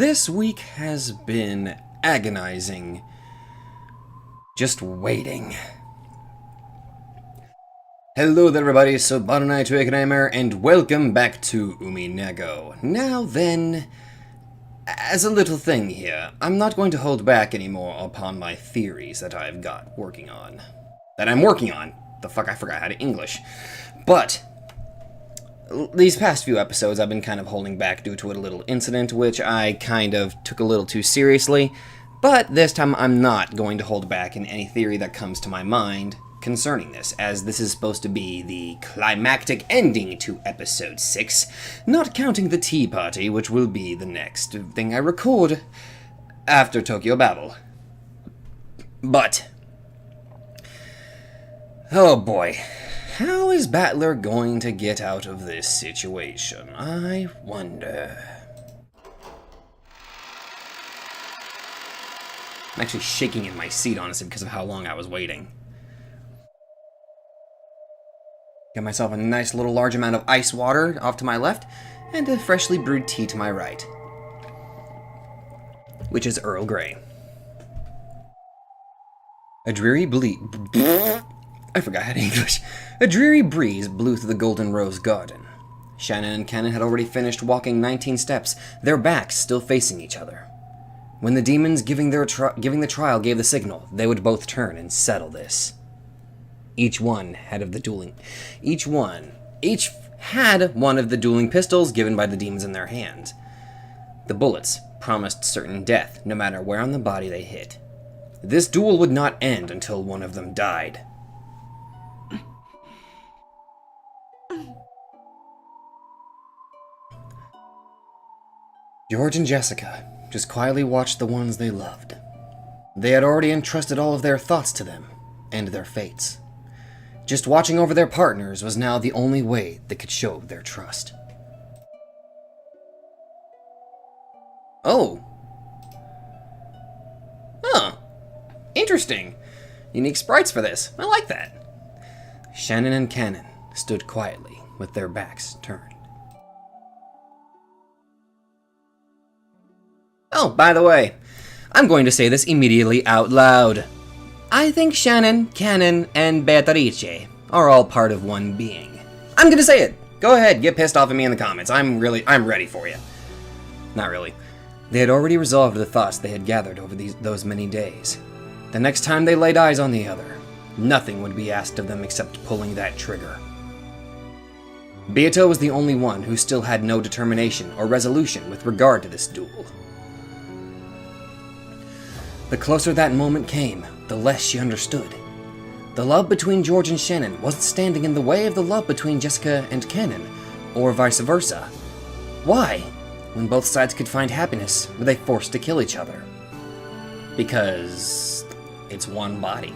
This week has been agonizing. Just waiting. Hello there everybody, so Baronai to Econamer, and welcome back to Umineko. Now then, as a little thing here, I'm not going to hold back anymore upon my theories that I've got working on. That I'm working on. The fuck, I forgot how to English. But these past few episodes I've been kind of holding back due to a little incident which I kind of took a little too seriously, but this time I'm not going to hold back in any theory that comes to my mind concerning this, as this is supposed to be the climactic ending to episode 6, not counting the tea party, which will be the next thing I record after Tokyo Babel. But, oh boy. How is Battler going to get out of this situation? I wonder. I'm actually shaking in my seat, honestly, because of how long I was waiting. Got myself a nice little large amount of ice water off to my left, and a freshly brewed tea to my right, which is Earl Grey. A dreary I forgot how to English. A dreary breeze blew through the Golden Rose Garden. Shannon and Kanon had already finished walking 19 steps, their backs still facing each other. When the demons giving the trial gave the signal, they would both turn and settle this. Each had one of the dueling pistols given by the demons in their hands. The bullets promised certain death, no matter where on the body they hit. This duel would not end until one of them died. George and Jessica just quietly watched the ones they loved. They had already entrusted all of their thoughts to them, and their fates. Just watching over their partners was now the only way they could show their trust. Oh. Huh. Interesting. Unique sprites for this. I like that. Shannon and Kanon stood quietly with their backs turned. Oh, by the way, I'm going to say this immediately out loud. I think Shannon, Kanon, and Beatrice are all part of one being. I'm gonna say it. Go ahead, get pissed off at me in the comments. I'm ready for you. Not really. They had already resolved the thoughts they had gathered over those many days. The next time they laid eyes on the other, nothing would be asked of them except pulling that trigger. Beato was the only one who still had no determination or resolution with regard to this duel. The closer that moment came, the less she understood. The love between George and Shannon wasn't standing in the way of the love between Jessica and Kanon, or vice versa. Why, when both sides could find happiness, were they forced to kill each other? Because it's one body.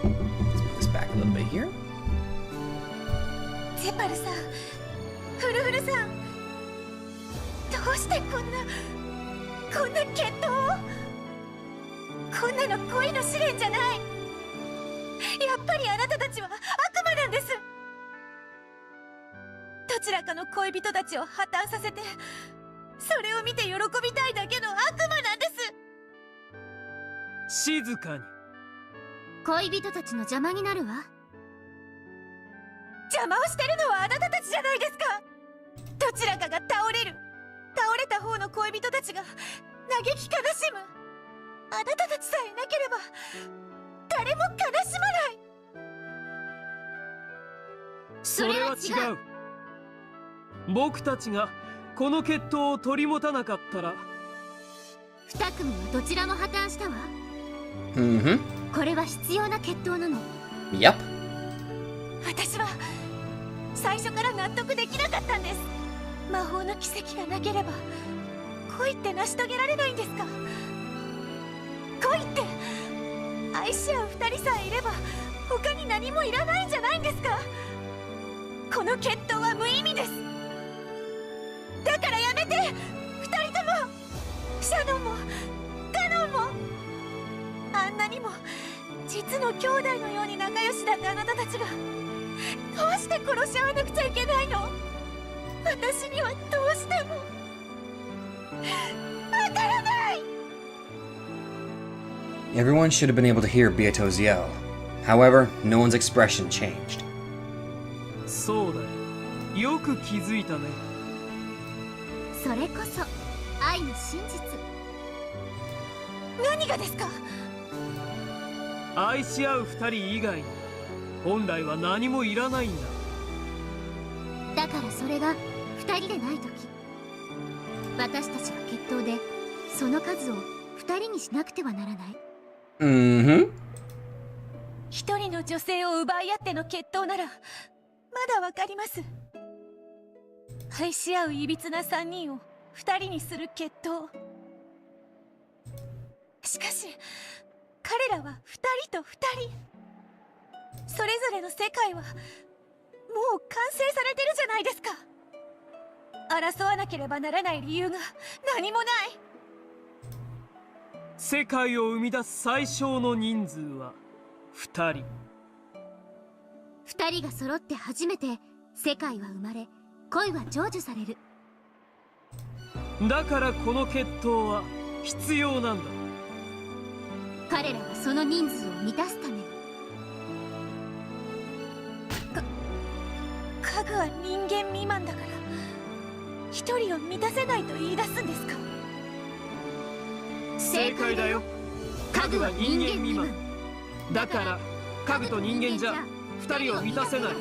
Let's move this back a little bit here. Yep. 私は最初から納得できなかったんです。魔法の奇跡がなければ恋って成し遂げられないんですか？恋って愛し合う二人さえいれば他に何もいらないんじゃないんですか？この決闘は無意味です。だからやめて、二人とも。シャノンもカノンもにも実の兄弟のように仲良しだったあなたたちがどうして殺し合わなくちゃいけないの？私にはどうしてもわからない。 Everyone should have been able to hear Beato's yell. However, no one's expression changed. そうだよ。よく気づいたね。それこそ愛の真実。何がですか？愛し合う二人以外に本来は何もいらないんだ。だからそれが二人でないとき、私たちは決闘でその数を二人にしなくてはならない。一人の女性を奪い合っての決闘ならまだわかります。愛し合ういびつな三人を二人にする決闘。しかし彼らは二人と二人、それぞれの世界はもう完成されてるじゃないですか。争わなければならない理由が何もない。世界を生み出す最小の人数は二人。二人が揃って初めて世界は生まれ、恋は成就される。だからこの決闘は必要なんだ。彼らがその人数を満たすために。家具は人間未満だから一人を満たせないと言い出すんですか？正解だよ。家具は人間未満だから家具と人間じゃ二人を満たせない。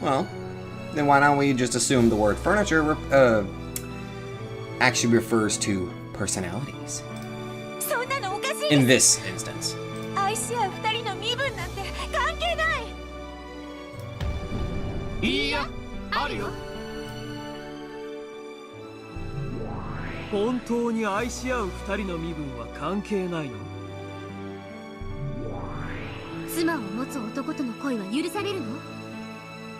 Well, then why don't we just assume the word furniture actually refers to personalities? そんなのおかしい。 In this instance. 愛し合う二人の身分なんて関係ない。いいや、あるよ。本当に愛し合う二人の身分は関係ないの？妻を持つ男との恋は許されるの？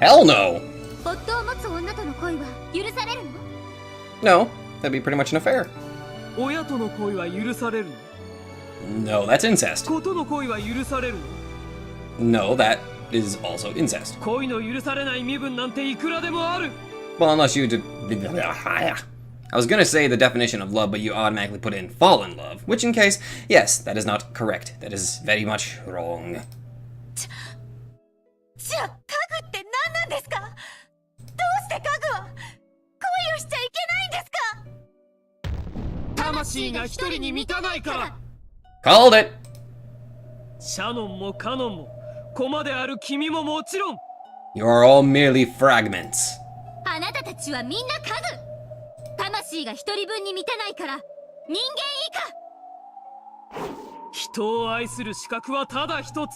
Hell no! 夫を持つ女との恋は許されるの？ No, that'd be pretty much an affair. 親との恋は許されるの？ No, that's incest. 子との恋は許されるの？ No, that is also incest. 恋の許されない身分なんていくらでもある。 Well, unless you did. I was gonna say the definition of love, but you automatically put in fall in love, which in case, yes, that is not correct. That is very much wrong. じゃあ家具って何なんですか？どうして家具は恋をしちゃいけないんですか？魂が一人に満たないから。 Called it! シャノンもカノンも駒である君ももちろん。 You are all merely fragments. あなたたちはみんな家具。魂が一人分に満たないから人間以下。人を愛する資格はただ一つ。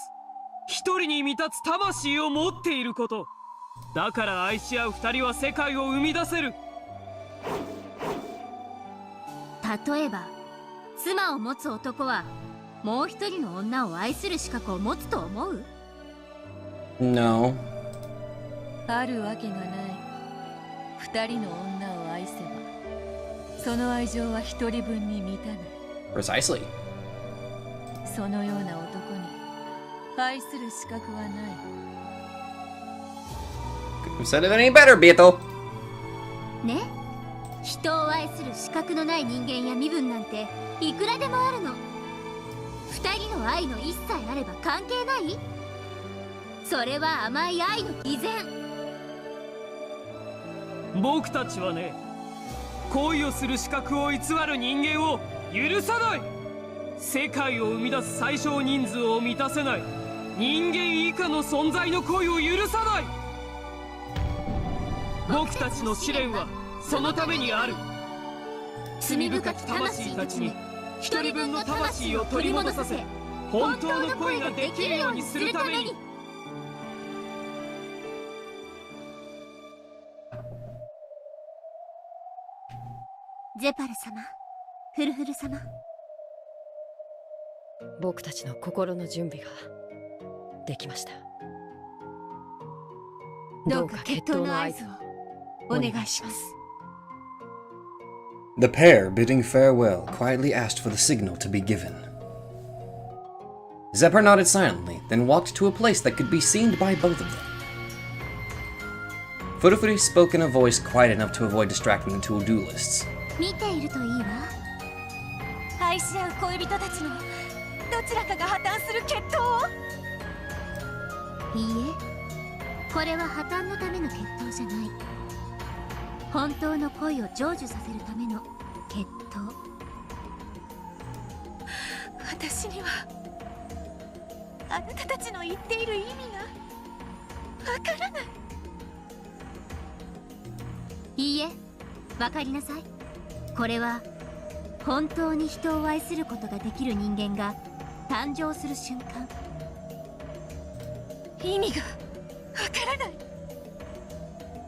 一人に満たつ魂を持っていること。だから愛し合う二人は世界を生み出せる。例えば妻を持つ男はもう一人の女を愛する資格を持つと思う？ No. あるわけがない。二人の女を愛せばその愛情は一人分に満たない。 Precisely. そのような男に愛する資格はない。 Couldn't have said it any better, Beato. ね、人を愛する資格のない人間や身分なんていくらでもあるの。二人の愛の一切あれば関係ない？それは甘い愛の偽善。僕たちはね、恋をする資格を偽る人間を許さない。世界を生み出す最小人数を満たせない人間以下の存在の恋を許さない。僕たちの試練はそのためにある。罪深き魂たちに一人分の魂を取り戻させ、本当の恋ができるようにするために。ゼパル様、フルフル様、僕たちの心の準備ができました。どうか決闘の合図をお願いします。 The pair, bidding farewell, quietly asked for the signal to be given. Zephyr nodded silently, then walked to a place that could be seen by both of them. Furufuri spoke in a voice quiet enough to avoid distracting the two duelists. 見ているといいわ。愛し合う恋人たちのどちらかが破綻する決闘を。いいえ、これは破綻のための決闘じゃない。本当の恋を成就させるための決闘。私にはあなたたちの言っている意味がわからない。いいえ、わかりなさい。これは本当に人を愛することができる人間が誕生する瞬間。意味がわからない。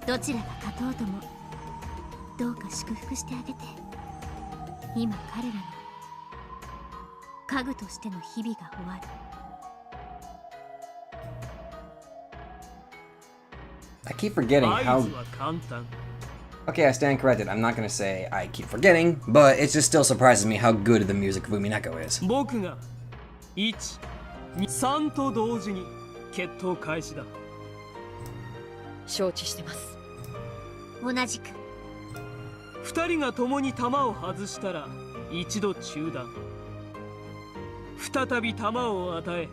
どちらが勝とうともどうか祝福してあげて。今彼らの家具としての日々が終わる。I keep forgetting 合 how... 図は簡単。 Okay, I stand corrected. I'm not gonna say I keep forgetting, but it just still surprises me how good the music of Umineko is. 僕が1、2、3と同時に決闘開始だ。承知してます。同じく。2人が共に弾を外したら一度中断。再び弾を与え、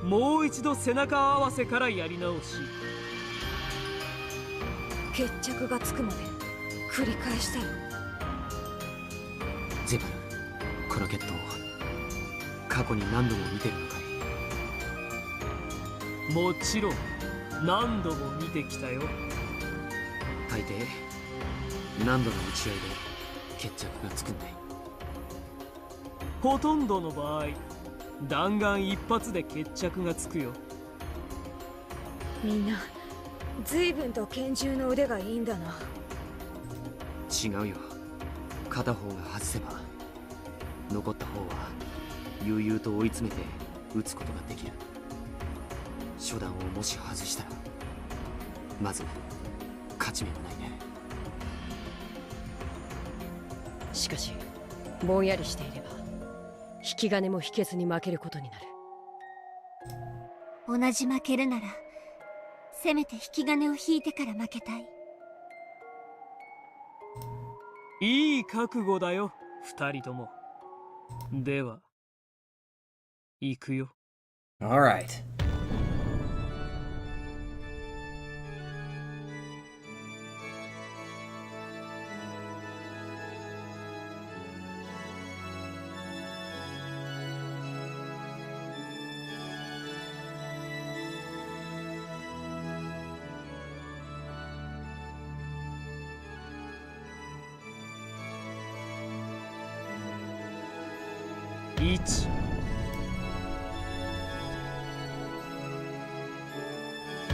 もう一度背中合わせからやり直し。決着がつくまで繰り返したい。ゼブル、この決闘過去に何度も見てるのかい？もちろん何度も見てきたよ。大抵何度の打ち合いで決着がつくんだい。ほとんどの場合、弾丸一発で決着がつくよ。みんな随分と拳銃の腕がいいんだな。違うよ。片方が外せば残った方は悠々と追い詰めて撃つことができる。初段をもし外したらまず勝ち目はないね。しかしぼんやりしていれば引き金も引けずに負けることになる。同じ負けるならせめて引き金を引いてから負けたい。いい覚悟だよ、2人とも。では行くよ。 Alright.1、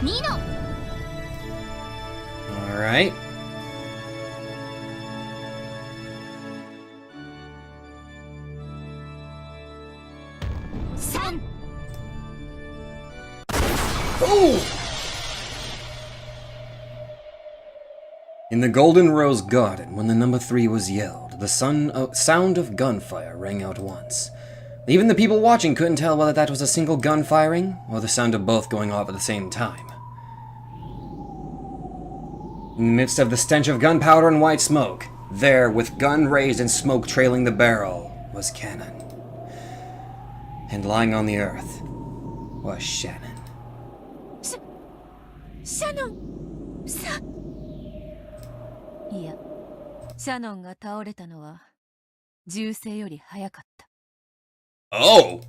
2の Alright. 3。 Oh! In the Golden Rose Garden, when the number 3 was yelled, the sound of gunfire rang out once. Even the people watching couldn't tell whether that was a single gun firing, or the sound of both going off at the same time. In the midst of the stench of gunpowder and white smoke, there, with gun raised and smoke trailing the barrel, was Kanon. And lying on the earth was Shannon. シャノンさ。いや、シャノンが倒れたのは銃声より早かった。 Oh!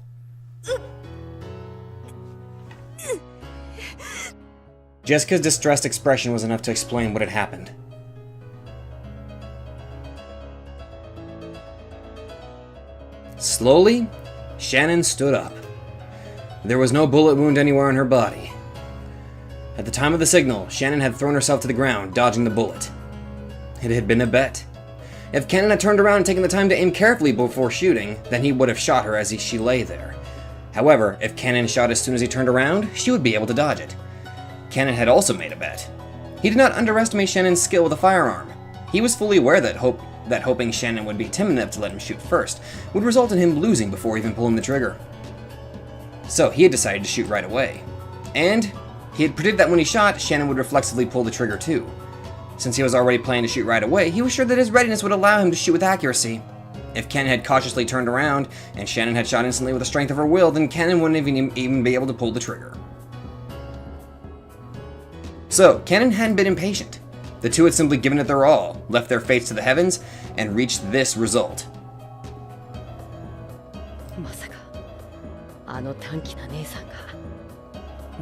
Jessica's distressed expression was enough to explain what had happened. Slowly, Shannon stood up. There was no bullet wound anywhere on her body. At the time of the signal, Shannon had thrown herself to the ground, dodging the bullet. It had been a bet. If Kanon had turned around and taken the time to aim carefully before shooting, then he would have shot her as she lay there. However, if Kanon shot as soon as he turned around, she would be able to dodge it. Kanon had also made a bet. He did not underestimate Shannon's skill with a firearm. He was fully aware that hoping Shannon would be timid enough to let him shoot first would result in him losing before even pulling the trigger. So he had decided to shoot right away. And he had predicted that when he shot, Shannon would reflexively pull the trigger too. Since he was already planning to shoot right away, he was sure that his readiness would allow him to shoot with accuracy. If Kanon had cautiously turned around, and Shannon had shot instantly with the strength of her will, then Kanon wouldn't even be able to pull the trigger. So, Kanon hadn't been impatient. The two had simply given it their all, left their fates to the heavens, and reached this result. まさかあの短気な姉さんが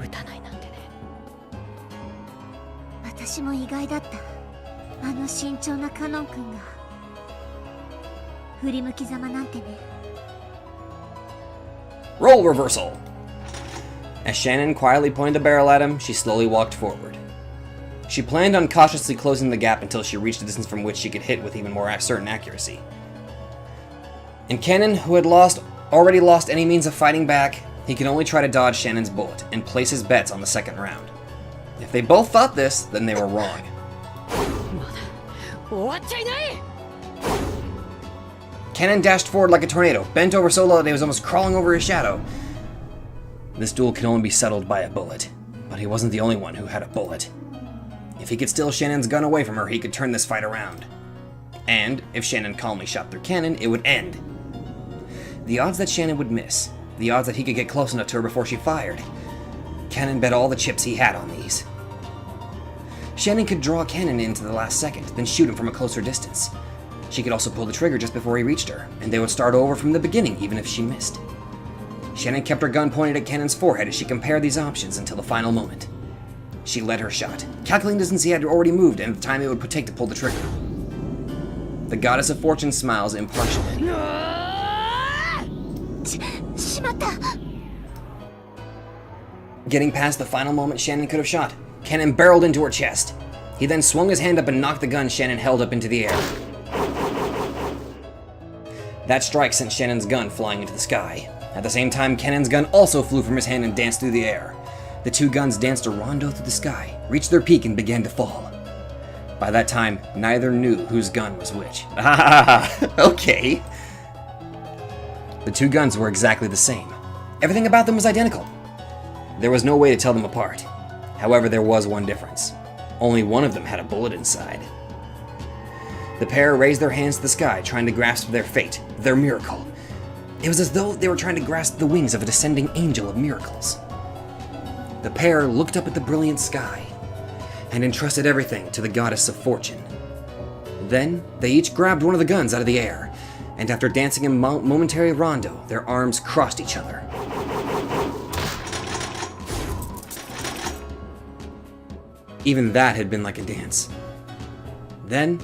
撃たないなんてね。私も意外だった。あの慎重なカノン君が振り向きざまなんてね。Role reversal! As Shannon quietly pointed the barrel at him, she slowly walked forward. She planned on cautiously closing the gap until she reached a distance from which she could hit with even more certain accuracy. And Kanon, who had already lost any means of fighting back, he could only try to dodge Shannon's bullet and place his bets on the second round. If they both thought this, then they were wrong. Kanon dashed forward like a tornado, bent over so low that he was almost crawling over his shadow. This duel can only be settled by a bullet, but he wasn't the only one who had a bullet. If he could steal Shannon's gun away from her, he could turn this fight around. And if Shannon calmly shot through Kanon, it would end. The odds that Shannon would miss, the odds that he could get close enough to her before she fired, Kanon bet all the chips he had on these. Shannon could draw Kanon into the last second, then shoot him from a closer distance. She could also pull the trigger just before he reached her, and they would start over from the beginning even if she missed. Shannon kept her gun pointed at Kanon's forehead as she compared these options until the final moment. She led her shot, calculating the distance he had already moved and the time it would take to pull the trigger. The goddess of fortune smiles impartially. Getting past the final moment Shannon could have shot, Kanon barreled into her chest. He then swung his hand up and knocked the gun Shannon held up into the air. That strike sent Shannon's gun flying into the sky. At the same time, Kanon's gun also flew from his hand and danced through the air. The two guns danced a rondo through the sky, reached their peak, and began to fall. By that time, neither knew whose gun was which. Okay. The two guns were exactly the same. Everything about them was identical. There was no way to tell them apart. However, there was one difference. Only one of them had a bullet inside. The pair raised their hands to the sky, trying to grasp their fate, their miracle. It was as though they were trying to grasp the wings of a descending angel of miracles. The pair looked up at the brilliant sky and entrusted everything to the goddess of fortune. Then, they each grabbed one of the guns out of the air, and after dancing a momentary rondo, their arms crossed each other. Even that had been like a dance. Then,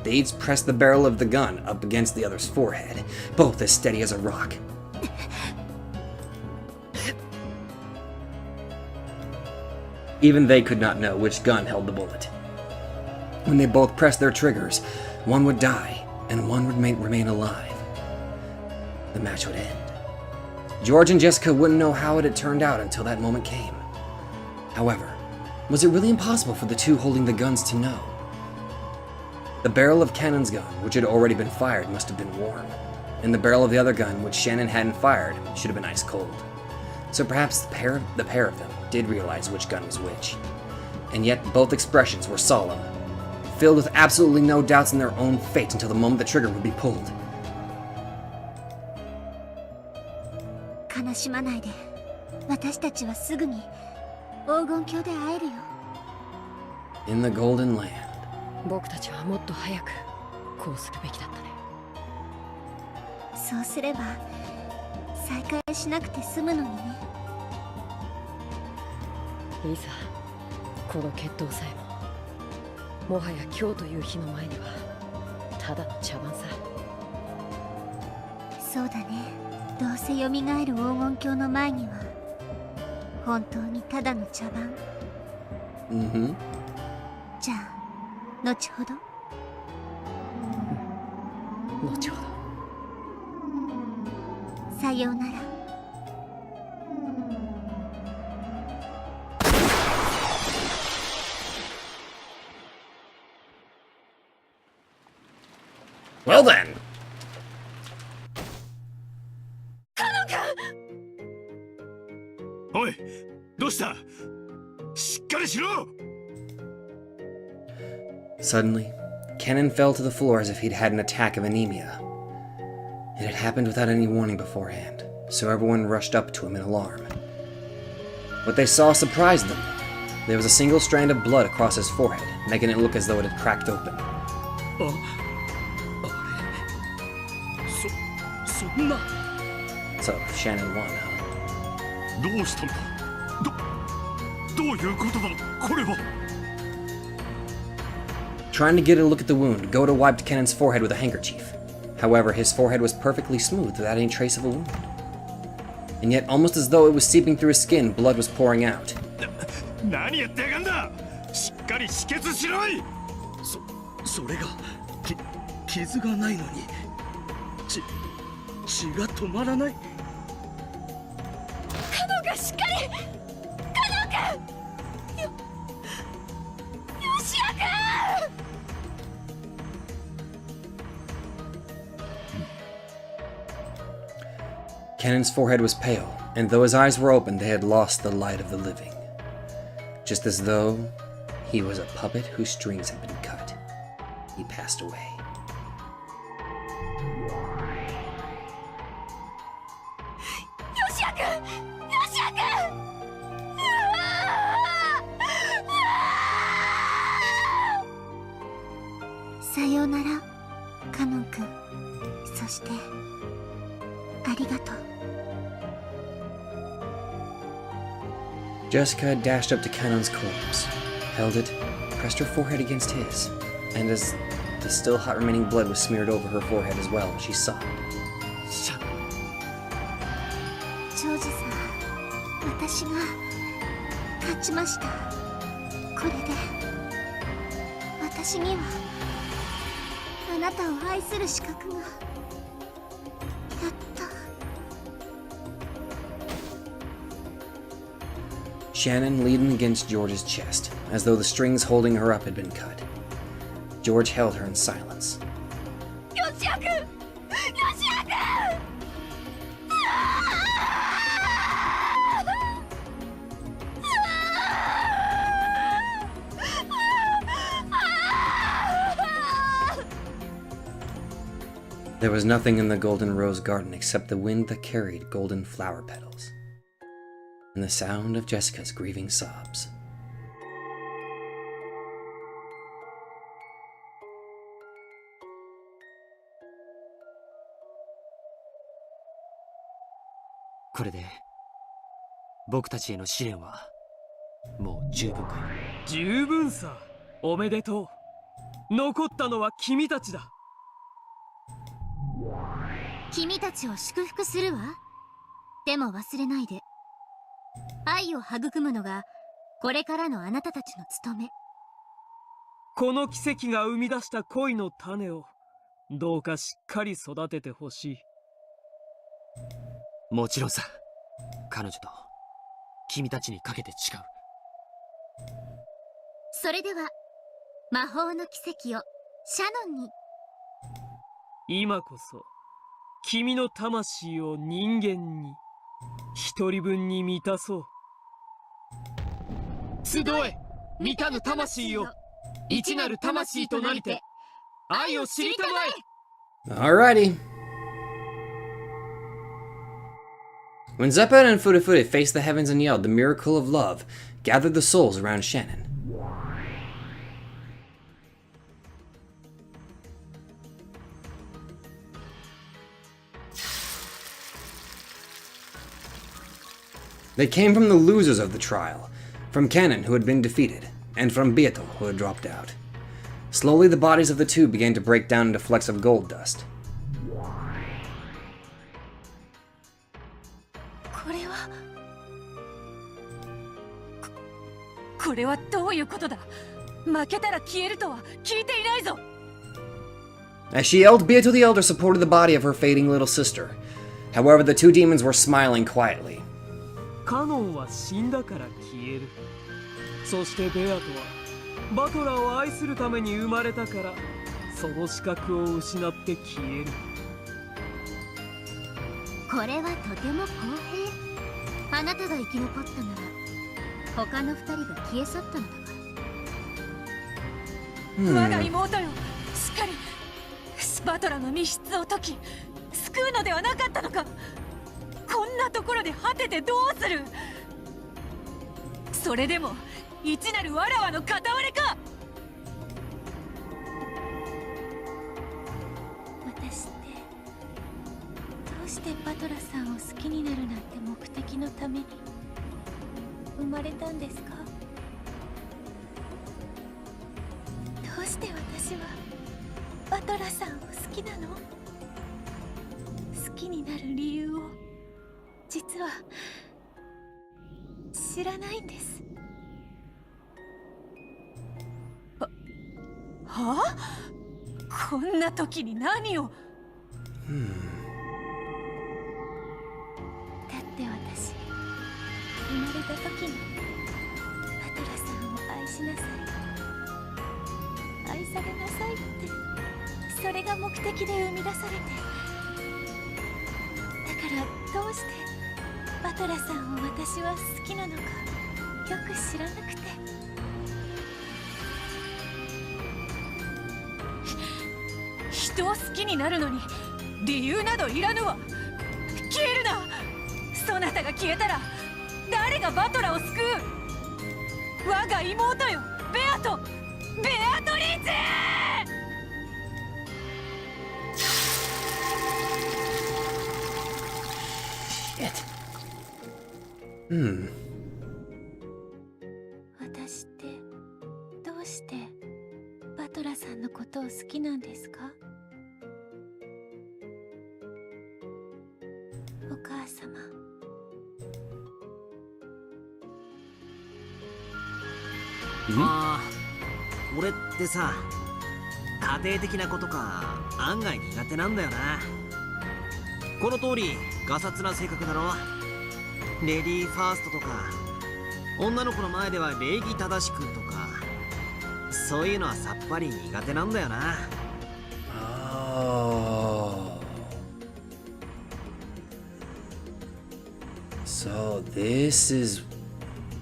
they each pressed the barrel of the gun up against the other's forehead, both as steady as a rock. Even they could not know which gun held the bullet. When they both pressed their triggers, one would die and one would remain alive. The match would end. George and Jessica wouldn't know how it had turned out until that moment came. However, was it really impossible for the two holding the guns to know? The barrel of Kanon's gun, which had already been fired, must have been warm, and the barrel of the other gun, which Shannon hadn't fired, should have been ice cold. So perhaps the pair of them did realize which gun was which. And yet both expressions were solemn, filled with absolutely no doubts in their own fate until the moment the trigger would be pulled. 悲しまないで。私たちはすぐに黄金鏡で会えるよ。 In the Golden Land. 僕たちはもっと早くこうするべきだったね。そうすれば再会しなくて済むのにね。いざこの決闘さえももはや今日という日の前にはただの茶番さ。そうだね。どうせ蘇る黄金鏡の前には本当にただの茶番。じゃあ後ほど。後ほど。さようなら。Well then. カノン君。おい、どうした？しっかりしろ！ Suddenly, Kanon fell to the floor as if he'd had an attack of anemia. It had happened without any warning beforehand, so everyone rushed up to him in alarm. What they saw surprised them. There was a single strand of blood across his forehead, making it look as though it had cracked open. そんな。 So, Shannon won, huh? どうしたんだ？どういうことだ？これは。 Trying to get a look at the wound, Goda wiped Kanon's forehead with a handkerchief. However, his forehead was perfectly smooth without any trace of a wound. And yet, almost as though it was seeping through his skin, blood was pouring out. 何やってやがんだ！しっかり止血しろい！それが傷がないのに血が止まらない。カノンがしっかり！カノン君！よしやくん！ Kanon's forehead was pale, and though his eyes were open, they had lost the light of the living. Just as though he was a puppet whose strings had been cut. He passed away. Sayonara, Kanon君。そしてありがとう。 Jessica dashed up to Kanon's corpse, held it, pressed her forehead against his, and as the still hot remaining blood was smeared over her forehead as well, she sobbed. ジョージさん、私が勝ちました。これで私にはあなたを愛する資格がやっと。 Shannon leaned against George's chest, as though the strings holding her up had been cut. George held her in silence. ヨシア君！ヨシア君！ There was nothing in the golden rose garden except the wind that carried golden flower petals, and the sound of Jessica's grieving sobs. "僕たちへの試練はもう十分か?" 十分さ。おめでとう。残ったのは君たちだ。君たちを祝福するわ。でも忘れないで。愛を育むのがこれからのあなたたちの務め。この奇跡が生み出した恋の種をどうかしっかり育ててほしい。もちろんさ。彼女と君たちにかけて誓う。それでは魔法の奇跡をシャノンに。今こそ君の魂を人間に一人分に満たそう。集え満たぬ魂よ、一なる魂となりて愛を知りたまえ。 Alrighty. When Zeppa and Furudo faced the heavens and yelled, the miracle of love gathered the souls around Shannon. They came from the losers of the trial, from Kanon, who had been defeated, and from Beato, who had dropped out. Slowly, the bodies of the two began to break down into flecks of gold dust. これはどういうことだ。負けたら消えるとは聞いていないぞ。 As she yelled, Beato the Elder supported the body of her fading little sister. However, the two demons were smiling quietly. カノンは死んだから消える。そしてベアトはバトラーを愛するために生まれたからその資格を失って消える。これはとても公平。あなたが生き残ったなら他の二人が消え去ったのだわ。我が妹よ、しっかりスパトラの密室を解き救うのではなかったのか。こんなところで果ててどうする。それでも一なるわらわの片割れか。私ってどうしてバトラさんを好きになるなんて目的のために生まれたんですか。どうして私はバトラさんを好きなの。好きになる理由を実は知らないんです。はあ、こんな時に何を。だって私生まれた時にバトラさんを愛しなさい、愛されなさいって、それが目的で生み出されて、だからどうしてバトラさんを私は好きなのかよく知らなくて。人を好きになるのに理由などいらぬわ。消えるな。そなたが消えたら誰がバトラを救う。我が妹よ、ベアトリーチ私ってどうしてバトラさんのことを好きなんですか。お母様。俺ってさ、家庭的なことか案外苦手なんだよな。この通りガサツな性格だろ。レディーファーストとか女の子の前では礼儀正しくとか、そういうのはさっぱり苦手なんだよな。So this is...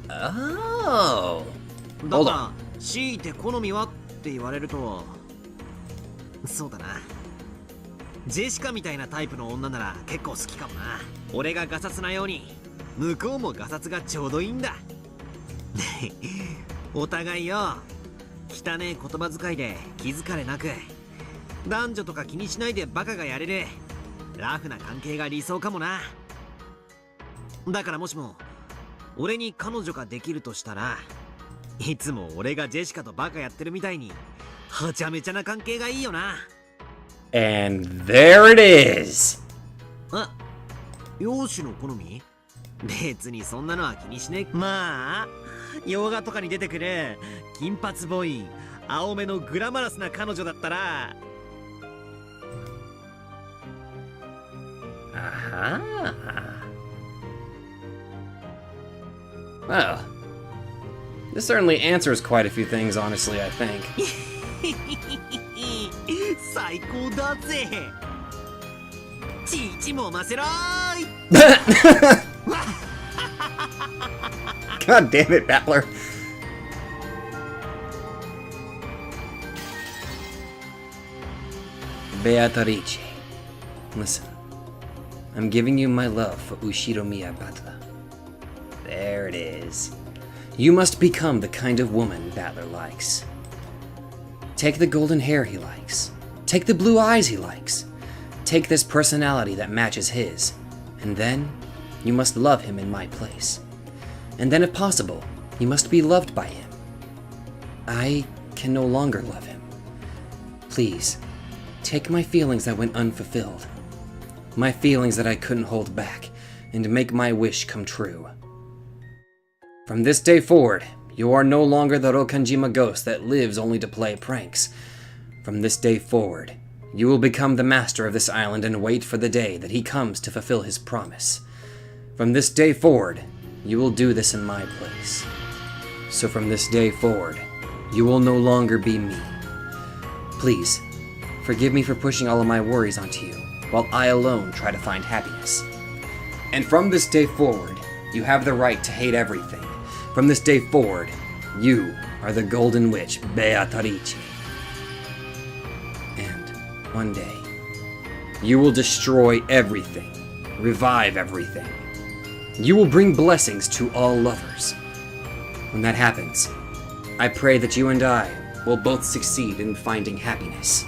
Oh. だから強いて好みはって言われると、そうだな、ジェシカみたいなタイプの女なら結構好きかもな。俺がガサツなように向こうもガサツがちょうどいいんだ。お互いよ、汚ねえ言葉遣いで気づかれなく、男女とか気にしないでバカがやれるラフな関係が理想かもな。だからもしも俺に彼女ができるとしたら、いつも俺がジェシカとバカやってるみたいにはちゃめちゃな関係がいいよな。 And there it is. あ、容姿の好み？別にそんなのは気にしねえ。まあ洋画とかに出てくる金髪ボーイ、青目のグラマラスな彼女だったら。Well, this certainly answers quite a few things, honestly, I think. 最高だぜ。ちいちもませろーい。God damn it, Battler. Beatrice, listen. I'm giving you my love for Ushiromiya Battler. There it is. You must become the kind of woman Battler likes. Take the golden hair he likes. Take the blue eyes he likes. Take this personality that matches his. And then, you must love him in my place. And then if possible, you must be loved by him. I can no longer love him. Please, take my feelings that went unfulfilled. My feelings that I couldn't hold back, and make my wish come true. From this day forward, you are no longer the Rokanjima ghost that lives only to play pranks. From this day forward, you will become the master of this island and wait for the day that he comes to fulfill his promise. From this day forward, you will do this in my place. So from this day forward, you will no longer be me. Please, forgive me for pushing all of my worries onto you, while I alone try to find happiness. And from this day forward, You have the right to hate everything. From this day forward, you are the Golden Witch, Beato. And one day, you will destroy everything, revive everything. You will bring blessings to all lovers. When that happens, I pray that you and I will both succeed in finding happiness.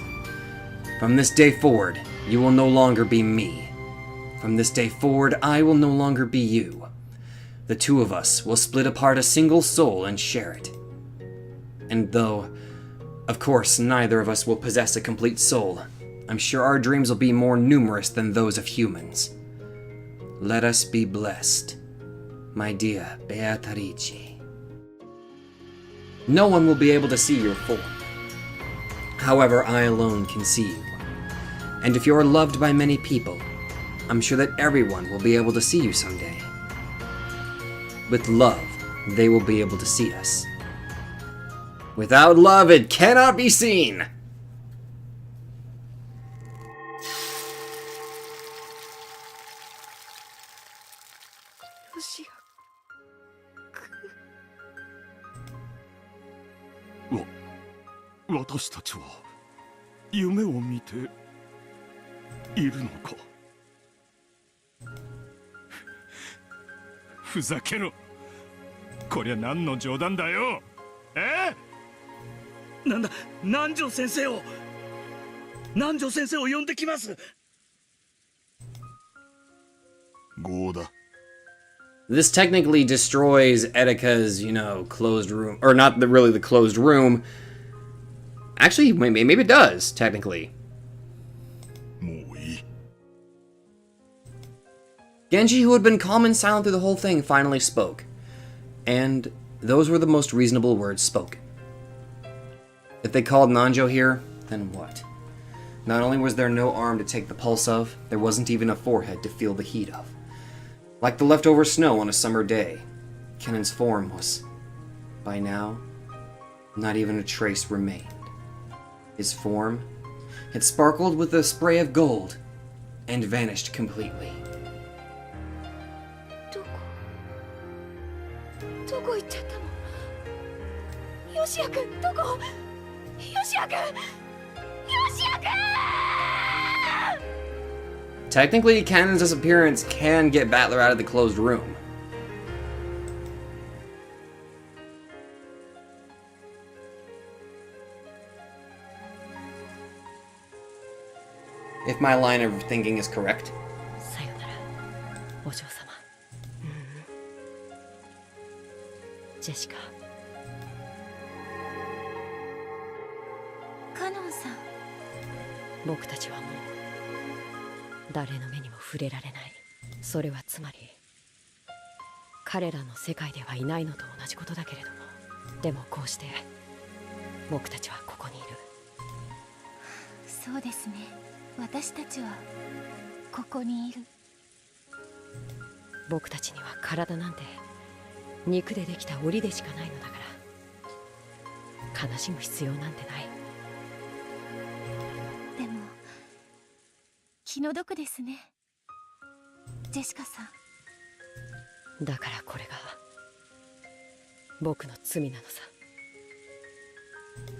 From this day forward, you will no longer be me. From this day forward, I will no longer be you. The two of us will split apart a single soul and share it. And though, of course, neither of us will possess a complete soul, I'm sure our dreams will be more numerous than those of humans. Let us be blessed, my dear Beato. No one will be able to see your form. However, I alone can see you. And if you are loved by many people, I'm sure that everyone will be able to see you someday. With love, they will be able to see us. Without love, it cannot be seen! What? 私たちは夢を見ているのか。ふざけろ。こりゃ何の冗談だよ。なんだ、南條先生を呼んできます。ゴーだ。This technically destroys Erika's, closed room. Or not really the closed room. Actually, maybe it does, technically. もういい。 Genji, who had been calm and silent through the whole thing, finally spoke. And those were the most reasonable words spoken. If they called Nanjo here, then what? Not only was there no arm to take the pulse of, there wasn't even a forehead to feel the heat of. Like the leftover snow on a summer day, Kanon's form was, by now, not even a trace remained. His form had sparkled with a spray of gold and vanished completely. どこ行っちゃったの？ヨシア君、どこ？ヨシア君！ヨシア君！ Technically, Kanon's disappearance can get Battler out of the closed room. If my line of thinking is correct. さよなら、お嬢様。ジェシカ。カノンさん。僕たちはもう誰の目にも触れられない。それはつまり彼らの世界ではいないのと同じことだけれども、でもこうして僕たちはここにいる。そうですね。私たちはここにいる。僕たちには体なんて肉でできた檻でしかないのだから、悲しむ必要なんてない。でも気の毒ですね、ジェシカさん。だからこれが僕の罪なのさ。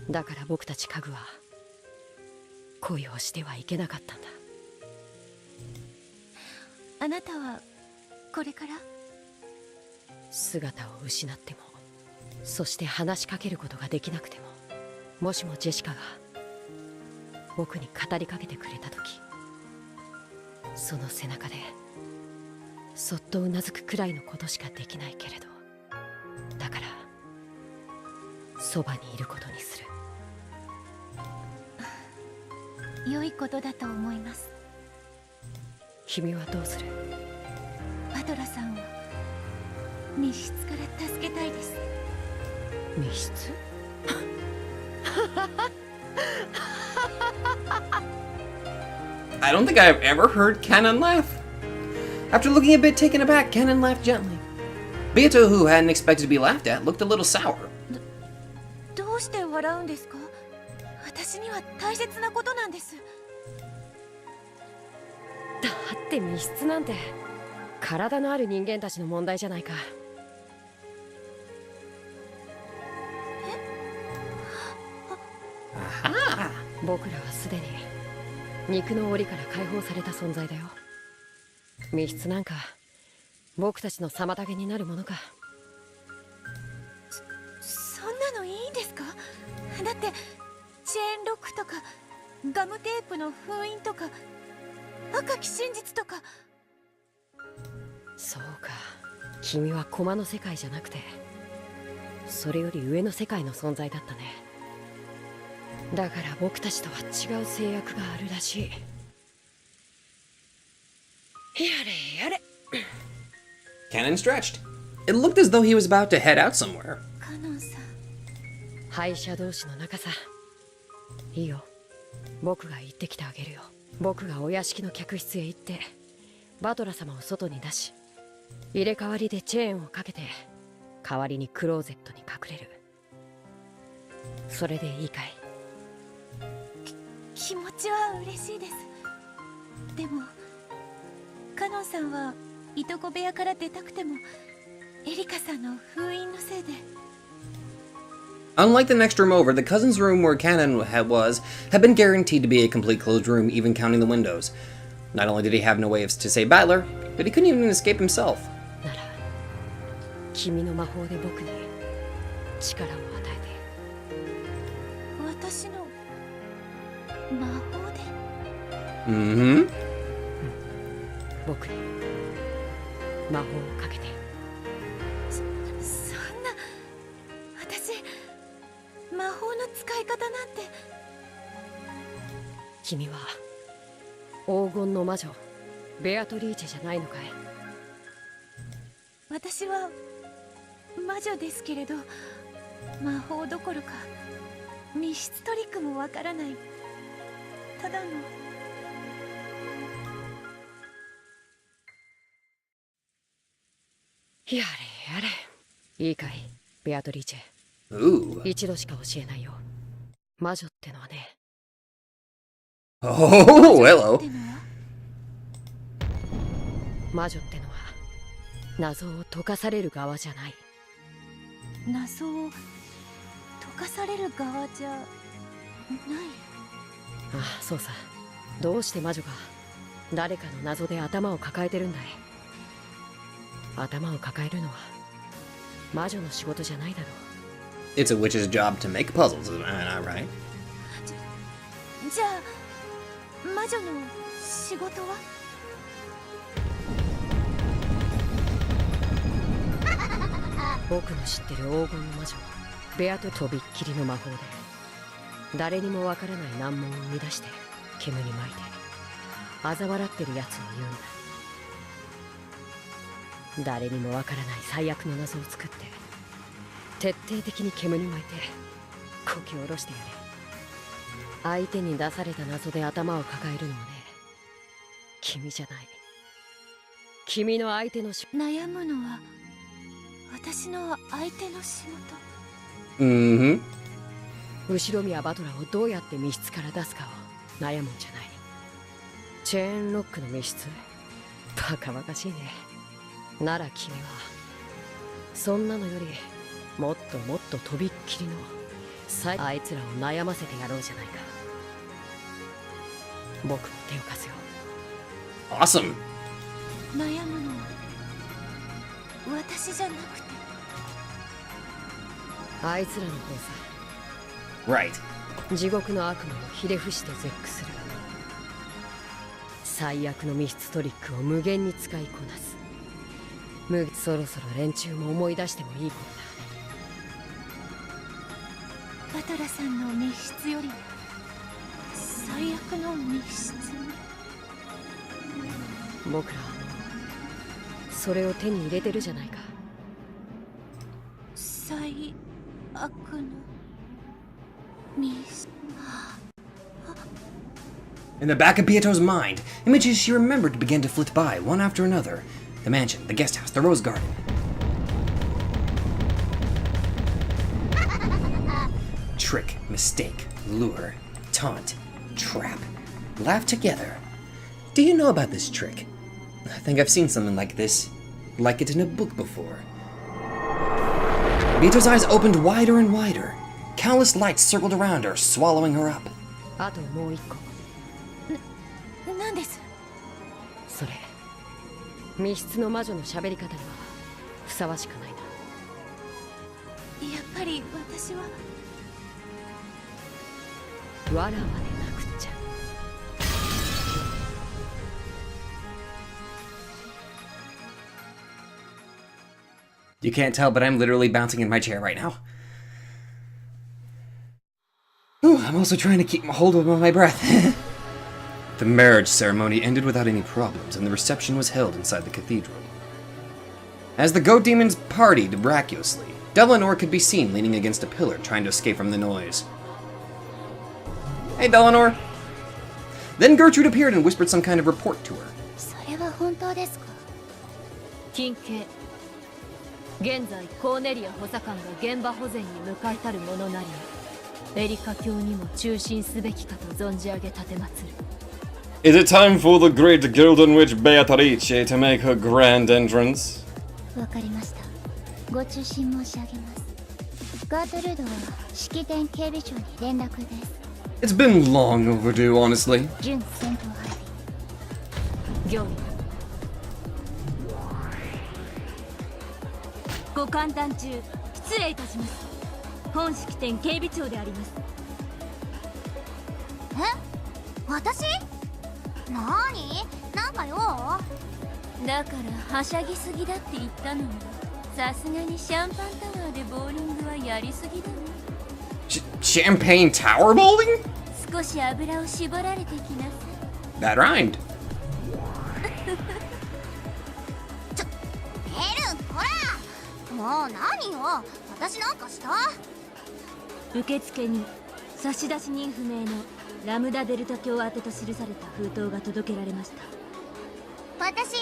だから僕たち家具は恋をしてはいけなかったんだ。あなたはこれから姿を失っても、そして話しかけることができなくても、もしもジェシカが僕に語りかけてくれた時、その背中でそっとうなずくくらいのことしかできないけれど、だからそばにいることにする。良いことだと思います。君はどうする？バトラさんを密室から助けたいです。密室I don't think I've ever heard Kanon laugh. After looking a bit taken aback, Kanon laughed gently. Beato, who hadn't expected to be laughed at, looked a little sour. どうして笑うんですか？私には大切なことなんです。だって密室なんて体のある人間たちの問題じゃないか。僕らはすでに肉の檻から解放された存在だよ。密室なんか僕たちの妨げになるものか。そんなのいいんですか？だってチェーンロックとかガムテープの封印とか赤き真実とか。そうか、君は駒の世界じゃなくてそれより上の世界の存在だったね。だから僕たちとは違う制約があるらしい。やれやれ。 Kanon stretched. It looked as though he was about to head out somewhere. カノンさん、敗者同士の仲さ。いいよ、僕が行ってきてあげるよ。僕がお屋敷の客室へ行ってバトラ様を外に出し、入れ替わりでチェーンをかけて代わりにクローゼットに隠れる。それでいいかい？気持ちは嬉しいです。でもカノンさんはいとこ部屋から出たくてもエリカさんの封印のせいで。 Unlike the next room over, the cousin's room where Kanon had been guaranteed to be a complete closed room, even counting the windows. Not only did he have no way to save Battler, but he couldn't even escape himself. なら君の魔法で僕に力を与えて。私の魔法で？ Mm-hmm. 僕に魔法をかけて。そんな、私魔法の使い方なんて。君は黄金の魔女ベアトリーチェじゃないのかい？私は魔女ですけれど、魔法どころか密室トリックもわからないただの。やれやれ。いいかいベアトリーチェ。 Ooh. 一度しか教えないよ。魔女ってのはね。 Oh, hello. 魔女ってのは謎を解かされる側じゃない。謎を解かされる側じゃない。ああ、そうさ。どうして魔女が誰かの謎で頭を抱えてるんだい？頭を抱えるのは魔女の仕事じゃないだろう。 It's a witch's job to make puzzles, am I not right? じゃあ魔女の仕事は？僕の知ってる黄金の魔女はベアととびっきりの魔法で誰にもわからない難問を生み出して煙に巻いて嘲笑ってるやつを言うんだ。誰にもわからない最悪の謎を作って徹底的に煙に巻いてこき下ろしてやれ。相手に出された謎で頭を抱えるのはね、君じゃない。君の相手の悩むのは私の相手の仕事。Mm-hmm. 後ろ宮バトラーをどうやって密室から出すかを悩むんじゃない。チェーンロックの密室、バカバカしいね。なら君はそんなのよりもっともっととびっきりのあいつらを悩ませてやろうじゃないか。僕も手を貸すよ。 Awesome. 悩むのは私じゃなくてあいつらの方さ。 Right. 地獄の悪魔をひれ伏して絶句する。最悪の密室トリックを無限に使いこなす。そろそろ連中も思い出してもいい頃だ。バトラさんの密室より最悪の密室。僕らはもうそれを手に入れてるじゃないか。最悪の密室。 In the back of Beato's mind, images she remembered began to flit by, one after another. The mansion, the guest house, the rose garden. Trick, mistake, lure, taunt, trap. Laugh together. Do you know about this trick? I think I've seen something like this. Like it in a book before. Beato's eyes opened wider and wider. Countless lights circled around her, swallowing her up. あともう一個。なんです？それ密室の魔女の喋り方にはふさわしくないな。やっぱり私はわらわでなくっちゃ。You can't tell, but I'm literally bouncing in my chair right now. Ooh, I'm also trying to keep hold of my breath. The marriage ceremony ended without any problems, and the reception was held inside the cathedral. As the goat demons partied miraculously, Delanor could be seen leaning against a pillar, trying to escape from the noise. Hey, Delanor! Then Gertrude appeared and whispered some kind of report to her. それは本当ですか？近景。現在コーネリア補佐官が現場保全に向かいたるものなり、エリカ教にも中心すべきかと存じ上げ立てまつる。Is it time for the great golden witch Beatrice to make her grand entrance? わかりました。ご中心申し上げます。ガートルードは式典警備長に連絡です。It's been long overdue, honestly. 準戦闘配備。業務。ご歓談中失礼いたします。本式典警備長であります。私？なに？なんかよ。だからはしゃぎすぎだって言ったのに、さすがにシャンパンタワーでボーリングはやりすぎだわ。Champagne tower bowling? 少し油を絞られてきなさい。 That rhymed. エルン、こら！もう何よ？私なんかした？受付に差出人不明のラムダデルタ教宛てと記された封筒が届けられました。私、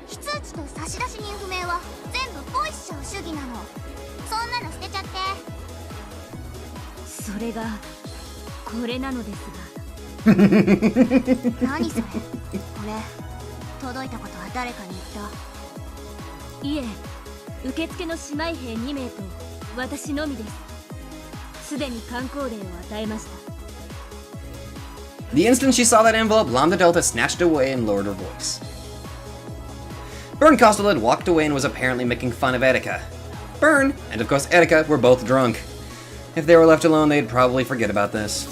非通知と差出人不明は全部ポイしちゃう主義なの。そんなの捨てちゃって。それがこれなのですが。何それ？これ届いたことは誰かに言った？いえ、受付の姉妹兵2名と私のみです。すでに観光令を与えました。The instant she saw that envelope, Lambda Delta snatched it away and lowered her voice. Burn Costel had walked away and was apparently making fun of Erika. Burn, and of course Erika, were both drunk. If they were left alone, they'd probably forget about this.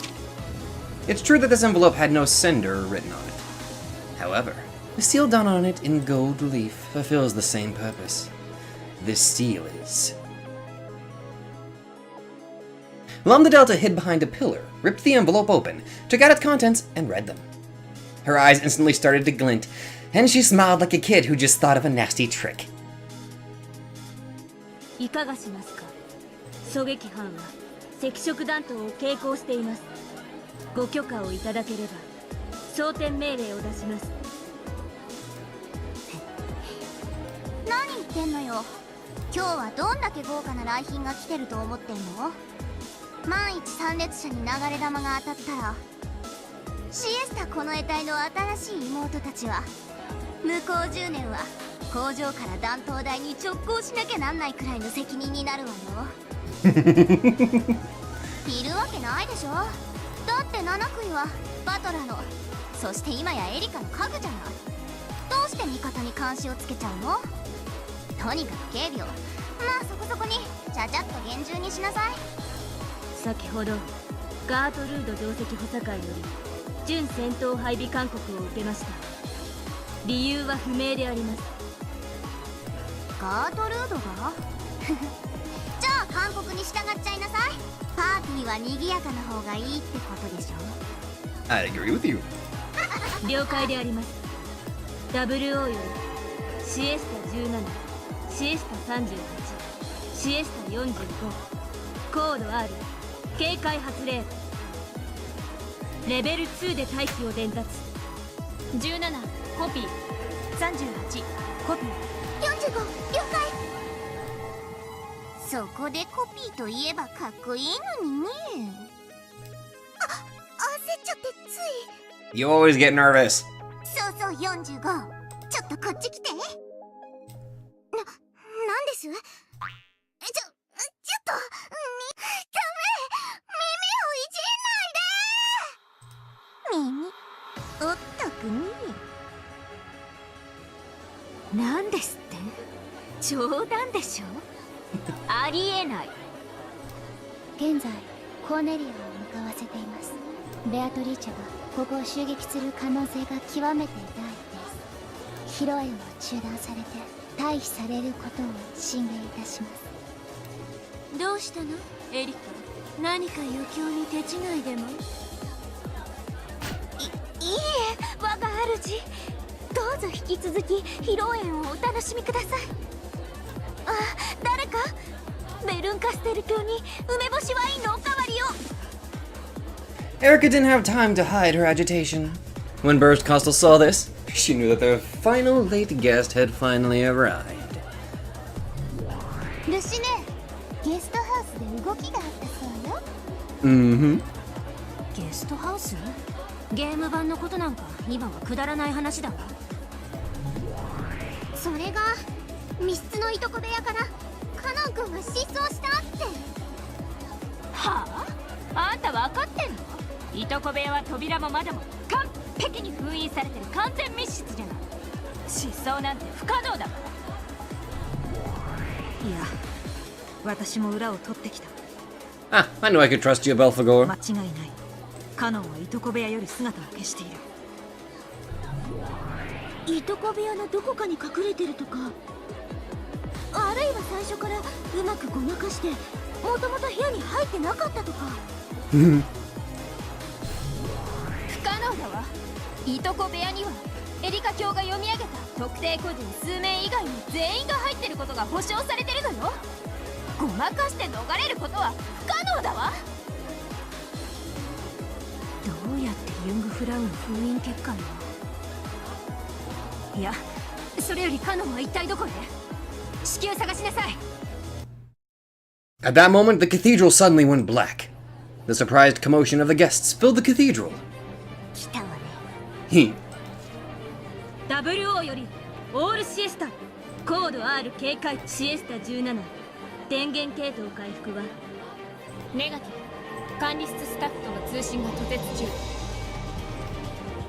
It's true that this envelope had no sender written on it. However, the seal done on it in gold leaf fulfills the same purpose. This seal is... Lambda Delta hid behind a pillar, ripped the envelope open, took out its contents, and read them. Her eyes instantly started to glint, and she smiled like a kid who just thought of a nasty trick. いかがしますか？狙撃犯は赤色弾頭を携行しています。ご許可をいただければ装填命令を出します。何言ってんのよ。今日はどんだけ豪華な来賓が来てると思ってんの？万一参列者に流れ弾が当たったら、シエスタこの得体の新しい妹たちは向こう10年は工場から弾頭台に直行しなきゃなんないくらいの責任になるわよ。いるわけないでしょ。だって7組はバトラの、そして今やエリカの家具じゃない。どうして味方に監視をつけちゃうの？とにかく警備を、まあそこそこにちゃちゃっと厳重にしなさい。先ほどガートルード上席補佐官より準戦闘配備勧告を受けました。理由は不明であります。ガートルードがじゃあ勧告に従っちゃいなさい。パーティーは賑やかな方がいいってことでしょ。 I agree with you. 了解であります。 WO よりシエスタ17、シエスタ38、シエスタ45、コード R、警戒発令。レベル2で待機を伝達。17コピー、38コピー、45了解。そこでコピーといえばかっこいいのにね。焦っちゃってつい。 You always get nervous. そうそう45。ちょっとこっち来て。なんです？ちょっと、ダメ、耳をいじんないで。耳、おっとくに。なんですって？冗談でしょ。ありえない。現在コーネリアを向かわせています。ベアトリーチェがここを襲撃する可能性が極めて大です。披露宴を中断されて退避されることを進言いたします。どうしたのエリカ、何か余興に手違いでも？いいえ、我が主、どうぞ引き続き披露宴をお楽しみください。あ、誰かベルンカステル卿に梅干しワインのおかわりを。 Erika didn't have time to hide her agitation. When Burst Costal saw this, she knew that their final late guest had finally arrived. ルシネ、ゲストハウスで動きがあったそうよ。Mm-hmm. ゲストハウス？ゲーム版のことなんか今はくだらない話だわ。それが密室のいとこ部屋からカノン君が失踪したって。はあ？あんた分かってんの？いとこ部屋は扉も窓も完璧に封印されてる完全密室じゃない。失踪なんて不可能だわ。いや、私も裏を取ってきた。 Ah, I knew I could trust you, Belphegor. 間違いない。カノンはいとこ部屋より姿を消している。いとこ部屋のどこかに隠れてるとか、あるいは最初からうまくごまかしてもともと部屋に入ってなかったとか。不可能だわ。いとこ部屋にはエリカ卿が読み上げた特定個人数名以外の全員が入ってることが保証されてるのよ。ごまかして逃れることは不可能だわ。どうやってユングフラウン封印結界を？いや、それよりカノンは一体どこへ？至急探しなさい。 At that moment, the cathedral suddenly went black. The surprised commotion of the guests filled the cathedral. 来たわね。He. WO よりオールシエスタコード R 警戒シエスタ17電源系統回復はネガティブ。管理室スタッフとの通信が途絶中。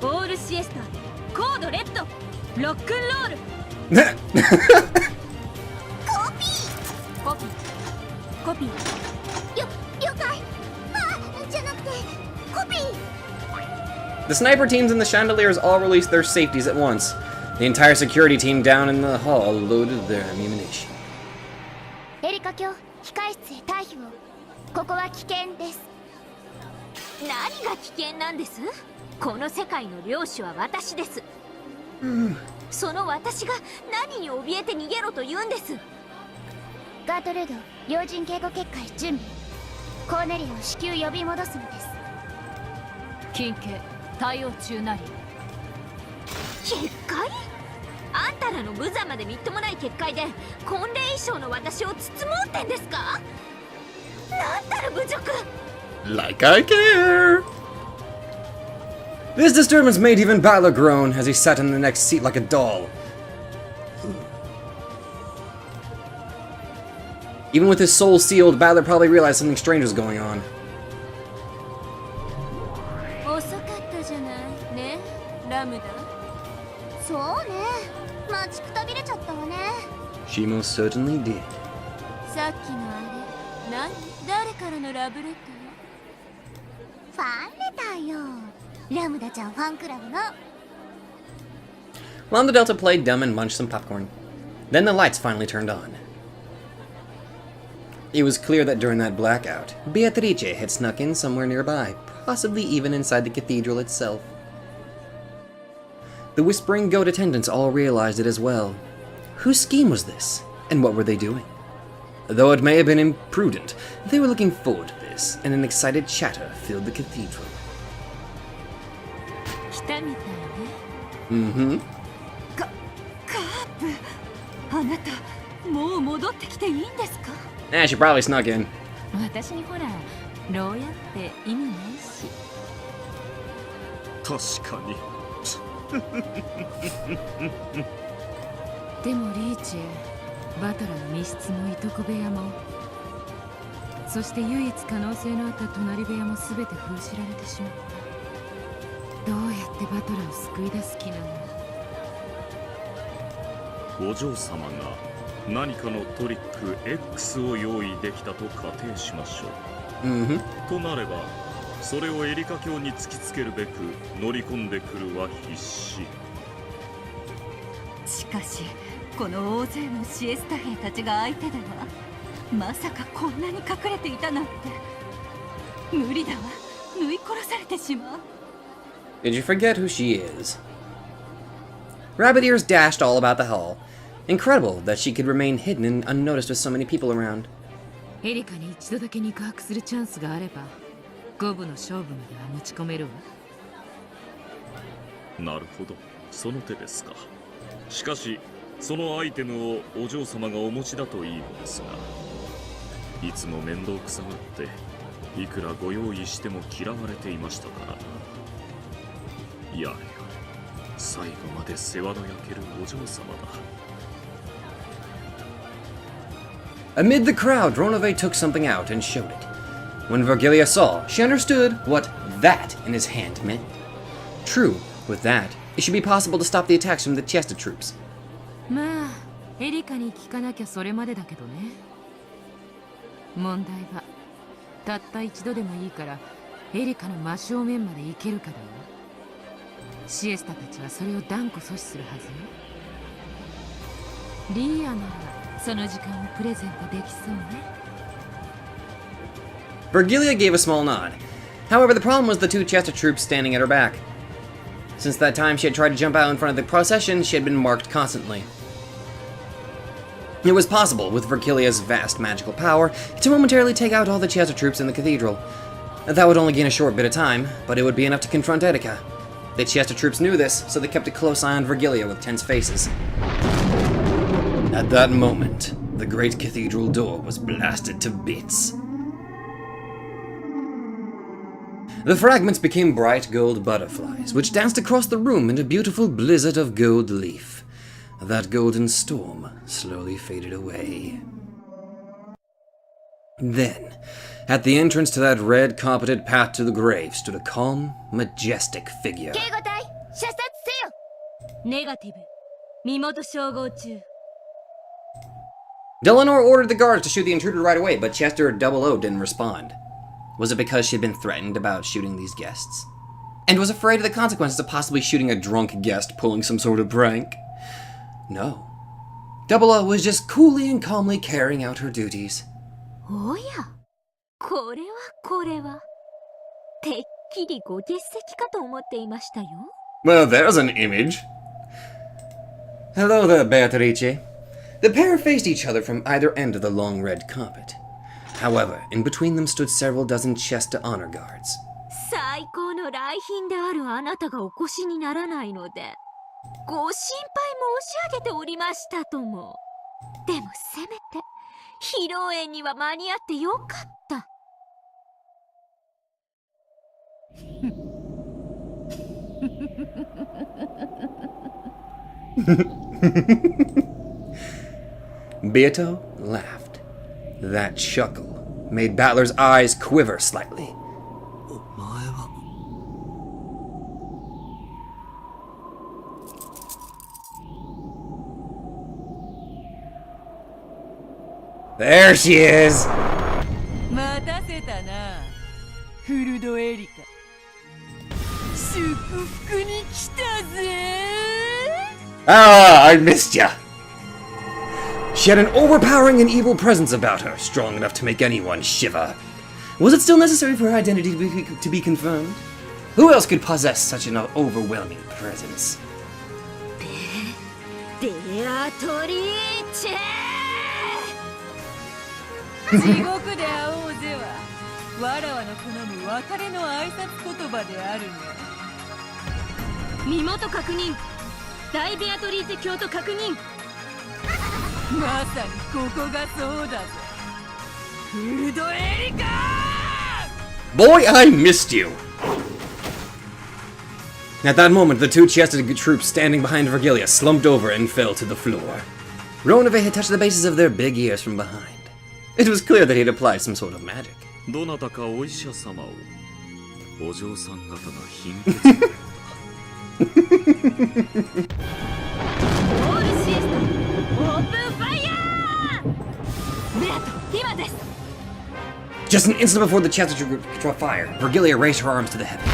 オールシエスタコードレッドロックンロール。コピーコピー。了解。あ、じゃなくてコピー。 The sniper teams in the chandeliers all released their safeties at once. The entire security team down in the hall loaded their ammunition. エリカ卿、控室へ退避を。ここは危険です。何が危険なんです？この世界の領主は私です。その私が何に怯えて逃げろと言うんです？ガートルード、要人警護結界準備。コーネリアを至急呼び戻すのです。近景対応中なり。結界？あんたらの無様でみっともない結界で婚礼衣装の私を包もうってんですか？なんたる侮辱。 Like I care! This disturbance made even Balor groan as he sat in the next seat like a doll. Even with his soul sealed, Balor probably realized something strange was going on. 遅かったじゃないね、ラムダ。そうね、待ちくたびれちゃったわね。 She most certainly did. さっきのあれ、誰からのラブレター？ファンレターよ。ラムダちゃんファンクラブの。 Lambda Delta played dumb and munched some popcorn. Then the lights finally turned on. It was clear that during that blackout, Beatrice had snuck in somewhere nearby, possibly even inside the cathedral itself. The Whispering Goat attendants all realized it as well. Whose scheme was this, and what were they doing? Though it may have been imprudent, they were looking forward to this, and an excited chatter filled the cathedral. 来たみたいね。Mm-hmm. カープ、あなたもう戻ってきていいんですか？ Eh, she probably snuck in. 私にほら、牢屋って意味ないし。確かにでもリーチェ、バトラの密室もいとこ部屋も、そして唯一可能性のあった隣部屋も全て封じられてしまった。どうやってバトラを救い出す気なの？お嬢様が何かのトリック X を用意できたと仮定しましょう。となればそれをエリカ卿に突きつけるべく乗り込んでくるは必至。しかしこの大勢のシエスタ兵たちが相手ではまさかこんなに隠れていたなんて。無理だわ、縫い殺されてしまう。 Did you forget who she is? Rabbit ears dashed all about the hall. Incredible that she could remain hidden and unnoticed with so many people around. エリカに一度だけ肉薄するチャンスがあれば、五分の勝負までは持ち込めるわ。なるほど、その手ですか。しかしそのアイテムをお嬢様がお持ちだといいのですが、いつも面倒くさがっていくらご用意しても嫌われていましたからな。やれやれ、最後まで世話の焼けるお嬢様だ。Amid the crowd, Dronove took something out and showed it. When Virgilia saw, she understood what that in his hand meant. True, with that, it should be possible to stop the attacks from the Chester troops. まあ、エリカに聞かなきゃそれまでだけどね。問題は、たった一度でもいいから、エリカの真正面まで行けるかだわ。シエスタたちはそれを断固阻止するはずよ。リーアなら、その時間をプレゼントできそうね。Virgilia gave a small nod. However, the problem was the two Chester troops standing at her back. Since that time she had tried to jump out in front of the procession, she had been marked constantly. It was possible, with Virgilia's vast magical power, to momentarily take out all the Chester troops in the cathedral. That would only gain a short bit of time, but it would be enough to confront Erika. The Chester troops knew this, so they kept a close eye on Virgilia with tense faces. At that moment, the great cathedral door was blasted to bits. The fragments became bright gold butterflies, which danced across the room in a beautiful blizzard of gold leaf. That golden storm slowly faded away. Then, at the entrance to that red carpeted path to the grave stood a calm, majestic figure. 警護隊、射殺せよ。ネガティブ、身元照合中。Delano ordered the guards to shoot the intruder right away, but Chester 00 didn't respond. Was it because she had been threatened about shooting these guests? And was afraid of the consequences of possibly shooting a drunk guest pulling some sort of prank? No. 00 was just coolly and calmly carrying out her duties. おや、これは。てっきりご欠席かと思っていましたよ。Well, there's an image. Hello there, Beatrice. The pair faced each other from either end of the long red carpet. However, in between them stood several dozen Chester honor guards. 最高の来賓であるあなたがお越しにならないので、ご心配申し上げておりましたとも。でもせめて、披露宴には間に合ってよかった。Beato laughed. That chuckle made Battler's eyes quiver slightly. There she is! 待たせたな、フルドエリカ。祝福に来たぜ。Ah, I missed ya! She had an overpowering and evil presence about her, strong enough to make anyone shiver. Was it still necessary for her identity to be confirmed? Who else could possess such an overwhelming presence? ベアトリーチェ地獄で会おうぜは、わらわの好む別れの挨拶言葉であるね。身元確認、大ベアトリーチェ教徒確認。まさにここがそうだぜ。フルドエリカ！ Boy, I missed you! At that moment, the two chested troops standing behind Vergilia slumped over and fell to the floor. Ronove had touched the bases of their big ears from behind. It was clear that he had applied some sort of magic. どなたかお医者様をお嬢さん方が貧血だった。オールシエスタオープンファイヤー。ベアト、今です。 Just an instant before the chested troop could draw fire, Vergilia raised her arms to the heavens.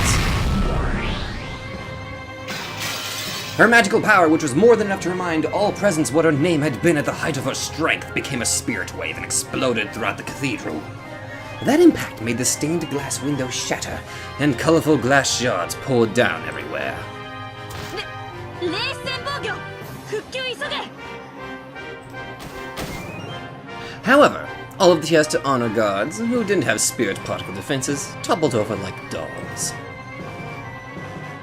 Her magical power, which was more than enough to remind all present what her name had been at the height of her strength, became a spirit wave and exploded throughout the cathedral. That impact made the stained glass windows shatter, and colorful glass shards poured down everywhere. However, all of the Chester honor guards, who didn't have spirit particle defenses, toppled over like dolls.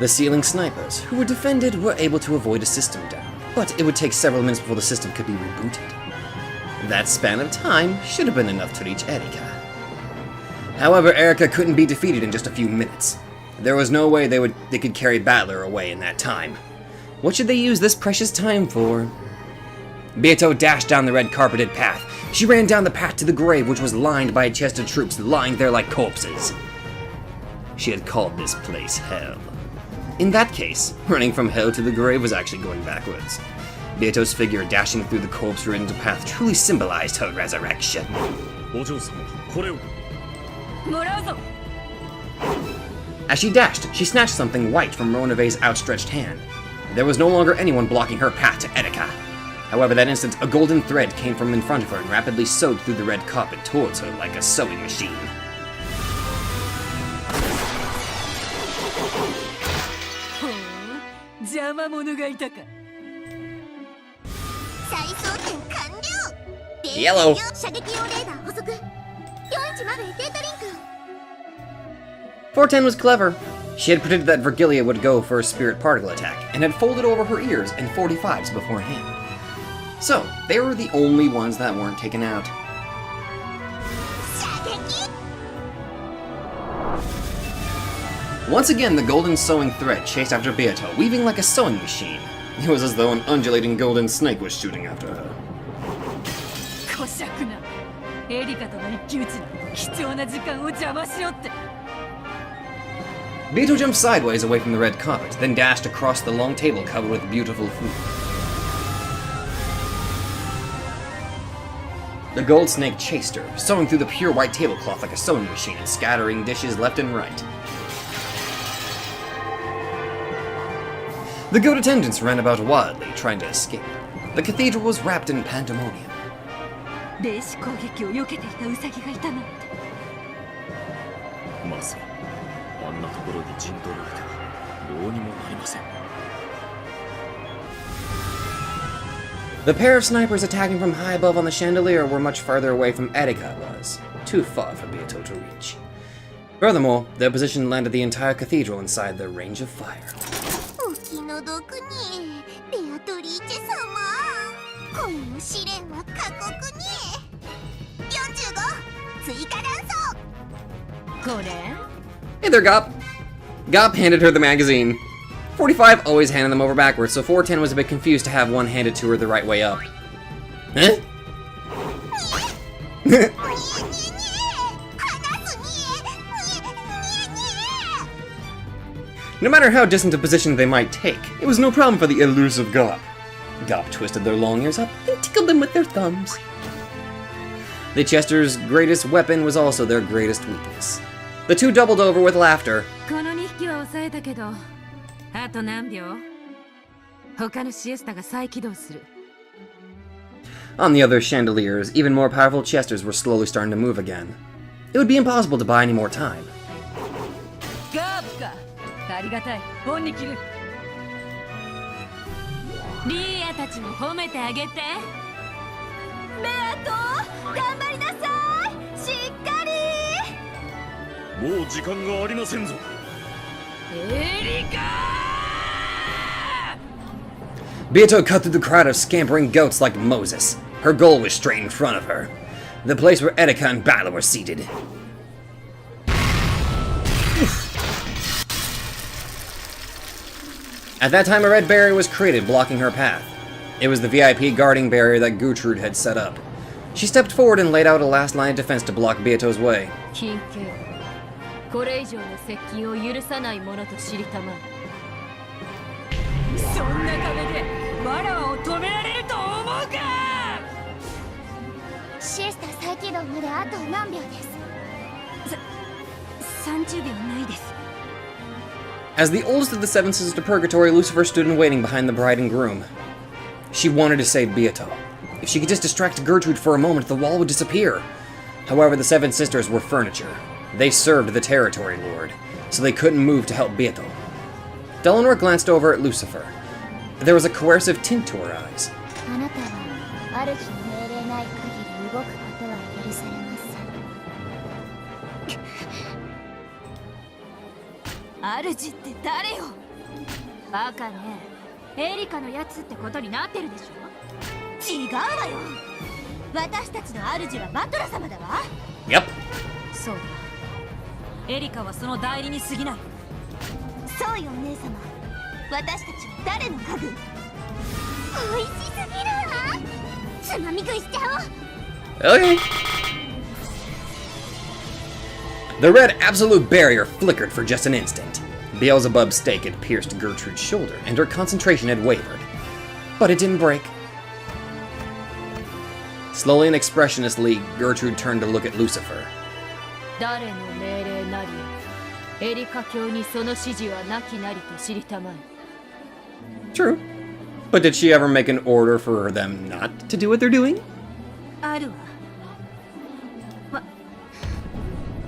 The ceiling snipers, who were defended, were able to avoid a system down, but it would take several minutes before the system could be rebooted. That span of time should have been enough to reach Erika. However, Erika couldn't be defeated in just a few minutes. There was no way they could carry Battler away in that time. What should they use this precious time for? Beato dashed down the red carpeted path. She ran down the path to the grave, which was lined by chested troops lying there like corpses. She had called this place hell. In that case, running from hell to the grave was actually going backwards. Beato's figure dashing through the corpse-ridden path truly symbolized her resurrection. As she dashed, she snatched something white from Ronave's outstretched hand. There was no longer anyone blocking her path to Erika. However, that instant, a golden thread came from in front of her and rapidly sewed through the red carpet towards her like a sewing machine. Yellow. Forten was clever. She had predicted that Vergilia would go for a spirit particle attack, and had folded over her ears in 45s beforehand. So, they were the only ones that weren't taken out. Once again, the golden sewing thread chased after Beato, weaving like a sewing machine. It was as though an undulating golden snake was shooting after her. Beato jumped sideways away from the red carpet, then dashed across the long table covered with beautiful food. The gold snake chased her, sewing through the pure white tablecloth like a sewing machine and scattering dishes left and right. The goat attendants ran about wildly, trying to escape. The cathedral was wrapped in pandemonium. The pair of snipers attacking from high above on the chandelier were much farther away from Erika was, too far for Beato to reach. Furthermore, their position landed the entire cathedral inside their range of fire. Hey there, Gop. Gop handed her the magazine. 45 always handed them over backwards, so 410 was a bit confused to have one handed to her the right way up. Huh? No matter how distant a position they might take, it was no problem for the elusive Gop. Gop twisted their long ears up and tickled them with their thumbs. The Chester's greatest weapon was also their greatest weakness. The two doubled over with laughter. On the other chandeliers, even more powerful Chesters were slowly starting to move again. It would be impossible to buy any more time. Beato cut through the crowd of scampering goats like Moses. Her goal was straight in front of her, the place where Erika and Battler were seated. At that time, a red barrier was created, blocking her path. It was the VIP guarding barrier that Gertrude had set up. She stepped forward and laid out a last line of defense to block Beato's way. 金系これ以上の接近を許さないものと知りたまえ。そんな壁でわらわを止められると思うか。シエスタ再起動まであと何秒です。30秒ないです。 As the oldest of the seven sisters to purgatory, Lucifer stood in waiting behind the bride and groom. She wanted to save Beato. If she could just distract Gertrude for a moment, the wall would disappear. However, the seven sisters were furniture. They served the territory lord, so they couldn't move to help Beato. Delanor glanced over at Lucifer. There was a coercive tint to her eyes. あなたは主の命令ない限り動くことは許されません。主って誰よ。バカね。エリカのやつってことになってるでしょ。違うわよ。私たちの主はバトラ様だわ。Yep. そうだ。エリカはその代理に過ぎない。そうよお姉様。私たちは誰の家具？美味しすぎるわ。つまみ食いしちゃおう。 Okay. The red absolute barrier flickered for just an instant. Beelzebub's stake had pierced Gertrude's shoulder, and her concentration had wavered. But it didn't break. Slowly and expressionlessly, Gertrude turned to look at Lucifer. 誰の命令なり、エリカ教にその指示はなきなりと知りたまえ。 True. But did she ever make an order for them not to do what they're doing? あるわ。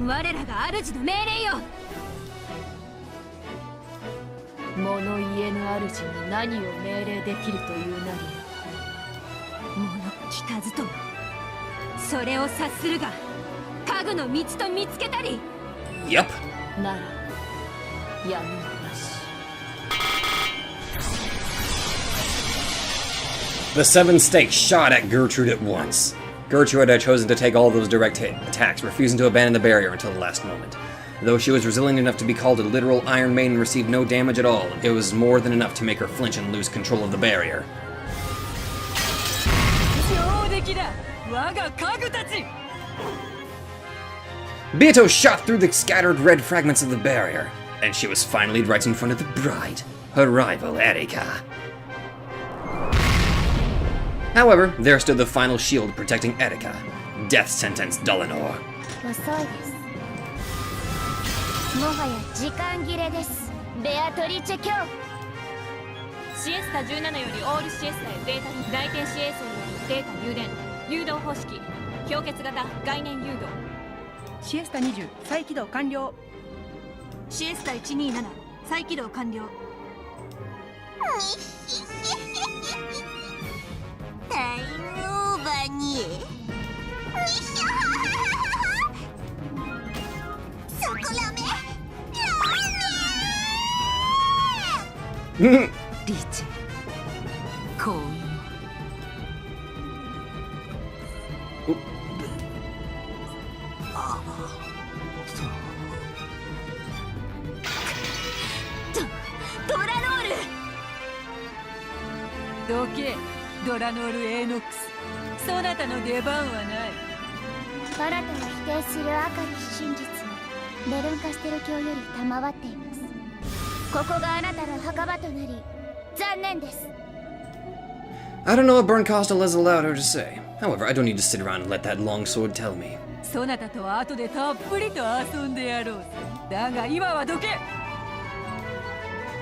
我らが主の命令よ。物言えぬ主に何を命令できるというなり。物聞かずとも。それを察するが、家具の道と見つけたり。Yep. なら、やむなし。 The seven stakes shot at Gertrude at once. Gertrude had chosen to take all those direct hit attacks, refusing to abandon the barrier until the last moment. Though she was resilient enough to be called a literal Iron Maiden and received no damage at all, it was more than enough to make her flinch and lose control of the barrier. Beato shot through the scattered red fragments of the barrier, and she was finally right in front of the bride, her rival Erika. However, there stood the final shield protecting Erika. Death sentence Delanor. 遅いです。もはや時間切れです。ベアトリチェ卿。シエスタ17よりオールシエスタへデータに来店市衛星よりデータ誘電誘導方式氷結型概念誘導シエスタ20再起動完了。シエスタ127再起動完了。タイムオーバーに。そこラメ。リーチ幸運を。ドラノール。どけドラノールエーノックス。そなたの出番はない。あなたが否定する赤き真実をベルンカステル教より賜っています。ここがあなたの墓場となり残念です。 I don't know what Bernkastel has allowed her to say. However, I don't need to sit around and let that longsword tell me. そなたとは後でたっぷりと遊んでやろう。だが今はどけ。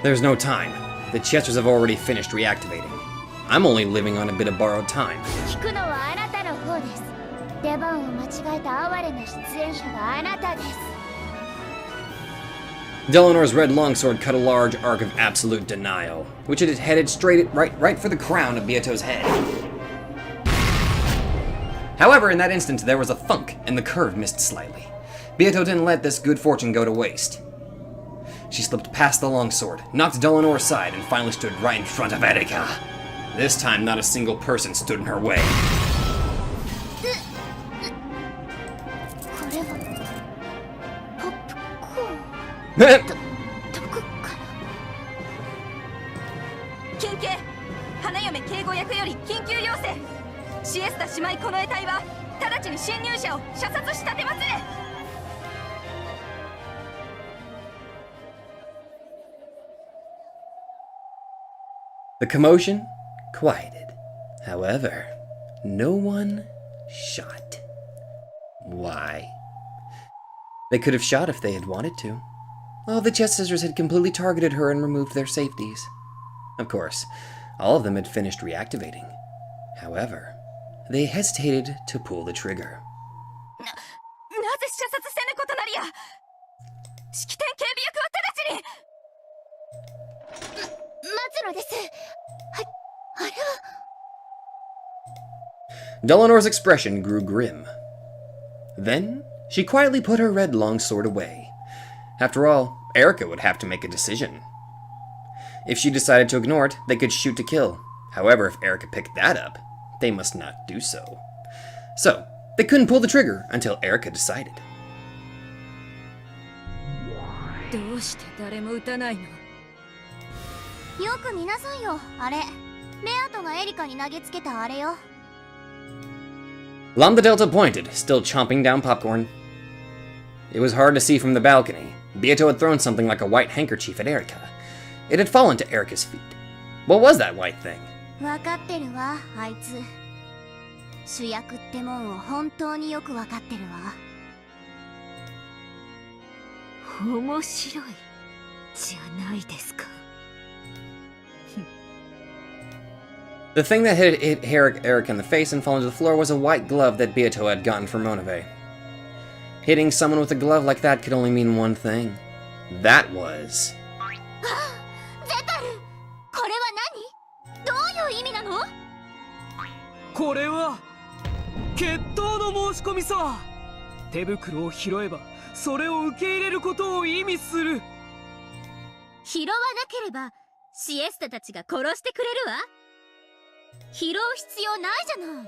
There's no time. The Chesters have already finished reactivating. I'm only living on a bit of borrowed time. 聞くのはあなたの方です。出番を間違えた哀れな出演者があなたです。 Delanor's red longsword cut a large arc of absolute denial, which it had headed right for the crown of Beato's head. However, in that instant, there was a thunk, and the curve missed slightly. Beato didn't let this good fortune go to waste. She slipped past the longsword, knocked Delanor aside, and finally stood right in front of Erika. This time, not a single person stood in her way. これはポップコーン。どこから。役より緊急要請。シエスタ姉妹この得体は直ちに侵入者を射殺したてまつれ。The commotion quieted. However, no one shot. Why? They could have shot if they had wanted to. All the chest scissors had completely targeted her and removed their safeties. Of course, all of them had finished reactivating. However, they hesitated to pull the trigger. なぜ射殺せぬことなりや。式典警備役は直ちに。松野です。あれは。Delanor's expression grew grim. Then, she quietly put her red longsword away. After all, Erika would have to make a decision. If she decided to ignore it, they could shoot to kill. However, if Erika picked that up, they must not do so. So, they couldn't pull the trigger until Erika decided. どうして誰も撃たないの？よく見なさいよ、あれ。ベアトがエリカに投げつけたあれよ。Lambda Delta pointed, still chomping down popcorn. It was hard to see from the balcony. Beato had thrown something like a white handkerchief at Erika. It had fallen to Erika's feet. What was that white thing? わかってるわ、あいつ。主役ってもんを本当によくわかってるわ。面白いじゃないですか。The thing that hit Erika in the face and fallen to the floor was a white glove that Beato had gotten from Monove. Hitting someone with a glove like that could only mean one thing. That was... ゼタル、これは何？どういう意味なの？これは決闘の申し込みさ。手袋を拾えばそれを受け入れることを意味する。拾わなければシエスタたちが殺してくれるわ。拾う必要ないじゃない。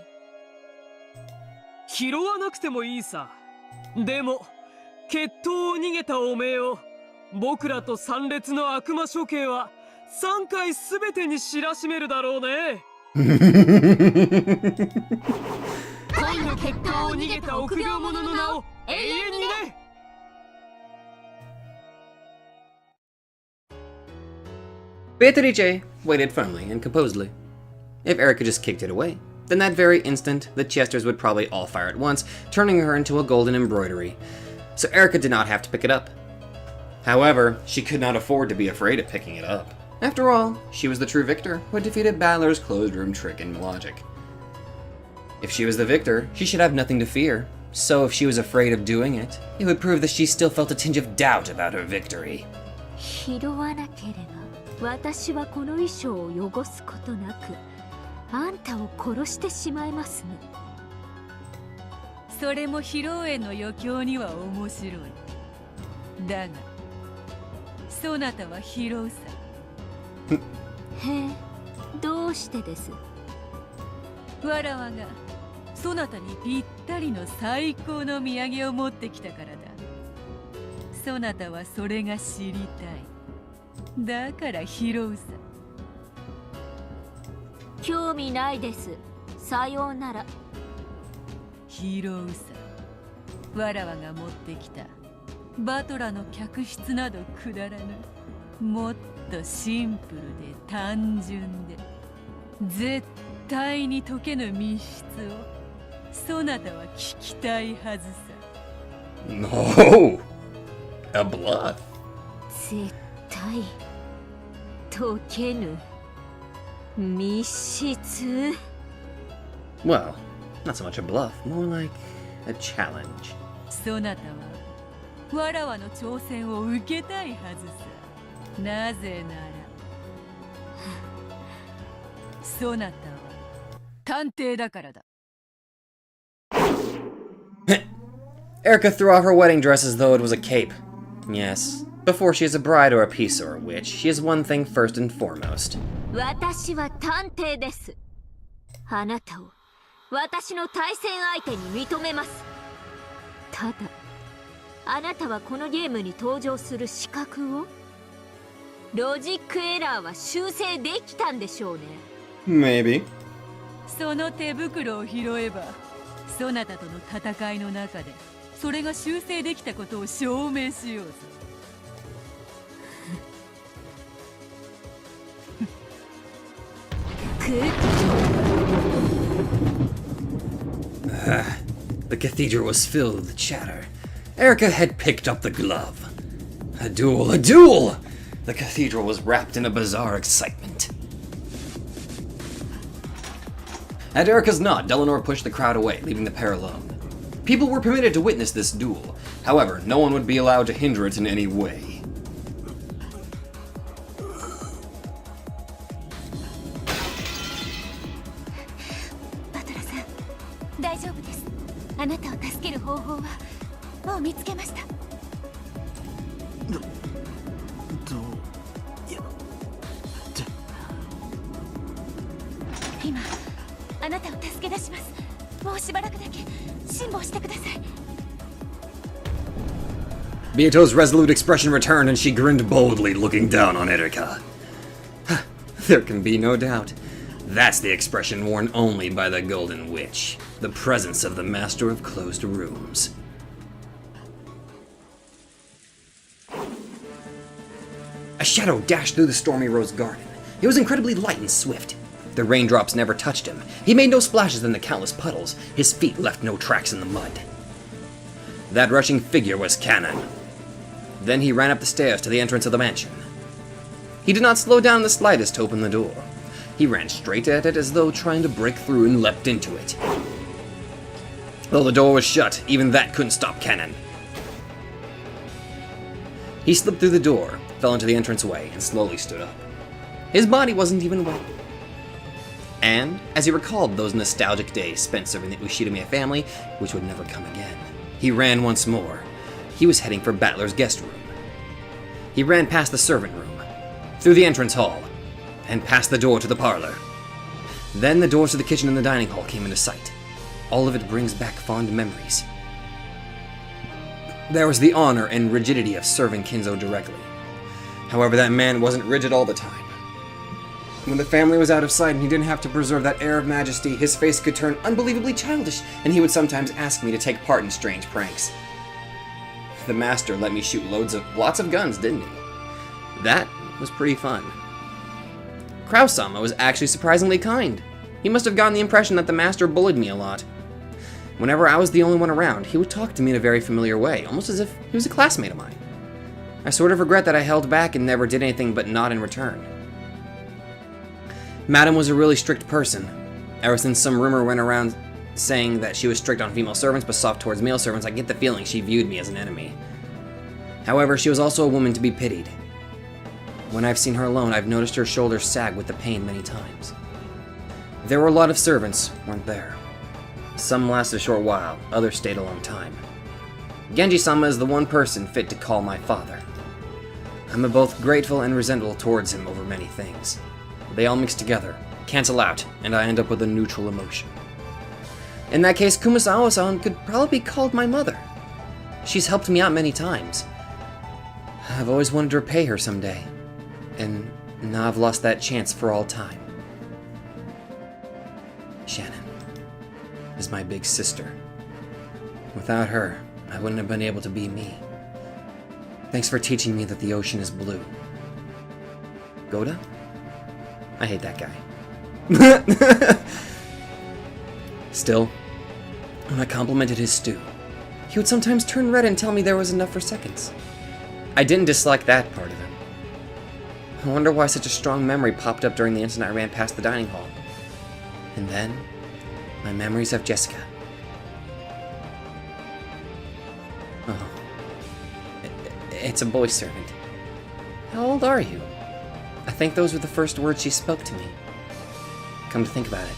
拾わなくてもいいさ。でも決闘を逃げたおめえを僕らと参列の悪魔処刑は3回すべてに知らしめるだろうね。恋の決闘を逃げた臆病者の名を永遠にね。Beatrice waited firmly and composedly. If Erika just kicked it away, then that very instant, the chesters would probably all fire at once, turning her into a golden embroidery. So Erika did not have to pick it up. However, she could not afford to be afraid of picking it up. After all, she was the true victor who had defeated Balor's closed room trick and logic. If she was the victor, she should have nothing to fear. So if she was afraid of doing it, it would prove that she still felt a tinge of doubt about her victory. 拾わなければ私はこの衣装を汚すことなくあんたを殺してしまいますね。それも披露宴の余興には面白い。だがそなたは拾うさ。へえ、どうしてです？わらわがそなたにぴったりの最高の土産を持ってきたからだ。そなたはそれが知りたい。だから拾うさ。興味ないです。さようなら。拾うさ。わらわが持ってきたバトラの客室などくだらぬ。もっとシンプルで単純で絶対に解けぬ密室をそなたは聞きたいはずさ。No! A bluff. 絶対解けぬ密室。 Well, not so much a bluff, more like a challenge. そなたはわらわの挑戦を受けたいはずさ。なぜならそなたは探偵だからだ。Erika threw off her wedding dress as though it was a cape. Yes, before she is a bride or a piece or a witch, she is one thing first and foremost. 私は探偵です。あなたを私の対戦相手に認めます。ただ、あなたはこのゲームに登場する資格をロジックエラーは修正できたんでしょうね。 Maybe. その手袋を拾えばそなたとの戦いの中でそれが修正できたことを証明しようぞ。The cathedral was filled with chatter. Erika had picked up the glove. A duel! A duel! The cathedral was wrapped in a bizarre excitement. At Erika's nod, Delanor pushed the crowd away, leaving the pair alone. People were permitted to witness this duel. However, no one would be allowed to hinder it in any way. 大丈夫です。あなたを助ける方法はもう見つけました。今あなたを助け出します。もうしばらくだけ辛抱してください。 Beato's resolute expression returned and she grinned boldly, looking down on Erika. There can be no doubt. That's the expression worn only by the Golden Witch, the presence of the Master of Closed Rooms. A shadow dashed through the stormy rose garden. It was incredibly light and swift. The raindrops never touched him. He made no splashes in the countless puddles. His feet left no tracks in the mud. That rushing figure was Kanon. Then he ran up the stairs to the entrance of the mansion. He did not slow down the slightest to open the door. He ran straight at it as though trying to break through and leapt into it. Though the door was shut, even that couldn't stop Kanon. He slipped through the door, fell into the entranceway, and slowly stood up. His body wasn't even wet. And, as he recalled those nostalgic days spent serving the Ushidamiya family, which would never come again, he ran once more. He was heading for Battler's guest room. He ran past the servant room, through the entrance hall, and past the door to the parlor. Then the doors to the kitchen and the dining hall came into sight. All of it brings back fond memories. There was the honor and rigidity of serving Kinzo directly. However, that man wasn't rigid all the time. When the family was out of sight and he didn't have to preserve that air of majesty, his face could turn unbelievably childish, and he would sometimes ask me to take part in strange pranks. The master let me shoot lots of guns, didn't he? That was pretty fun. Kraus-sama was actually surprisingly kind. He must have gotten the impression that the master bullied me a lot. Whenever I was the only one around, he would talk to me in a very familiar way, almost as if he was a classmate of mine. I sort of regret that I held back and never did anything but nod in return. Madam was a really strict person. Ever since some rumor went around saying that she was strict on female servants but soft towards male servants, I get the feeling she viewed me as an enemy. However, she was also a woman to be pitied. When I've seen her alone, I've noticed her shoulders sag with the pain many times. There were a lot of servants, weren't there? Some lasted a short while, others stayed a long time. Genji-sama is the one person fit to call my father. I'm both grateful and resentful towards him over many things. They all mix together, cancel out, and I end up with a neutral emotion. In that case, Kumasawa-san could probably be called my mother. She's helped me out many times. I've always wanted to repay her someday, and now I've lost that chance for all time. Shannon is my big sister. Without her, I wouldn't have been able to be me. Thanks for teaching me that the ocean is blue. Goda? I hate that guy. Still, when I complimented his stew, he would sometimes turn red and tell me there was enough for seconds. I didn't dislike that part of him. I wonder why such a strong memory popped up during the instant I ran past the dining hall. And then, my memories of Jessica. Oh. It's a boy servant. How old are you? I think those were the first words she spoke to me. Come to think about it,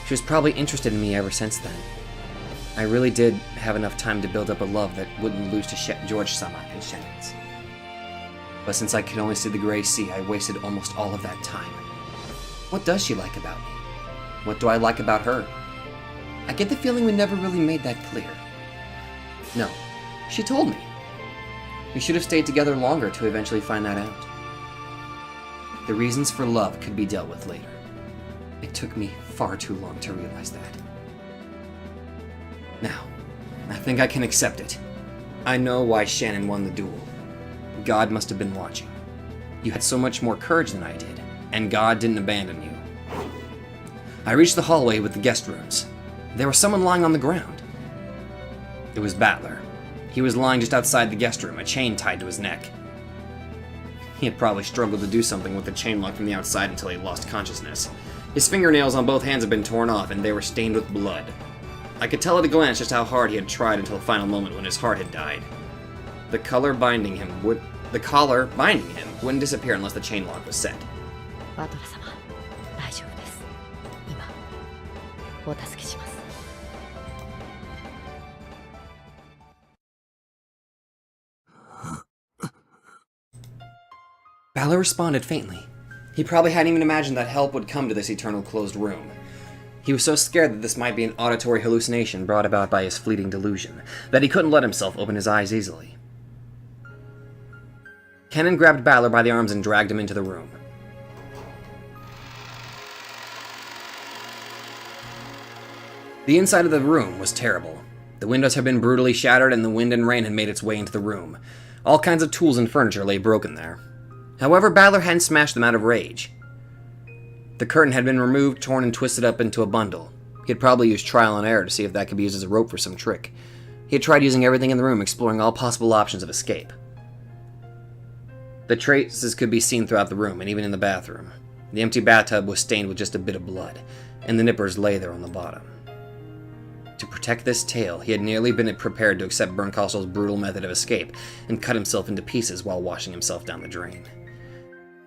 she was probably interested in me ever since then. I really did have enough time to build up a love that wouldn't lose to George-sama and Shannon's. But since I could only see the gray sea, I wasted almost all of that time. What does she like about me? What do I like about her? I get the feeling we never really made that clear. No, she told me. We should have stayed together longer to eventually find that out. The reasons for love could be dealt with later. It took me far too long to realize that. Now, I think I can accept it. I know why Shannon won the duel. God must have been watching. You had so much more courage than I did, and God didn't abandon you. I reached the hallway with the guest rooms. There was someone lying on the ground. It was Battler. He was lying just outside the guest room, a chain tied to his neck. He had probably struggled to do something with the chain lock from the outside until he lost consciousness. His fingernails on both hands had been torn off, and they were stained with blood. I could tell at a glance just how hard he had tried until the final moment when his heart had died. The collar binding him wouldn't disappear unless the chain lock was set. バトラ様、大丈夫です。今、お助けします。Balor responded faintly. He probably hadn't even imagined that help would come to this eternal closed room. He was so scared that this might be an auditory hallucination brought about by his fleeting delusion, that he couldn't let himself open his eyes easily. Kanon grabbed Balor by the arms and dragged him into the room. The inside of the room was terrible. The windows had been brutally shattered and the wind and rain had made its way into the room. All kinds of tools and furniture lay broken there. However, Balor hadn't smashed them out of rage. The curtain had been removed, torn, and twisted up into a bundle. He had probably used trial and error to see if that could be used as a rope for some trick. He had tried using everything in the room, exploring all possible options of escape. The traces could be seen throughout the room, and even in the bathroom. The empty bathtub was stained with just a bit of blood, and the nippers lay there on the bottom. To protect this tale, he had nearly been prepared to accept Bernkastel's brutal method of escape, and cut himself into pieces while washing himself down the drain.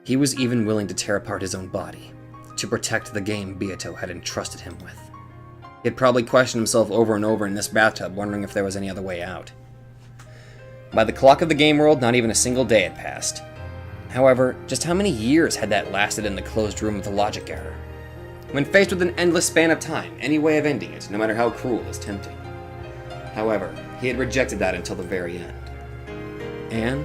He was even willing to tear apart his own body, to protect the game Beato had entrusted him with. He had probably questioned himself over and over in this bathtub, wondering if there was any other way out. By the clock of the game world, not even a single day had passed. However, just how many years had that lasted in the closed room with the logic error? When faced with an endless span of time, any way of ending it, no matter how cruel, is tempting. However, he had rejected that until the very end. And,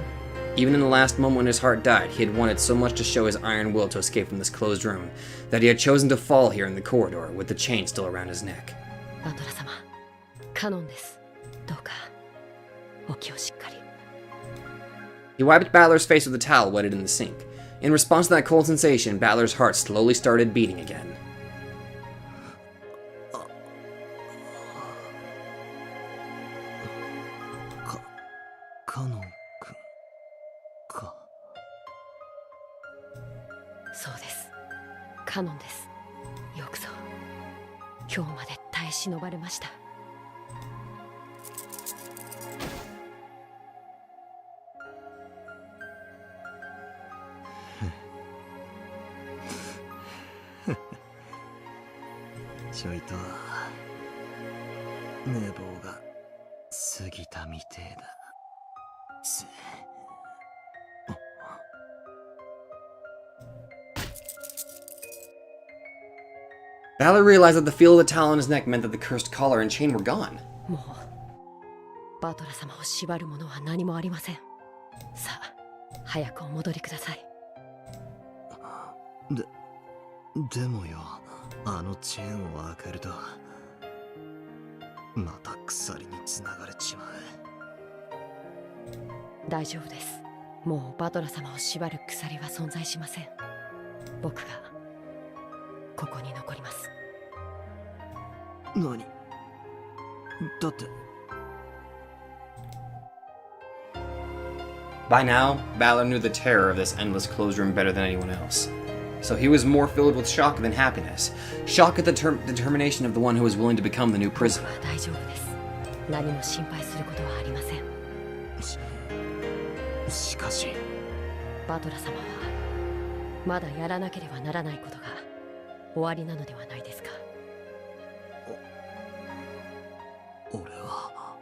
even in the last moment when his heart died, he had wanted so much to show his iron will to escape from this closed room, that he had chosen to fall here in the corridor with the chain still around his neck. バトラ様、カノンです。どうか、お気をしっかり。He wiped Balor's face with a towel wetted in the sink. In response to that cold sensation, Balor's heart slowly started beating again. Kanon-kun. そうです。カノンです。よくぞ、今日まで耐え忍ばれました。ちょいと寝坊が過ぎたみてえだ。Balor realized that the feel of the towel on his neck meant that the cursed collar and chain were gone. もうバトラ様を縛るものは何もありません。さあ、早くお戻りください。でもよ、あのチェーンを開けるとまた鎖につながれちまう。大丈夫です。もうバトラ様を縛る鎖は存在しません。僕がここに残ります。何？だって。By now, Balor knew the terror of this endless closed room better than anyone else. So he was more filled with shock than happiness. Shock at the determination of the one who was willing to become the new prisoner. 大丈夫です。何も心配することはありません。しかし、バトラ様はまだやらなければならないことが終わりなのではないですか。俺は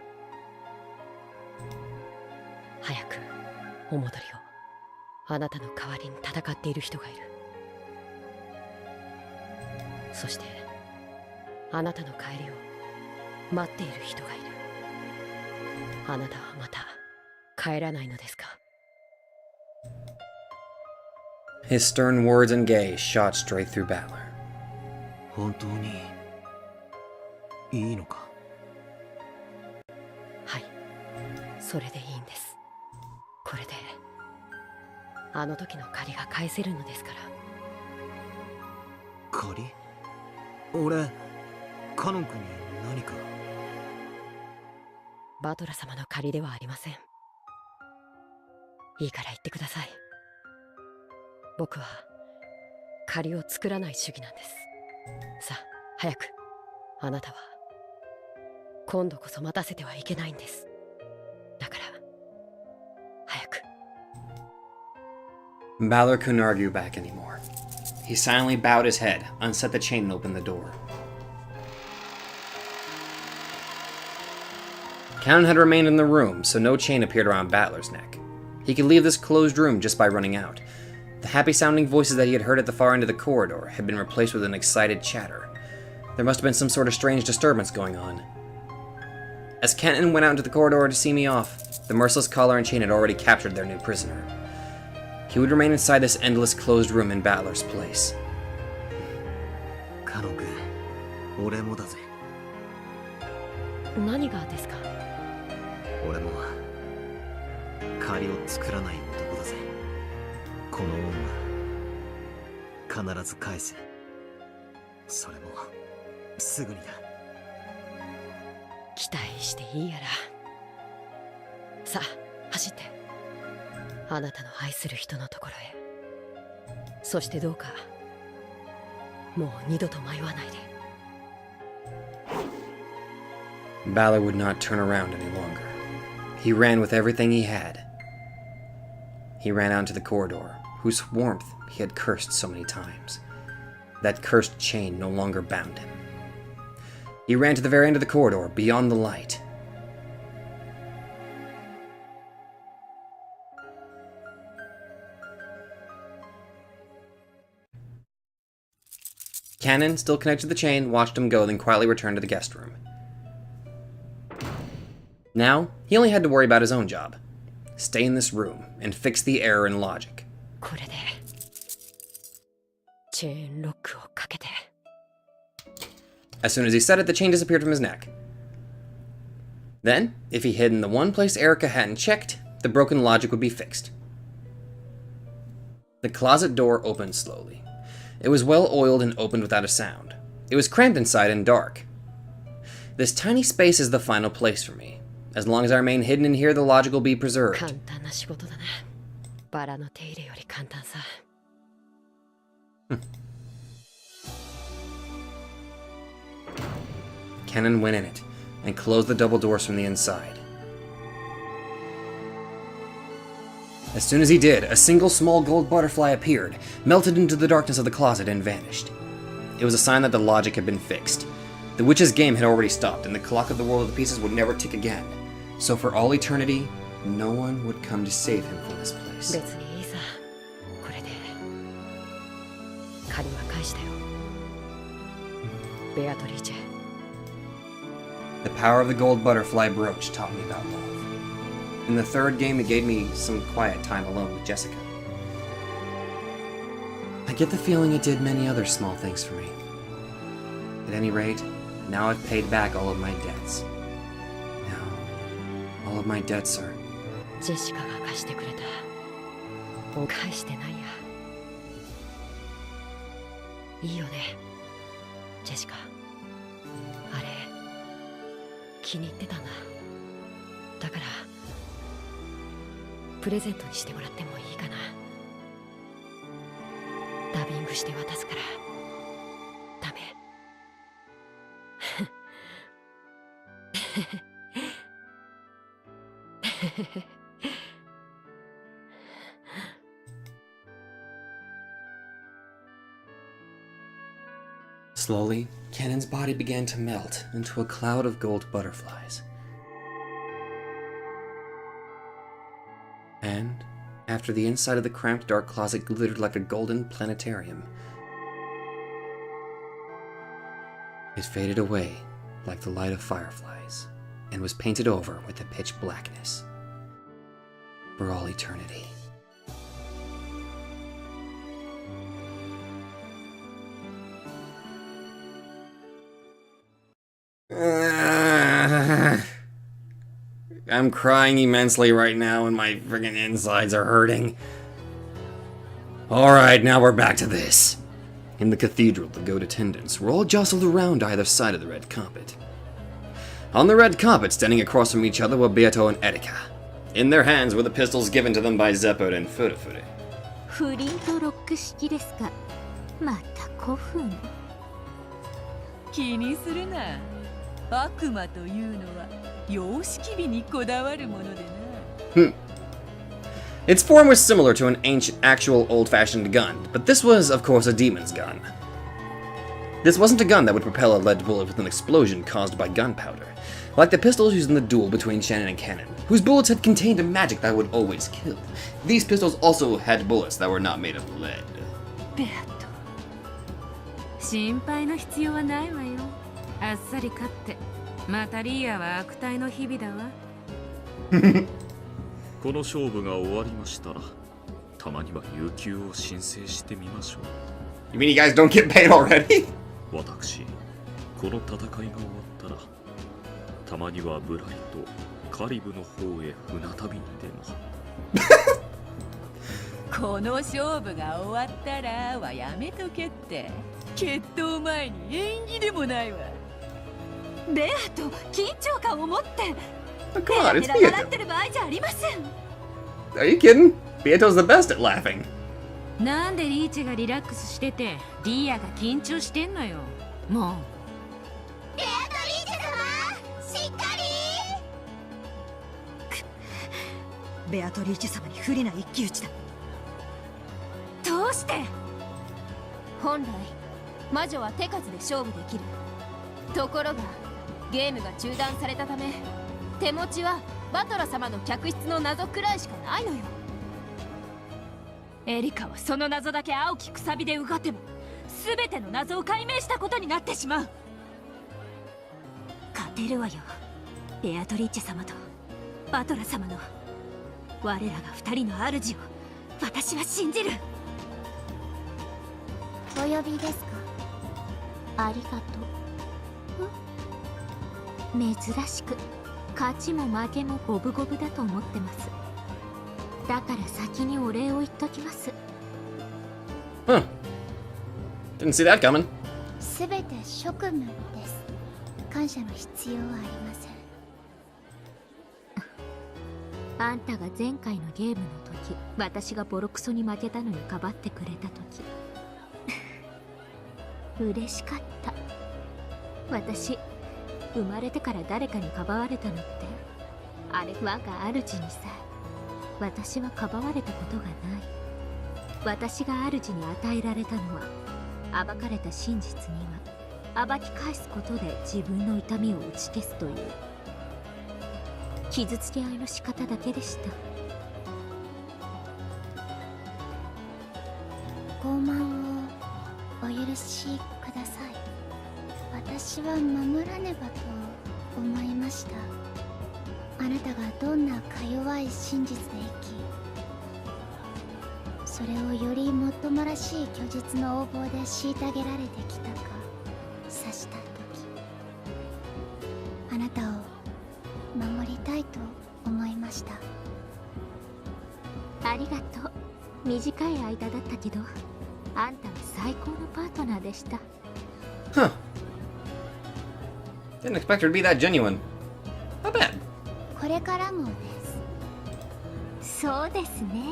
早くお戻りを。あなたの代わりに戦っている人がいる。そしてあなたの帰りを待っている人がいる。あなたはまた帰らないのですか。 His stern words and gaze shot straight through Balor. 本当にいいのか？はい、それでいいんです。これであの時の借りが返せるのですから。借り？俺カノン君に何か？バトラ様の借りではありません。いいから言ってください。僕は借りを作らない主義なんです。さあ早く。あなたは今度こそ待たせてはいけないんです。だから早く。 Balor couldn't argue back anymore. He silently bowed his head, unset the chain, and opened the door. Kanon had remained in the room, so no chain appeared around Balor's neck. He could leave this closed room just by running out. The happy-sounding voices that he had heard at the far end of the corridor had been replaced with an excited chatter. There must have been some sort of strange disturbance going on. As Kanon went out into the corridor to see me off, the merciless collar and chain had already captured their new prisoner. He would remain inside this endless closed room in Balor's place. カノン君、俺もだぜ。何がですか？俺も借りを作らない男だぜ。この女必ず返す。それもすぐにだ。期待していいやら。さあ走って、あなたの愛する人のところへ。そしてどうかもう二度と迷わないで。 Balor would not turn around any longer. He ran with everything he had. He ran out into the corridor, whose warmth he had cursed so many times. That cursed chain no longer bound him. He ran to the very end of the corridor, beyond the light. Kanon, still connected to the chain, watched him go, then quietly returned to the guest room. Now, he only had to worry about his own job. Stay in this room and fix the error in logic. これでチェーンロックをかけて。 As soon as he said it, the chain disappeared from his neck. Then, if he hid in the one place Erika hadn't checked, the broken logic would be fixed. The closet door opened slowly. It was well oiled and opened without a sound. It was cramped inside and dark. This tiny space is the final place for me. As long as I remain hidden in here, the logic will be preserved. 簡単な仕事だな。バラの手入れより簡単さ。Kanon went in it and closed the double doors from the inside. As soon as he did, a single small gold butterfly appeared, melted into the darkness of the closet, and vanished. It was a sign that the logic had been fixed. The witch's game had already stopped, and the clock of the world of the pieces would never tick again. So for all eternity, no one would come to save him from this place. 別にいいさ。これで借りは返したよ。ベアトリーチェ。 The power of the gold butterfly brooch taught me about love. In the third game, it gave me some quiet time alone with Jessica. I get the feeling it did many other small things for me. At any rate, now I've paid back all of my debts. Now, all of my debts are... ジェシカが貸してくれた。お返してないや。いいよね、ジェシカ。あれ気に入ってたんだ。だからプレゼントにしてもらってもいいかな。ダビングして渡すから。ダメ。Slowly, Kanon's body began to melt into a cloud of gold butterflies. And, after the inside of the cramped dark closet glittered like a golden planetarium, it faded away like the light of fireflies, and was painted over with a pitch blackness. For all eternity. I'm crying immensely right now and my friggin' insides are hurting. Alright, now we're back to this. In the cathedral, the goat attendants were all jostled around either side of the red carpet. On the red carpet, standing across from each other, were Beato and Erika. In their hands were the pistols given to them by Zeppot and Furudo. フリントロック式ですか。また古風。気にするな。悪魔というのは様式美にこだわるものでな。Its form was similar to an ancient, actual, old-fashioned gun, but this was, of course, a demon's gun. This wasn't a gun that would propel a lead bullet with an explosion caused by gunpowder, like the pistols used in the duel between Shannon and Kanon, whose bullets had contained a magic that would always kill. These pistols also had bullets that were not made of lead. ベアト、心配の必要はないわよ。あっさり勝って、またリーアは悪態の日々だわ。この勝負が終わりましたら、たまには有給を申請してみましょう。You mean you guys don't get paid already? 私、この戦いが終わったら、たまにはブライとカリブの方へ船旅に出ます。この勝負が終わったらはやめとけって。決闘前に演技でもないわ。ベアと緊張感を持って。Oh, come on, it's 笑って Beato. る場合じゃありません。 Are you kidding? Beato's the best at laughing. なんでリーチがリラックスしてて、リーアが緊張してんのよ。もう。ベアとリーチ様、しっかり。ベアトリーチ様に不利な一騎打ちだ。どうして？本来魔女は手数で勝負できる。ところがゲームが中断されたため、手持ちはバトラ様の客室の謎くらいしかないのよ。エリカはその謎だけ青きくさびでうがっても、全ての謎を解明したことになってしまう。勝てるわよ、ベアトリーチェ様とバトラ様の。我らが二人の主を私は信じる。お呼びですか。ありがとう。珍しく勝ちも負けも五分五分だと思ってます。だから先にお礼を言っときます。Huh. Didn't see that coming. すべて職務です。感謝の必要はありません。あんたが前回のゲームの時、私がボロクソに負けたのにかばってくれた時嬉しかった。私、生まれてから誰かにかばわれたのって、あれ我が主にさ、私はかばわれたことがない。私が主に与えられたのは、暴かれた真実には暴き返すことで自分の痛みを打ち消すという傷つけ合いの仕方だけでした。傲慢をお許しください。私は守らねばと思いました。あなたがどんなか弱い真実で生き、それをよりもっともらしい虚実の横暴で虐げられてきたか察した時、あなたを守りたいと思いました。ありがとう。短い間だったけど、あんたは最高のパートナーでした。Huh. Didn't expect her to be that genuine. Not bad. これからもです。そうですね。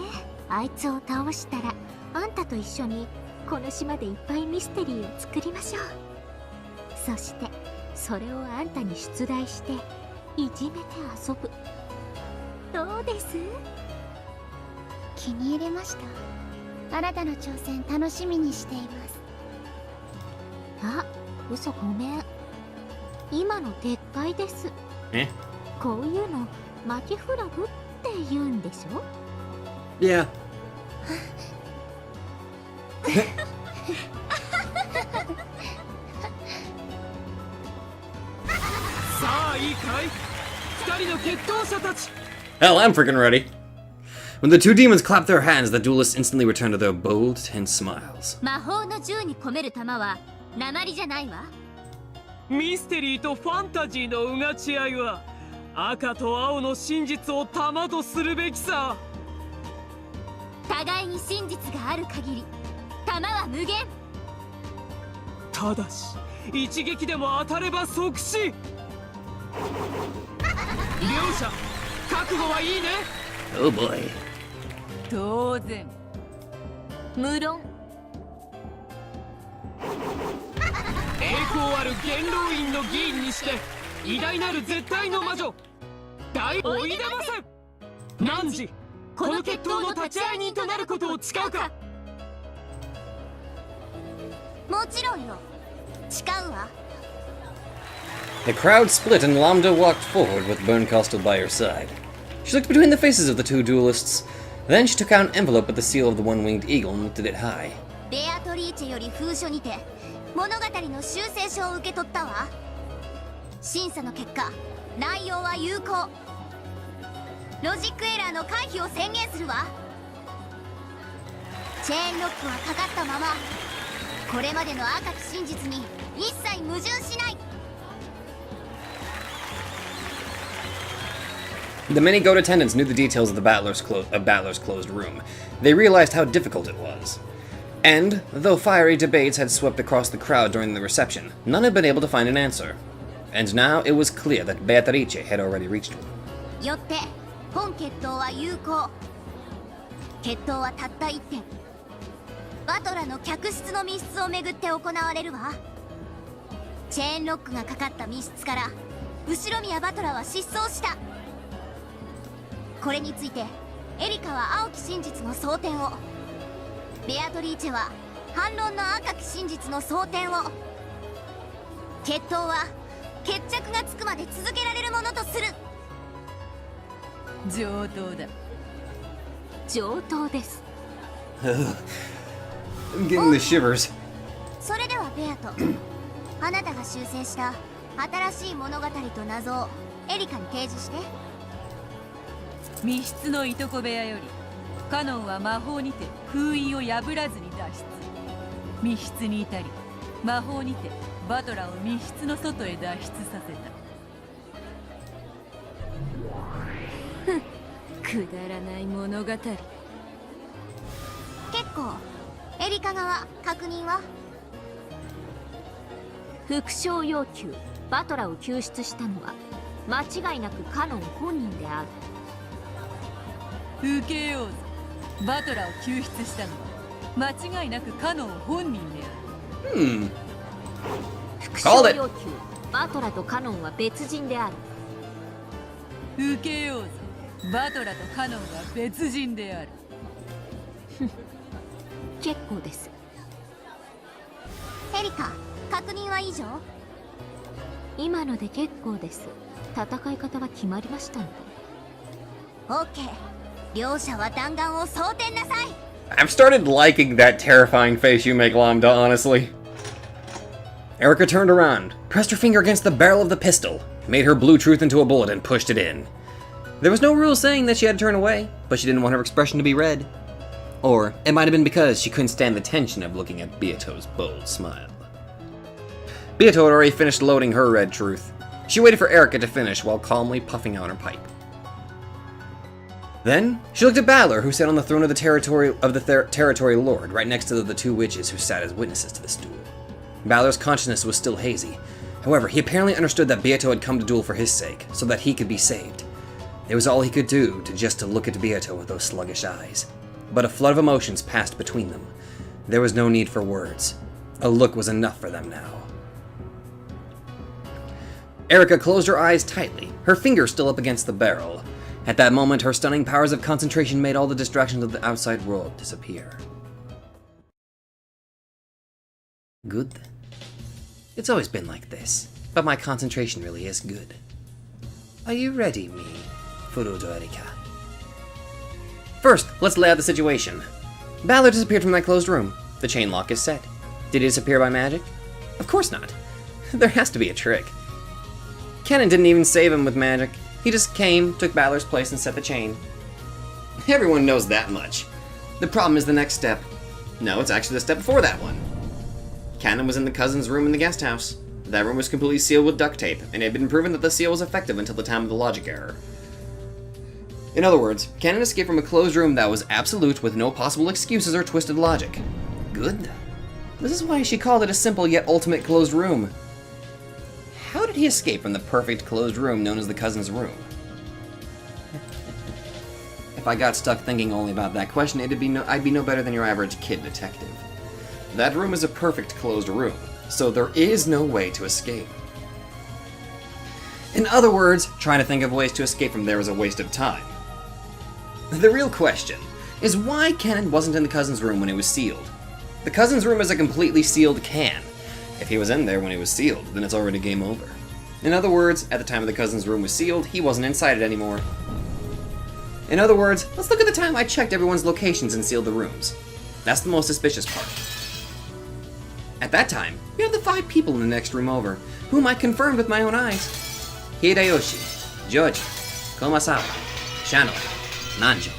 あいつを倒したら、あんたと一緒にこの島でいっぱいミステリーを作りましょう。そしてそれをあんたに出題していじめて遊ぶ。どうです？気に入りました。あなたの挑戦楽しみにしています。あ、嘘ごめん。今の撤回です。え？こういうの負けフラグって言うんでしょ？ Yeah. さあいいかい、二人の決闘者たち。 Hell, I'm freaking ready. When the two demons clapped their hands, the duelists instantly returned to their bold, tense smiles. 魔法の銃に込める弾は鉛じゃないわ。ミステリーとファンタジーのうがち合いは赤と青の真実を玉とするべきさ。互いに真実がある限り玉は無限。ただし一撃でも当たれば即死。両者覚悟はいいね。Oh boy。当然。無論。栄光ある元老院の議員にして偉大なる絶対の魔女大おいでませ。汝この決闘の立ち会い人となることを誓うか。もちろんよ。誓うわ。 The crowd split and Lambda walked forward with Bernkastel by her side. She looked between the faces of the two duelists. Then she took out an envelope with the seal of the one-winged eagle and lifted it high. ベアトリーチェより封書にて物語の修正書を受け取ったわ。審査の結果、内容は有効。ロジックエラーの回避を宣言するわ。チェーンロックはかかったまま、これまでの赤き真実に一切矛盾しない。The many goat attendants knew the details of the battler's closed room. They realized how difficult it was. And, though fiery debates had swept across the crowd during the reception, none had been able to find an answer. And now it was clear that Beatrice had already reached one. よって本決闘は有効。決闘はたった1点。バトラの客室の密室をめぐって行われるわ。チェーンロックがかかった密室から後宮バトラは失踪した。これについてエリカは青き真実の争点を、ベアトリーチェは反論の赤き真実の争点を。決闘は決着がつくまで続けられるものとする。上等だ。上等です。I'm getting the shivers. それではベアト、あなたが修正した新しい物語と謎をエリカに提示して。密室のいとこ部屋よりカノンは魔法にて封印を破らずに脱出。密室に至り魔法にてバトラを密室の外へ脱出させた。くだらない物語。結構。エリカ側確認は？副賞要求バトラを救出したのは間違いなくカノン本人である。受けようぞ。バトラを救出したのは間違いなくカノン本人である。副賞要求バトラとカノンは別人である。受けようぞ。バトラとカノンは別人である。結構です。エリカ、確認は以上？今ので結構です。戦い方が決まりましたので。オッケー。両者は弾丸を装填なさい。I've started liking that terrifying face you make, Lambda, honestly. Erika turned around, pressed her finger against the barrel of the pistol, made her blue truth into a bullet and pushed it in. There was no rule saying that she had to turn away, but she didn't want her expression to be read. Or it might have been because she couldn't stand the tension of looking at Beato's bold smile. Beato had already finished loading her red truth. She waited for Erika to finish while calmly puffing out her pipe. Then, she looked at Balor, who sat on the throne of the territory lord, right next to the two witches who sat as witnesses to this duel. Balor's consciousness was still hazy. However, he apparently understood that Beato had come to duel for his sake, so that he could be saved. It was all he could do to look at Beato with those sluggish eyes. But a flood of emotions passed between them. There was no need for words. A look was enough for them now. Erika closed her eyes tightly, her finger still up against the barrel. At that moment, her stunning powers of concentration made all the distractions of the outside world disappear. Good then. It's always been like this, but my concentration really is good. Are you ready, me, Furudo Erika? First, let's lay out the situation. Balor disappeared from that closed room. The chain lock is set. Did he disappear by magic? Of course not. There has to be a trick. Kanon didn't even save him with magic. He just came, took Balor's place, and set the chain. Everyone knows that much. The problem is the next step. No, it's actually the step before that one. Kanon was in the cousin's room in the guest house. That room was completely sealed with duct tape, and it had been proven that the seal was effective until the time of the logic error. In other words, Kanon escaped from a closed room that was absolute with no possible excuses or twisted logic. Good. This is why she called it a simple yet ultimate closed room. How did he escape from the perfect closed room known as the cousin's room? If I got stuck thinking only about that question, I'd be no better than your average kid detective. That room is a perfect closed room, so there is no way to escape. In other words, trying to think of ways to escape from there is a waste of time. The real question is why Kanon wasn't in the cousin's room when it was sealed. The cousin's room is a completely sealed can. If he was in there when it was sealed, then it's already game over. In other words, at the time of the cousin's room was sealed, he wasn't inside it anymore. In other words, let's look at the time I checked everyone's locations and sealed the rooms. That's the most suspicious part. At that time, we have the 5 people in the next room over, whom I confirmed with my own eyes. Hideyoshi, Joji, Komasawa, Shano, Nanjo.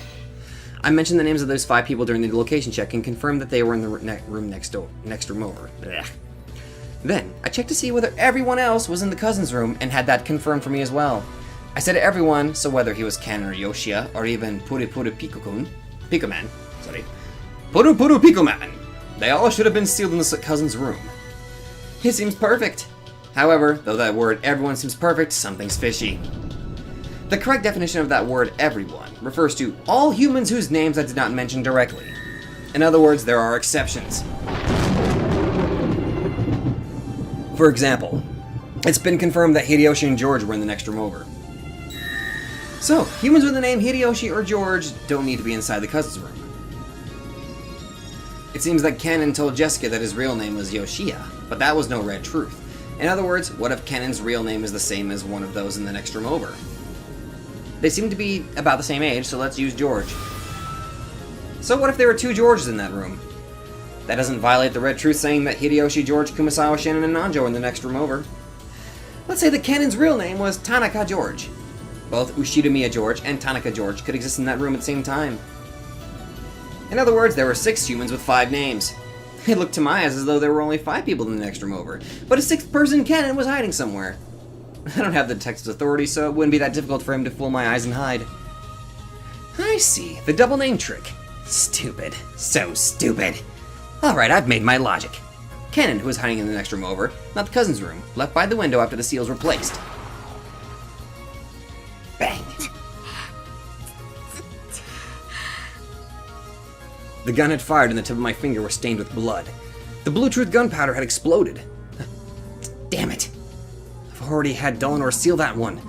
I mentioned the names of those 5 people during the location check and confirmed that they were in the room next room over. Blech. Then, I checked to see whether everyone else was in the cousin's room and had that confirmed for me as well. I said everyone, so whether he was Kanon or Yoshia, or even Puru Pico-man, they all should have been sealed in the cousin's room. It seems perfect. However, though that word everyone seems perfect, something's fishy. The correct definition of that word everyone refers to all humans whose names I did not mention directly. In other words, there are exceptions. For example, it's been confirmed that Hideyoshi and George were in the next room over. So, humans with the name Hideyoshi or George don't need to be inside the cousin's room. It seems that Kanon told Jessica that his real name was Yoshia, but that was no red truth. In other words, what if Kanon's real name is the same as one of those in the next room over? They seem to be about the same age, so let's use George. So what if there were 2 Georges in that room? That doesn't violate the red truth saying that Hideyoshi, George, Kumasawa, Shannon, and Nanjo are in the next room over. Let's say that Kanon's real name was Tanaka George. Both Ushidamiya George and Tanaka George could exist in that room at the same time. In other words, there were 6 humans with 5 names. It looked to my eyes as though there were only 5 people in the next room over, but a 6th person, Kanon, was hiding somewhere. I don't have the detective's authority, so it wouldn't be that difficult for him to fool my eyes and hide. I see, the double name trick. Stupid. So stupid. Alright, I've made my logic. Kanon, who was hiding in the next room over, not the cousin's room, left by the window after the seals were placed. Bang! The gun had fired and the tip of my finger was stained with blood. The Blue Truth gunpowder had exploded. Damn it! I've already had Dolanor seal that one.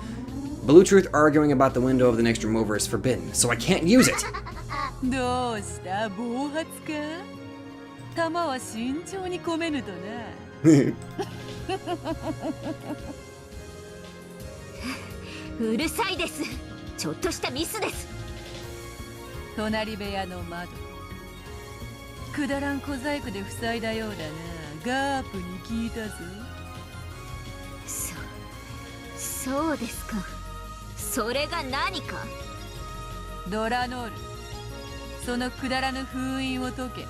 Blue Truth arguing about the window of the next room over is forbidden, so I can't use it. どうした暴発か弾は慎重に込めぬとなうるさいです。ちょっとしたミスです。隣部屋の窓くだらん小細工で塞いだようだな。ガープに聞いたぞ。そうですか。それが何か。ドラノール、そのくだらぬ封印を解け。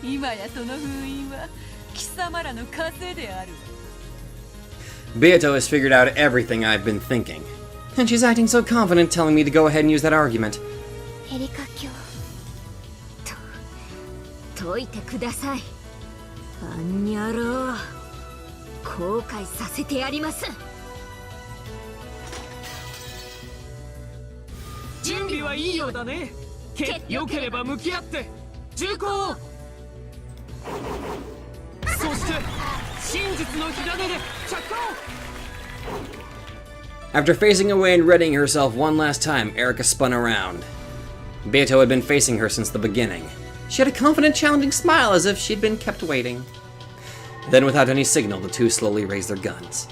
今やその封印は貴様らの枷である。Beato has figured out everything I've been thinking, and she's acting so confident telling me to go ahead and use that argument. エリカ卿解いてください。あんにゃろう。後悔させてやります。準備はいいようだね。よければ向き合って銃口を。そして真実の火種で着火を。 After facing away and readying herself one last time, Erika spun around. Beato had been facing her since the beginning. She had a confident, challenging smile as if she'd been kept waiting. Then, without any signal, the 2 slowly raised their guns,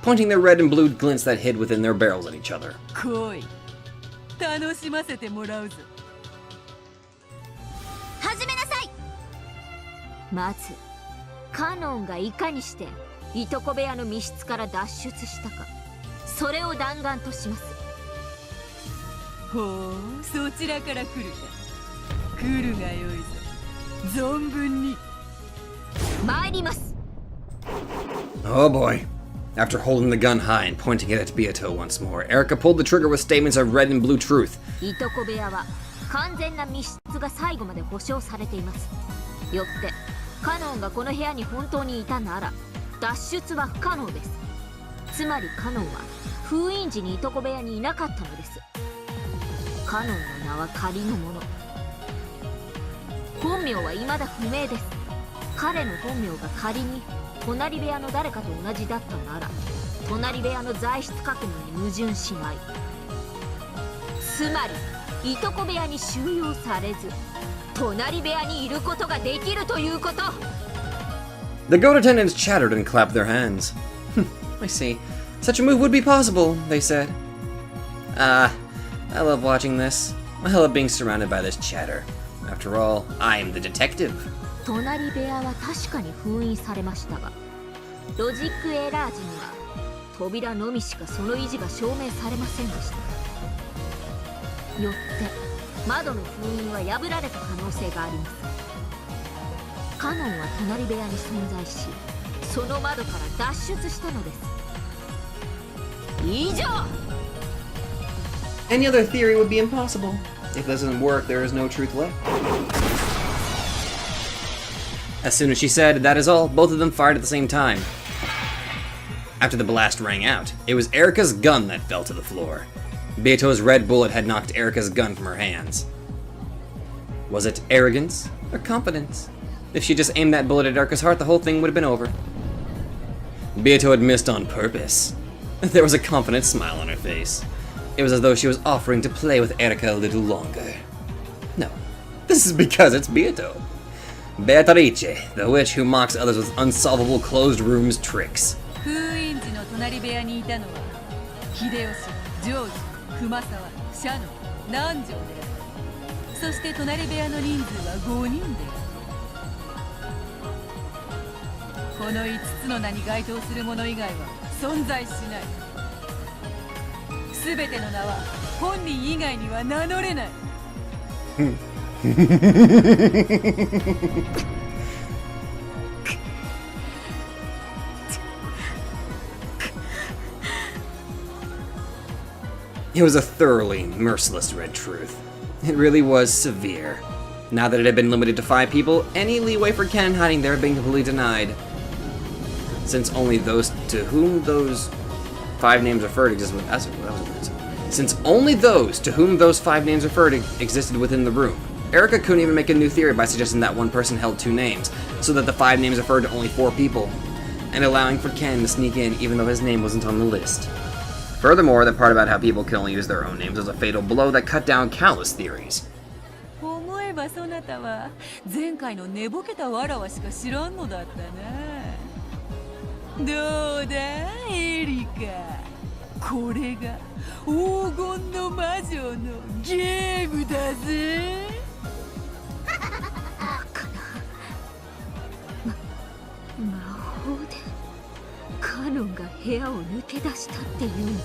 pointing their red and blue glints that hid within their barrels at each other. 来い。楽しませてもらうぞ。始めなさい。まず、カノンがいかにしていとこ部屋の密室から脱出したか、それを弾丸とします。ほう、そちらから来るか。来るがよいぞ。存分に。参ります。 Oh boy. After holding the gun high and pointing it at Beato once more, Erika pulled the trigger with statements of red and blue truth. いとこ部屋は完全な密室が最後まで保証されています。よってカノンがこの部屋に本当にいたなら脱出は不可能です。つまりカノンは封印時にいとこ部屋にいなかったのです。カノンの名は仮のもの。本名は未だ不明です。彼の本名が仮に隣部屋の誰かと同じだったなら隣部屋の材質確認に矛盾しない。つまりいとこ部屋に収容されず隣部屋にいることができるということ。 The goat attendants chattered and clapped their hands. I see. Such a move would be possible, they said. I love watching this. I love being surrounded by this chatter. After all, I am the detective. 隣部屋は確かに封印されましたがロジックエラー時には扉のみしかその維持が証明されませんでした。よって窓の封印は破られた可能性があります。カノンは隣部屋に存在しその窓から脱出したのです。以上。 Any other theory would be impossible. If this doesn't work, there is no truth left. As soon as she said, "That is all," both of them fired at the same time. After the blast rang out, it was Erika's gun that fell to the floor. Beato's red bullet had knocked Erika's gun from her hands. Was it arrogance or confidence? If she just aimed that bullet at Erika's heart, the whole thing would have been over. Beato had missed on purpose. There was a confident smile on her face. It was as though she was offering to play with Erika a little longer. No, this is because it's Beato. Beatrice, the witch who mocks others with unsolvable closed rooms tricks. 封印時の隣部屋にいたのは秀吉、ジョージ、熊沢、シャノン、南條である。そして隣部屋の人数は5人である。この5つの名に該当する者以外は存在しない。すべての名は本人以外には名乗れない。It was a thoroughly merciless red truth. It really was severe. Now that it had been limited to 5 people, any leeway for Kanon hiding there had been completely denied. Since only those to whom those 5 names referred existed Since only those to whom those 5 names referred existed within the room, Erika couldn't even make a new theory by suggesting that one person held 2 names, so that the 5 names referred to only 4 people, and allowing for Kanon to sneak in even though his name wasn't on the list. Furthermore, the part about how people can only use their own names was a fatal blow that cut down countless theories. 思えばそなたは前回の寝ぼけたわらわしか知らんのだったな。どうだエリカ、これが黄金の魔女のゲームだぜ。魔法でカノンが部屋を抜け出したっていうの。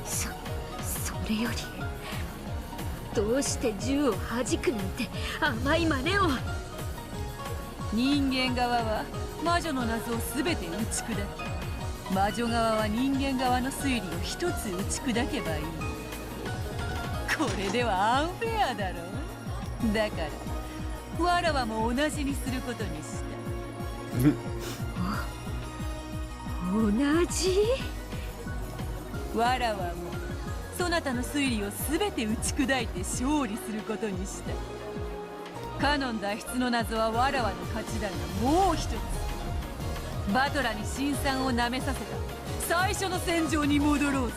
それよりどうして銃を弾くなんて甘い真似を。人間側は魔女の謎を全て打ち砕き、魔女側は人間側の推理を一つ打ち砕けばいい。これではアンフェアだろ。だからわらわも同じにすることにした。同じ？わらわもそなたの推理を全て打ち砕いて勝利することにした。カノン脱出の謎はわらわの勝ちだが、もう一つバトラに辛酸をなめさせた最初の戦場に戻ろうぜ。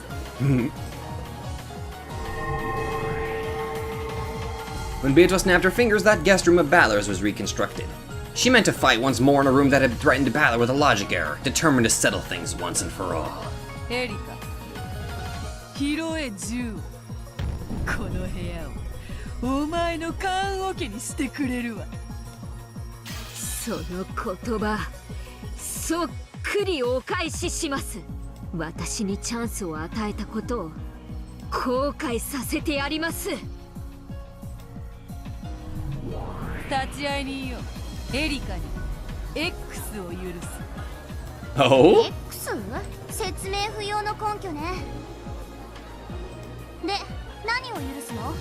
When Beato snapped her fingers, that guest room of Balor's was reconstructed. She meant to fight once more in a room that had threatened Balor with a logic error, determined to settle things once and for all. エリカ、拾え銃を。この部屋をお前の棺桶にしてくれるわ。その言葉、そっくりお返しします。私にチャンスを与えたことを後悔させてやります。立ち会い人よ、エリカに X を許す。Oh? X？ 説明不要の根拠ね。で、何を許すの？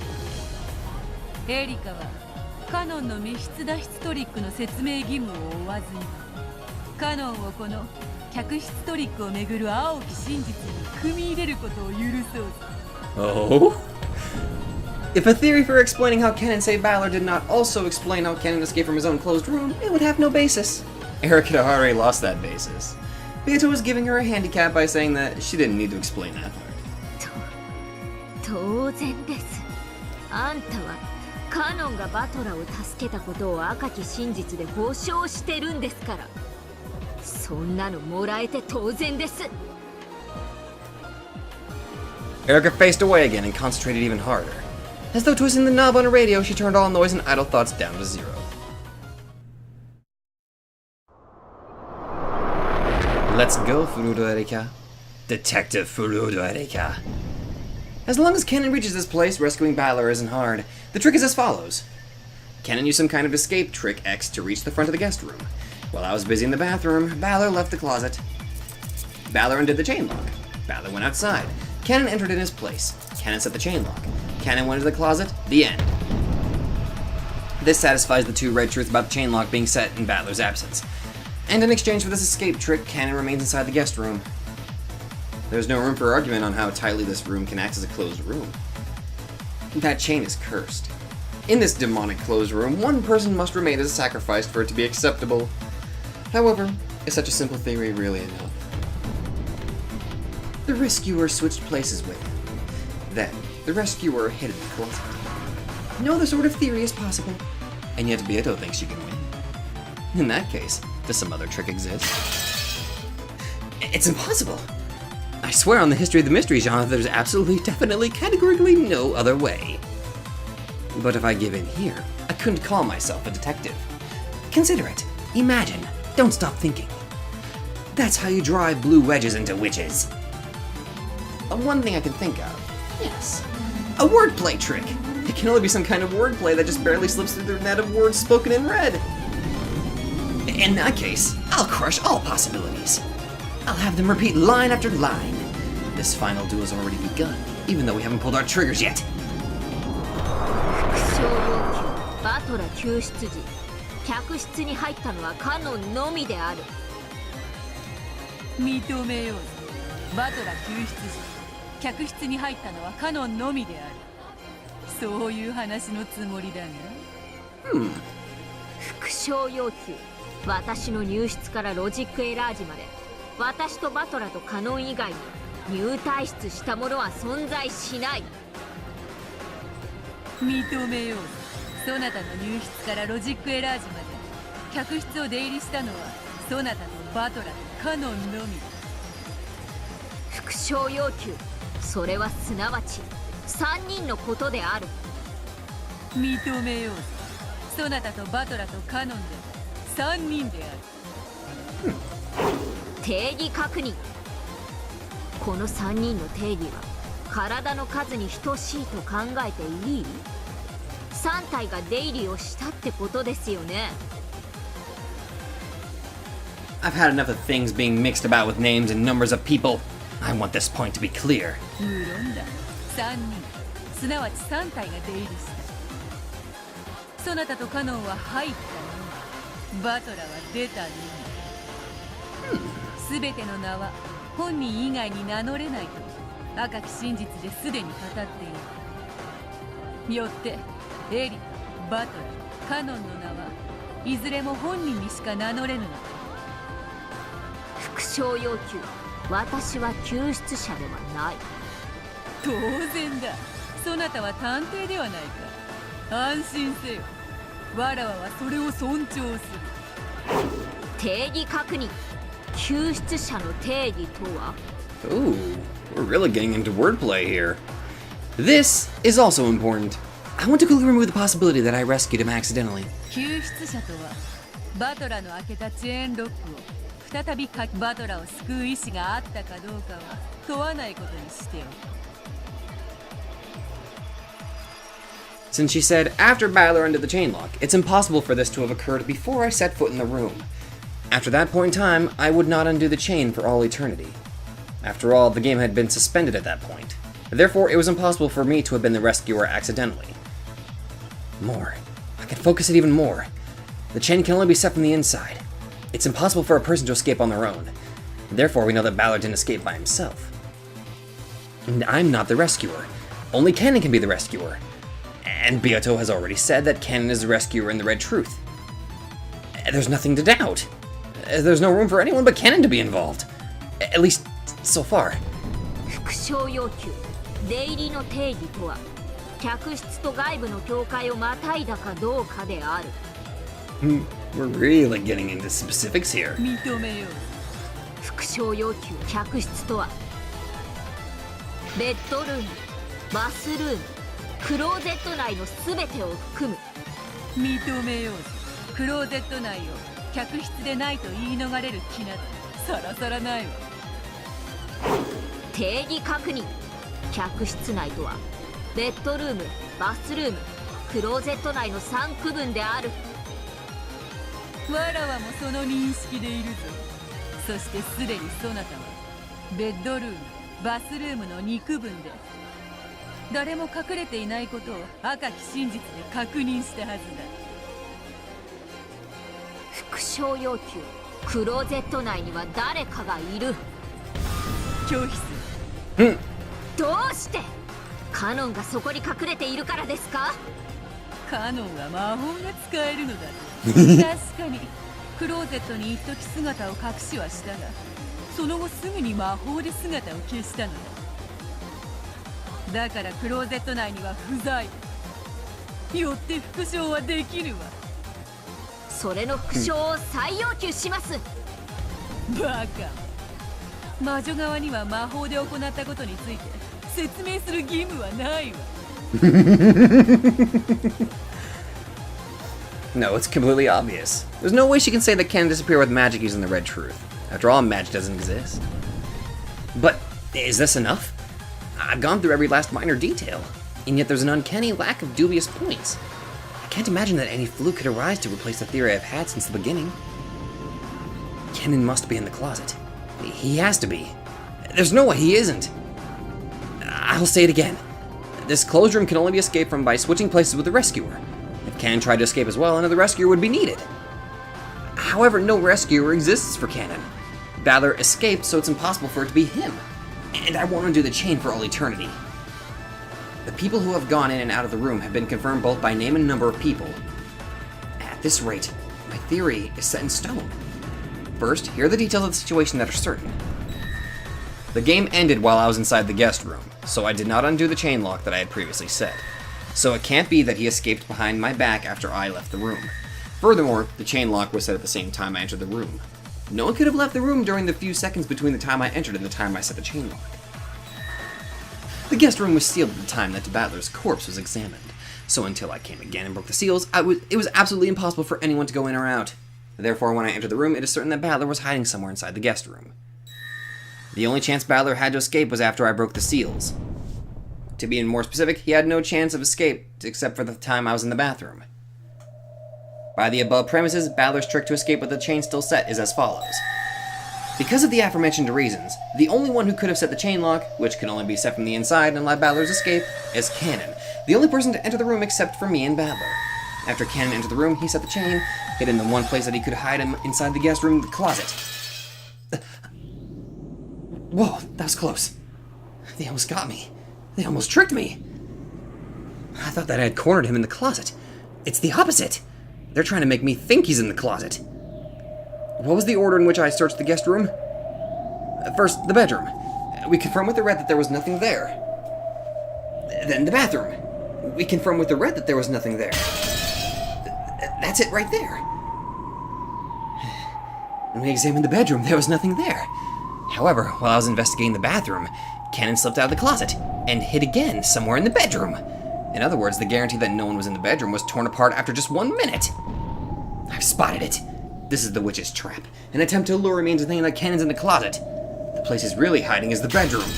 エリカはカノンの密室脱出トリックの説明義務を負わずに、カノンをこの客室トリックをめぐる青き真実に組み入れることを許そう。Oh? If a theory for explaining how Kanon saved Balor did not also explain how Kanon escaped from his own closed room, it would have no basis. Erika had already lost that basis. Beato was giving her a handicap by saying that she didn't need to explain that part. 当然です。あんたはカノンがバトラを助けたことを赤き真実で保証してるんですから。そんなのもらえて当然です。Erika faced away again and concentrated even harder. As though twisting the knob on a radio, she turned all noise and idle thoughts down to zero. Let's go, Furudo Erika. Detective Furudo Erika. As long as Kanon reaches this place, rescuing Balor isn't hard. The trick is as follows. Kanon used some kind of escape trick X to reach the front of the guest room. While I was busy in the bathroom, Balor left the closet. Balor undid the chain lock. Balor went outside. Kanon entered in his place. Kanon set the chain lock. Kanon went into the closet. The end. This satisfies the two red truths about the chain lock being set in Balor's absence. And in exchange for this escape trick, Kanon remains inside the guest room. There's no room for argument on how tightly this room can act as a closed room. That chain is cursed. In this demonic closed room, one person must remain as a sacrifice for it to be acceptable. However, is such a simple theory really enough? The rescuer switched places with him. Then, the rescuer hid in the closet. No other sort of theory is possible, and yet Beato thinks she can win. In that case, does some other trick exist? It's impossible! I swear on the history of the mystery genre there's absolutely, definitely, categorically no other way. But if I give in here, I couldn't call myself a detective. Consider it. Imagine. Don't stop thinking. That's how you drive blue wedges into witches. One thing I can think of. Yes. A wordplay trick. It can only be some kind of wordplay that just barely slips through the net of words spoken in red. In that case, I'll crush all possibilities. I'll have them repeat line after line. This final duel has already begun, even though we haven't pulled our triggers yet. 副将要求バトラ救出時、客室に入ったのはカノンのみである。認めよう。バトラ救出時、客室に入ったのはカノンのみである。そういう話のつもりだが。副将要求、私の入室からロジックエラージまで、私とバトラとカノン以外に入退室した者は存在しない。認めよう。そなたの入室からロジックエラージまで客室を出入りしたのはそなたとバトラとカノンのみ。副将要求、それはすなわち3人のことである。認めよう。そなたとバトラとカノンで3人である。定義確認。この3人の定義は体の数に等しいと考えていい？3体が出入りをしたってことですよね。I've had enough of things being mixed about with names and numbers of people. I want this point to be clear. 無論だ。3人、すなわち3体が出入りした。そなたとカノンは入ったのみ。バトラは出たのみ。すべての名は本人以外に名乗れないと赤き真実ですでに語っている。よってエリ、バトラ、カノンの名はいずれも本人にしか名乗れぬのだ。副将要求、私は救出者ではない。当然だ。そなたは探偵ではないか。安心せよ。わらわはそれを尊重する。定義確認。救出者の定義とは？ Ooh, we're really getting into wordplay here. This is also important. I want to quickly remove the possibility that I rescued him accidentally. 救出者とはバトラの開けたチェーンロックを再びバトラを救う意志があったかどうかは問わないことにしておく。since she said, after Balor ended the chain lock, it's impossible for this to have occurred before I set foot in the room. After that point in time, I would not undo the chain for all eternity. After all, the game had been suspended at that point. Therefore, it was impossible for me to have been the rescuer accidentally. More. I can focus it even more. The chain can only be set from the inside. It's impossible for a person to escape on their own. Therefore, we know that Balor didn't escape by himself. And I'm not the rescuer. Only Kanon can be the rescuer. And Beato has already said that Kanon is the rescuer in the Red Truth. There's nothing to doubt. There's no room for anyone but Kanon to be involved. At least, so far. 副賞要求出入りの定義とは客室と外部の境界をまたいだかどうかである We're really getting into specifics here. 認めよう副賞要求客室とはベッドルームバスルームクローゼット内の全てを含む認めようクローゼット内を客室でないと言い逃れる気などさらさらないわ定義確認客室内とはベッドルームバスルームクローゼット内の3区分であるわらわもその認識でいるぞそしてすでにそなたはベッドルームバスルームの2区分で誰も隠れていないことを赤き真実で確認したはずだ副賞要求クローゼット内には誰かがいる拒否するどうしてカノンがそこに隠れているからですかカノンは魔法が使えるのだ確かにクローゼットに一時姿を隠しはしたがその後すぐに魔法で姿を消したのだだからクローゼット内には不在よって復唱はできるわそれの復唱を再要求しますバカ魔女側には魔法で行ったことについて説明する義務はないわ No, it's completely obvious. There's no way she can say that Kanon disappeared with magic using the Red Truth. After all, magic doesn't exist. But is this enough? I've gone through every last minor detail, and yet there's an uncanny lack of dubious points. I can't imagine that any fluke could arise to replace the theory I've had since the beginning. Kanon must be in the closet. He has to be. There's no way he isn't. I'll say it again. This closed room can only be escaped from by switching places with the rescuer. If Kanon tried to escape as well, another rescuer would be needed. However, no rescuer exists for Kanon. Balor escaped, so it's impossible for it to be him. And I won't undo the chain for all eternity. The people who have gone in and out of the room have been confirmed both by name and number of people. At this rate, my theory is set in stone. First, here are the details of the situation that are certain. The game ended while I was inside the guest room, so I did not undo the chain lock that I had previously set. So it can't be that he escaped behind my back after I left the room. Furthermore, the chain lock was set at the same time I entered the room. No one could have left the room during the few seconds between the time I entered and the time I set the chain lock. The guest room was sealed at the time that Balor's corpse was examined, so until I came again and broke the seals, it was absolutely impossible for anyone to go in or out. Therefore, when I entered the room, it is certain that Balor was hiding somewhere inside the guest room. The only chance Balor had to escape was after I broke the seals. To be more specific, he had no chance of escape except for the time I was in the bathroom. By the above premises, Balor's trick to escape with the chain still set is as follows. Because of the aforementioned reasons, the only one who could have set the chain lock, which can only be set from the inside and allowed Balor's escape, is Kanon, the only person to enter the room except for me and Balor. After Kanon entered the room, he set the chain, hid in the one place that he could hide him inside the guest room, the closet. Whoa, that was close. They almost got me. They almost tricked me. I thought that I had cornered him in the closet. It's the opposite. They're trying to make me think he's in the closet. What was the order in which I searched the guest room? First, the bedroom. We confirmed with the red that there was nothing there. Then the bathroom. We confirmed with the red that there was nothing there. That's it right there. When we examined the bedroom, there was nothing there. However, while I was investigating the bathroom, Kanon slipped out of the closet and hid again somewhere in the bedroom. In other words, the guarantee that no one was in the bedroom was torn apart after just 1 minute. I've spotted it. This is the witch's trap, an attempt to lure me into thinking that Kanon's in the closet. The place he's really hiding is the bedroom.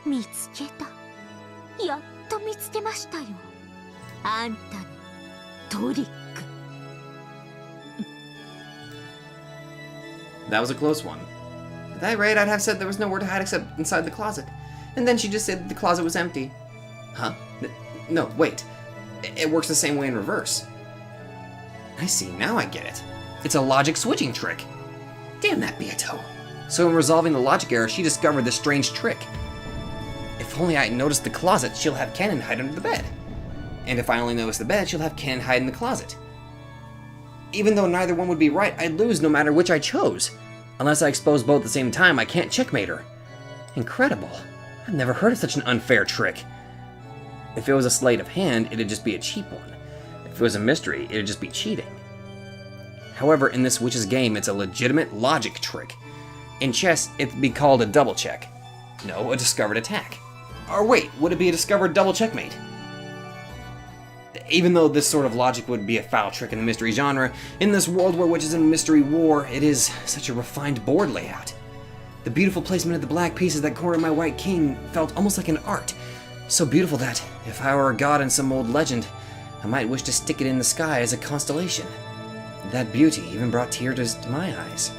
見つけた。やっと見つけましたよ。あんたのトリック。 That was a close one. At that rate, I'd have said there was nowhere to hide except inside the closet. And then she just said that the closet was empty. Huh? No, wait. It works the same way in reverse. I see, now I get it. It's a logic switching trick. Damn that Beato. So in resolving the logic error, she discovered this strange trick. If only I had noticed the closet, she'll have Kanon hide under the bed. And if I only notice the bed, she'll have Kanon hide in the closet. Even though neither one would be right, I'd lose no matter which I chose. Unless I expose both at the same time, I can't checkmate her. Incredible. I've never heard of such an unfair trick. If it was a sleight of hand, it'd just be a cheap one. If it was a mystery, it'd just be cheating. However, in this witch's game, it's a legitimate logic trick. In chess, it'd be called a double check. No, a discovered attack. Or wait, would it be a discovered double checkmate? Even though this sort of logic would be a foul trick in the mystery genre, in this world where witches and mystery war, it is such a refined board layout. The beautiful placement of the black pieces that corner my white king felt almost like an art. So beautiful that, if I were a god in some old legend, I might wish to stick it in the sky as a constellation. That beauty even brought tears to my eyes.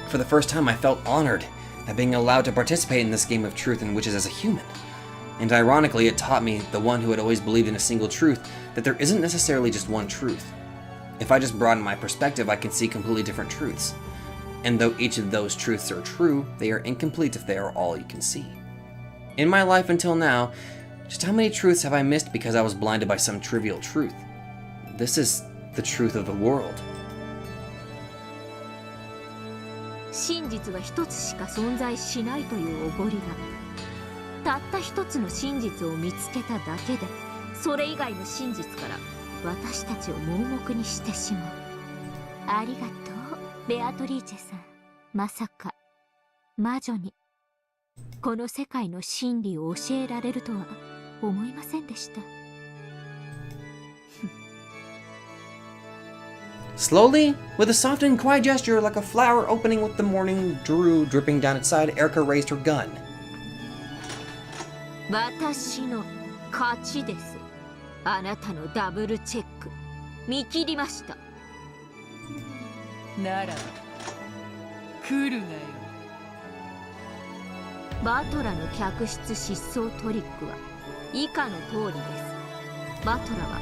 For the first time, I felt honored at being allowed to participate in this game of truth and witches as a human. And ironically, it taught me, the one who had always believed in a single truth, that there isn't necessarily just one truth. If I just broaden my perspective, I can see completely different truths. And though each of those truths are true, they are incomplete if they are all you can see. In my life until now, just how many truths have I missed because I was blinded by some trivial truth? This is the truth of the world. 真実は一つしか存在しないというおごりが、たった一つの真実を見つけただけで、それ以外の真実から私たちを盲目にしてしまう。ありがとう、ベアトリーチェさん。まさか魔女にこの世界の真理を教えられるとは思いませんでした。Slowly, with a soft and quiet gesture like a flower opening with the morning dew dripping down its side, Erika raised her gun. 私の勝ちです。あなたのダブルチェック、見切りました。なら来るがよ。バトラの客室失踪トリックは以下の通りです。バトラは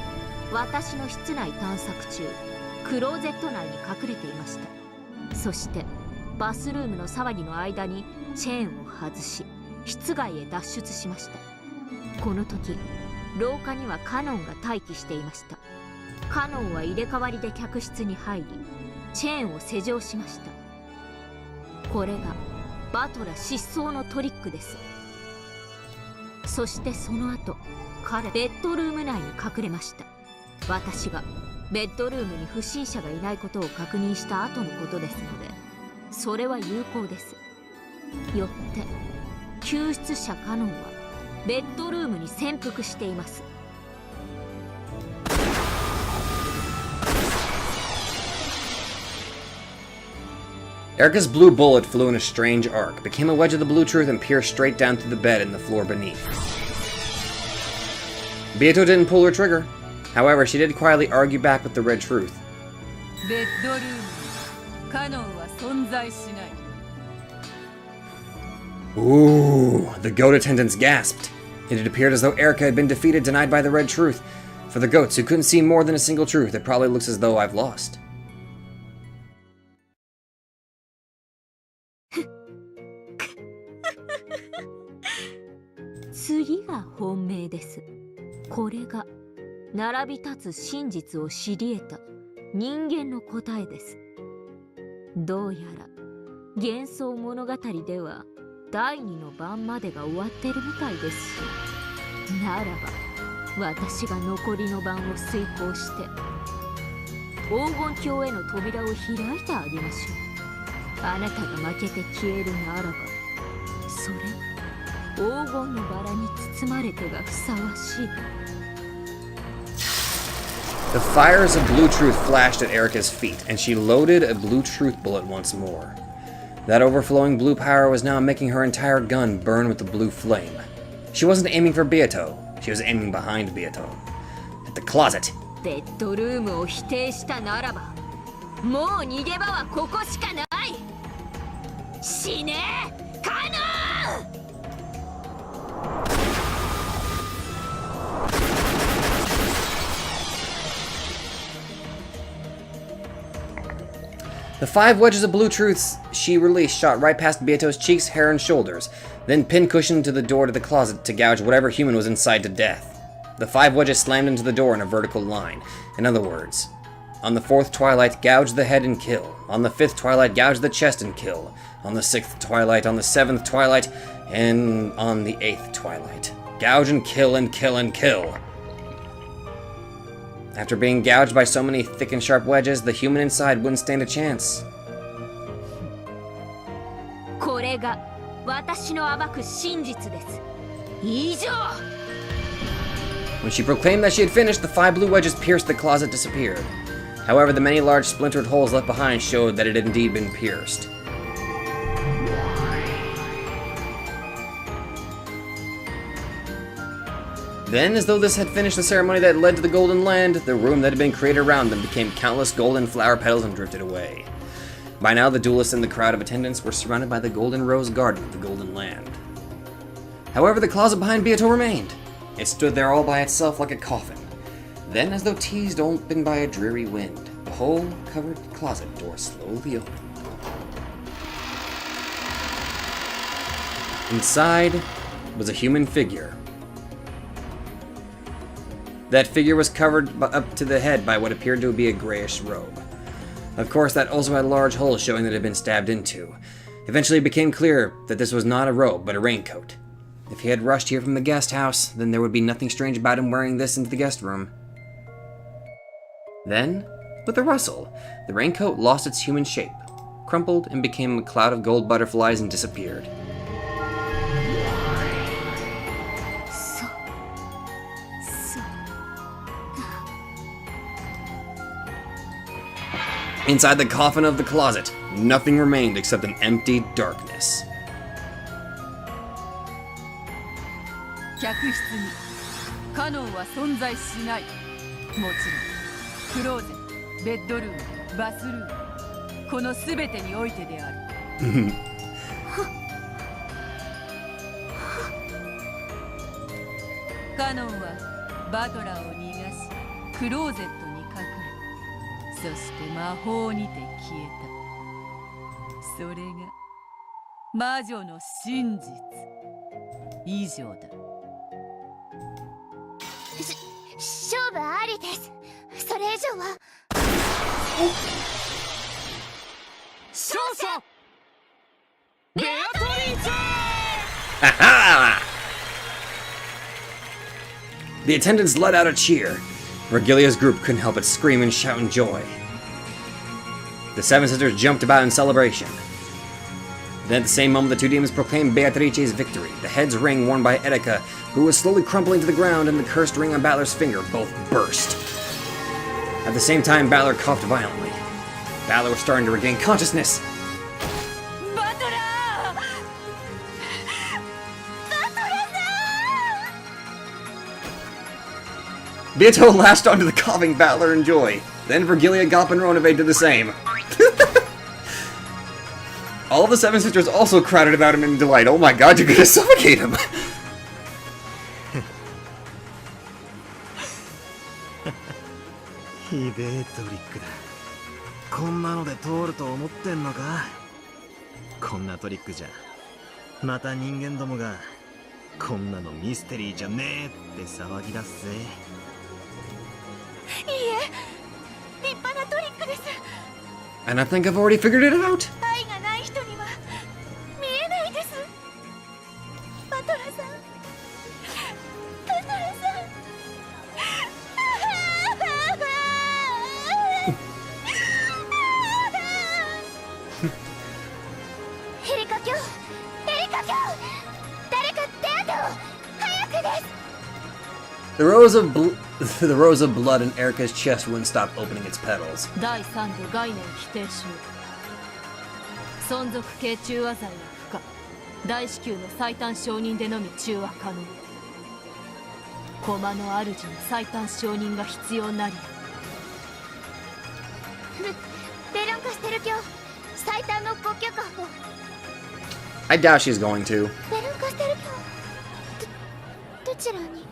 私の室内探索中、クローゼット内に隠れていました。そしてバスルームの騒ぎの間にチェーンを外し、室外へ脱出しました。この時、廊下にはカノンが待機していました。カノンは入れ替わりで客室に入り、チェーンを施錠しました。これがバトラ失踪のトリックです。そしてその後、彼ベッドルーム内に隠れました。私がベッドルームに不審者がいないことを確認した後のことですので、それは有効です。よって救出者カノンはベッドルームに潜伏しています。Erika's blue bullet flew in a strange arc, became a wedge of the blue truth, and pierced straight down through the bed and the floor beneath. Beato didn't pull her trigger. However, she did quietly argue back with the red truth. ベッドルームにカノンは存在しない。Ooh, the goat attendants gasped. It had appeared as though Erika had been defeated, denied by the red truth. For the goats who couldn't see more than a single truth, it probably looks as though I've lost. 次が本命です。これが並び立つ真実を知り得た人間の答えです。どうやら幻想物語では第二の晩までが終わってるみたいですし、ならば私が残りの晩を遂行して黄金鏡への扉を開いてあげましょう。あなたが負けて消えるならば、それ黄金のバラに包まれてがふさわしい。The fires of blue truth flashed at Erika's feet, and she loaded a blue truth bullet once more. That overflowing blue power was now making her entire gun burn with the blue flame. She wasn't aiming for Beato, she was aiming behind Beato. At the closet. ベッドルームを否定したならば、もう逃げ場はここしかない。死ね、カノン！ The 5 wedges of blue truths she released shot right past Beato's cheeks, hair, and shoulders, then pincushioned to the door to the closet to gouge whatever human was inside to death. The 5 wedges slammed into the door in a vertical line. In other words, on the 4th twilight, gouge the head and kill. On the 5th twilight, gouge the chest and kill. On the 6th twilight, on the 7th twilight, and on the 8th twilight. Gouge and kill and kill and kill. After being gouged by so many thick and sharp wedges, the human inside wouldn't stand a chance. これが私の暴く真実です。以上。 When she proclaimed that she had finished, the 5 blue wedges pierced the closet disappeared. However, the many large splintered holes left behind showed that it had indeed been pierced. Then, as though this had finished the ceremony that led to the Golden Land, the room that had been created around them became countless golden flower petals and drifted away. By now, the duelists and the crowd of attendants were surrounded by the Golden Rose Garden of the Golden Land. However, the closet behind Beato remained. It stood there all by itself like a coffin. Then, as though teased open by a dreary wind, the hole-covered closet door slowly opened. Inside was a human figure. That figure was covered up to the head by what appeared to be a grayish robe. Of course, that also had large holes showing that it had been stabbed into. Eventually it became clear that this was not a robe, but a raincoat. If he had rushed here from the guest house, then there would be nothing strange about him wearing this into the guest room. Then, with a rustle, the raincoat lost its human shape, crumpled, and became a cloud of gold butterflies and disappeared. Inside the coffin of the closet, nothing remained except an empty darkness. 客室にカノンは存在しない。もちろんクローゼット、ベッドルーム、バスルーム、このすべてにおいてである。カノンはバトラーを逃がし、クローゼットに隠れ、そして魔法にて消えた。それが魔女の真実。以上だ。勝負ありです。それ以上は。勝者ベアトリーチェ Aha! The attendants let out a cheer. Virgilia's group couldn't help but scream and shout in joy. The 7 sisters jumped about in celebration. Then at the same moment, the 2 demons proclaimed Beatrice's victory. The head's ring worn by Erika, who was slowly crumpling to the ground, and the cursed ring on Balor's finger both burst. At the same time, Balor coughed violently. Balor was starting to regain consciousness. Beato lashed onto the coughing Balor in joy. Then Virgilia, Gop, and Ronave did the same. All the 7 sisters also crowded about him in delight. Oh my god, you're gonna suffocate him! ひでえトリックだ。こんなので通ると思ってんのか。こんなトリックじゃまた人間どもがこんなのミステリーじゃねえって騒ぎ出すぜ。いいえ、立派なトリックです。 And I think I've already figured it out! 愛がない人には見えないです。バトラさん、バトラさん。エリカ卿、エリカ卿、誰かデートを早くです。 The rose of blood in Erika's chest wouldn't stop opening its petals. 第3度概念否定し存続系中和剤は不可。大至急の最短承認でのみ中和可能。駒の主の最短承認が必要なりだ。ベルンカしてる今日最短のご許可を。 I doubt she's going to. ベルンカしてる今日どちらに？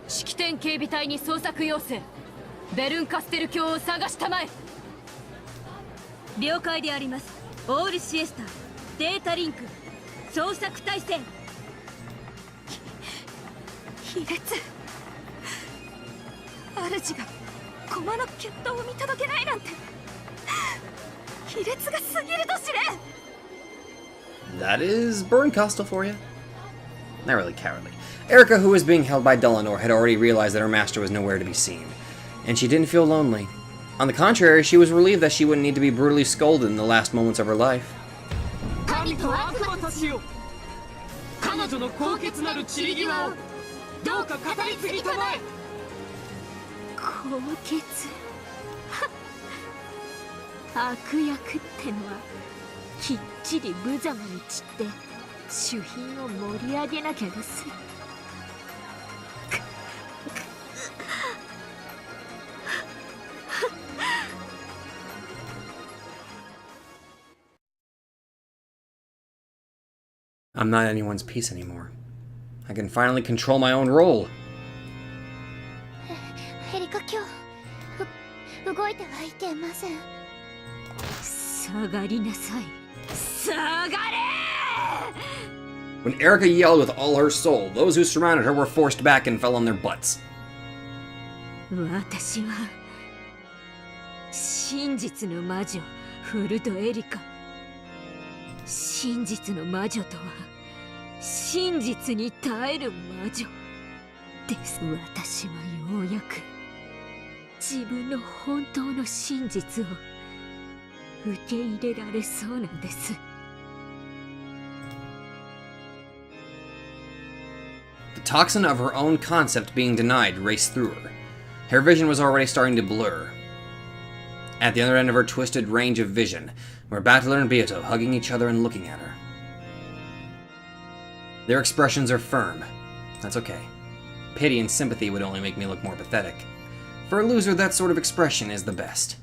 式典警備隊に捜索要請。ベルンカステル卿を探したまえ。了解であります。オールシエスタデータリンク捜索態勢。卑劣。主が駒の決闘を見届けないなんて卑劣が過ぎると知れ。 That is Bernkastel for you. Not really cowardly. Erika, who was being held by Delanor, had already realized that her master was nowhere to be seen, and she didn't feel lonely. On the contrary, she was relieved that she wouldn't need to be brutally scolded in the last moments of her life. 神と悪魔たちよ、彼女の高潔なる散り際をどうか語り継ぎたまえ。高潔悪役ってのはきっちり無様に散って主品を盛り上げなきゃです。I'm not anyone's piece anymore. I can finally control my own role. エリカ今日動いてはいけません。下がりなさい。下がれ! When Erika yelled with all her soul, those who surrounded her were forced back and fell on their butts. 私は真実の魔女フルドエリカ。真実の魔女とは真実に耐える魔女です。私はようやく自分の本当の真実を受け入れられそうなんです。The toxin of her own concept being denied raced through her. Her vision was already starting to blur. At the other end of her twisted range of vision were Battler and Beato hugging each other and looking at her. Their expressions are firm. That's okay. Pity and sympathy would only make me look more pathetic. For a loser, that sort of expression is the best.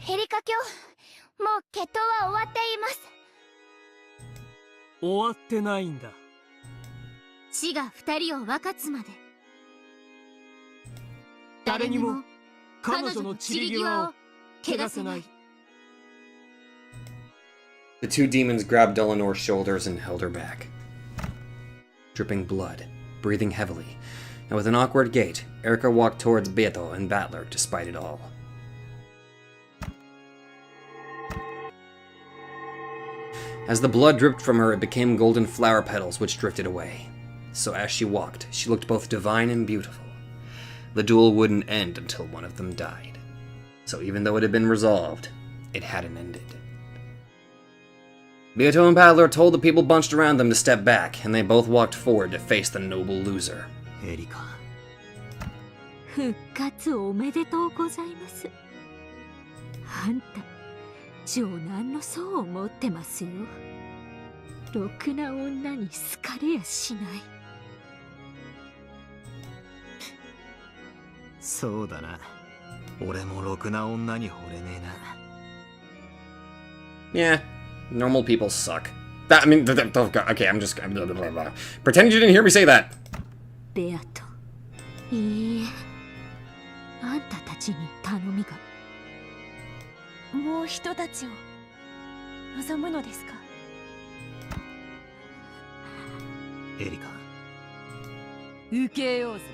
エリカ今日もう決闘は終わっています。終わってないんだ。死が二人を分かつまで誰にも彼女の散り際を汚せない。 The two demons grabbed Delanor's shoulders and held her back. Dripping blood, breathing heavily, and with an awkward gait, Erika walked towards Beato and Battler despite it all. As the blood dripped from her, it became golden flower petals which drifted away. So as she walked, she looked both divine and beautiful. The duel wouldn't end until one of them died. So even though it had been resolved, it hadn't ended. Beato and Battler told the people bunched around them to step back, and they both walked forward to face the noble loser. エリカ。復活おめでとうございます。あんた、長男の層を持ってますよ。ろくな女に好かれやしない。そうだな。俺もろくな女に惚れねえな。 Yeah, normal people suck. That, I mean, okay, I'm just... Blah, blah, blah, blah. Pretend you didn't hear me say that! ベアト。いいえ。あんたたちに頼みが。もう人たちを望むのですか？エリカ。受けようぞ。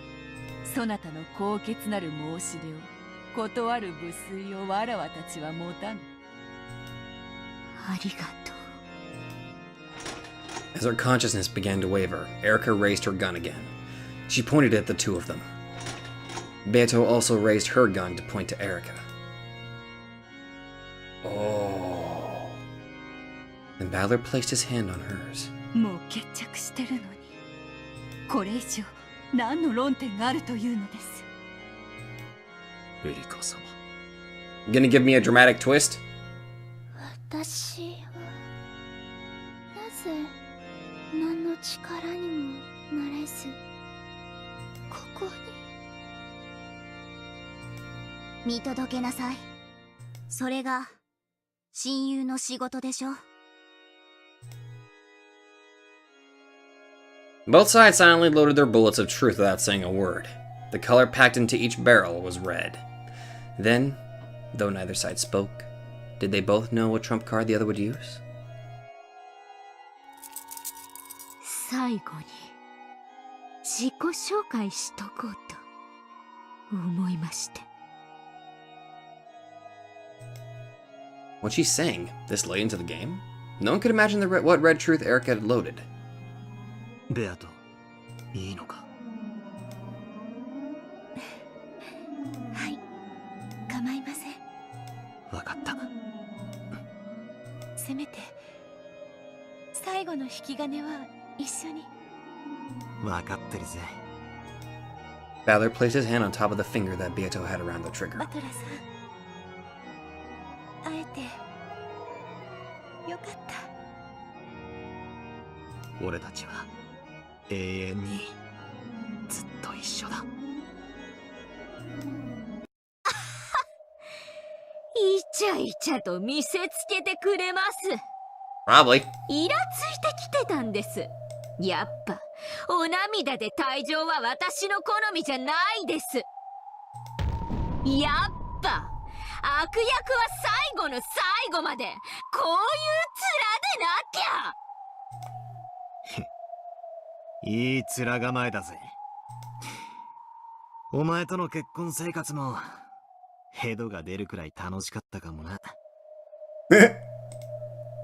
そなたの高潔なる申し出を断る無粋をわらわたちは持たぬ。ありがとう。 As her consciousness began to waver, Erika raised her gun again. She pointed at the two of them. Beato also raised her gun to point to Erika. Oh. Then Battler placed his hand on hers. もう決着してるのに、これ以上何の論点があるというのです。エリカ様。Gonna give me a dramatic twist? 私はなぜ何の力にもなれずここに。見届けなさい。それが親友の仕事でしょ。 Both sides silently loaded their bullets of truth without saying a word. The color packed into each barrel was red. Then, though neither side spoke, did they both know what trump card the other would use? 最後に自己紹介しとこうと思いまして。 What she's saying, this late into the game? No one could imagine what red truth Erika had loaded. ベアト、いいのか？はい、構いません。わかった。せめて最後の引き金は一緒に。わかってるぜ。 Valor placed his hand on top of the finger that Beato had around the trigger. バトラさん、会えてよかった。俺たちは永遠にずっと一緒だ。イチャイチャと見せつけてくれます。 Probably. イラついてきてたんです。やっぱお涙で退場は私の好みじゃないです。やっぱ悪役は最後の最後までこういう面でなきゃ。いい面構えだぜ。お前との結婚生活もヘドが出るくらい楽しかったかもな。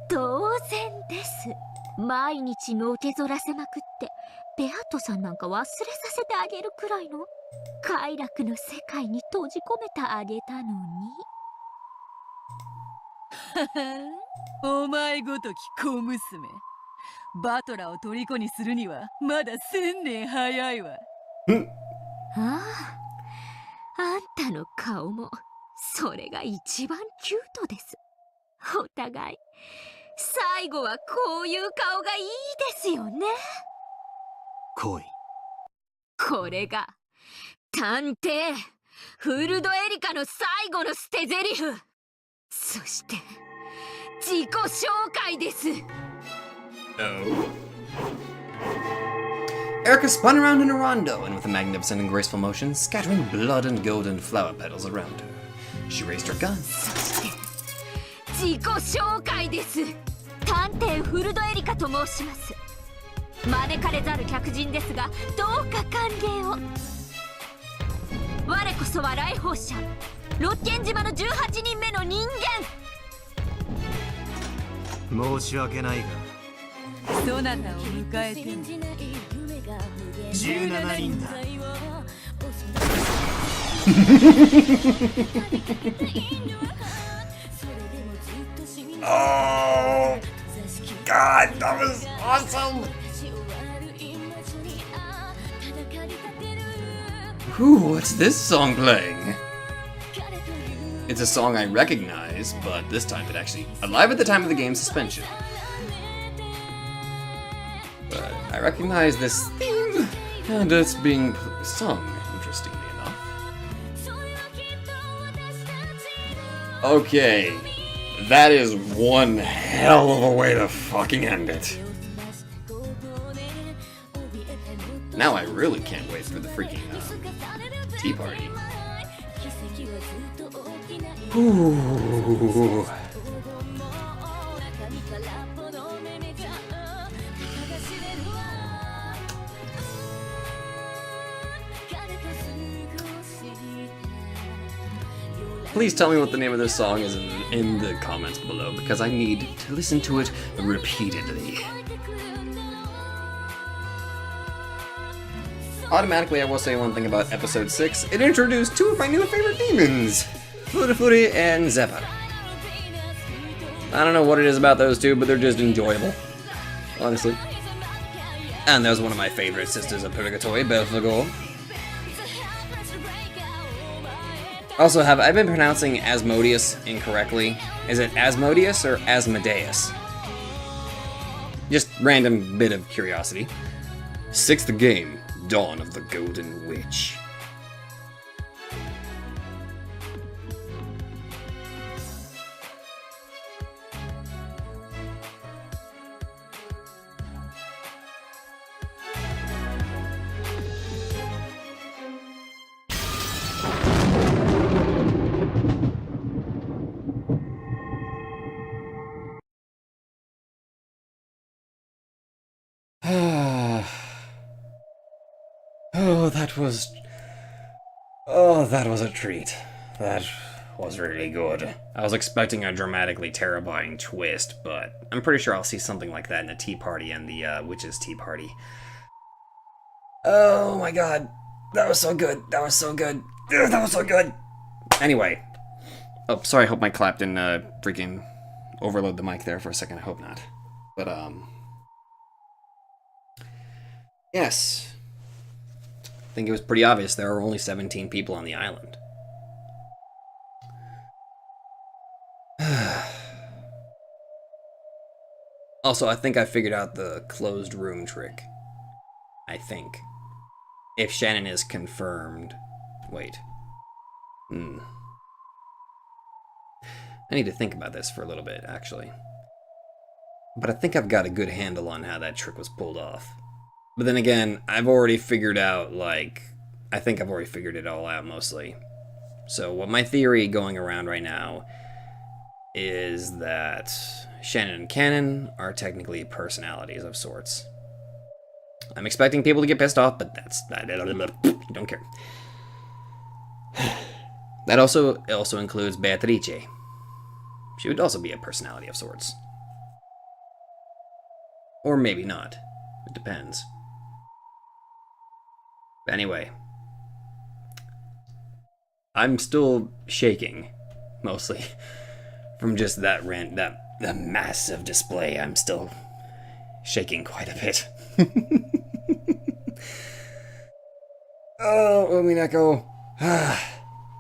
当然です。毎日のけぞらせまくってベアトさんなんか忘れさせてあげるくらいの快楽の世界に閉じ込めてあげたのに。お前ごとき小娘、バトラを虜にするにはまだ1000年早いわ。ああんたの顔もそれが一番キュートです。お互い最後はこういう顔がいいですよね。恋。これが探偵フルドエリカの最後の捨て台詞、そして自己紹介です。 Oh. Erika spun around in a rondo, and with a magnificent and graceful motion, scattering blood and golden flower petals around her. She raised her gun. そして自己紹介です。探偵フルドエリカと申します。招かれざる客人ですがどうか歓迎を。我こそは来訪者六軒島の18人目の人間。申し訳ないがそなたを迎えても17人だ。Oh, God, that was awesome! Whew, what's this song playing? It's a song I recognize, but this time it actually alive at the time of the game's suspension. But I recognize this theme, and it's being sung, interestingly enough. Okay. That is one hell of a way to fucking end it. Now I really can't wait for the freaking tea party. Ooh. Please tell me what the name of this song is in the comments below, because I need to listen to it repeatedly. Automatically, I will say one thing about episode 6. It introduced two of my new favorite demons, Furifuri and Zeppa. I don't know what it is about those two, but they're just enjoyable, honestly. And there's one of my favorite sisters of Purgatory, Belphegor. Also, have I been pronouncing Asmodeus incorrectly? Is it Asmodeus or Asmodeus? Just random bit of curiosity. 6th game, Dawn of the Golden Witch. That was a treat. That was really good. I was expecting a dramatically terrifying twist, but I'm pretty sure I'll see something like that in the tea party and the witch's tea party. Oh my god. That was so good. That was so good. Ugh, that was so good. Anyway. Oh, sorry, I hope my clap didn't freaking overload the mic there for a second. I hope not. But, yes. I think it was pretty obvious there are only 17 people on the island. Also, I think I figured out the closed room trick. I think. If Shannon is confirmed. Wait. I need to think about this for a little bit, actually. But I think I've got a good handle on how that trick was pulled off. But then again, I've already figured out, like, I think I've already figured it all out, mostly. So what my theory going around right now is that Shannon and Kanon are technically personalities of sorts. I'm expecting people to get pissed off, but I don't care. That also includes Beatrice. She would also be a personality of sorts. Or maybe not. It depends. Anyway, I'm still shaking, mostly, from just that the massive display. I'm still shaking quite a bit. Oh, Umineko.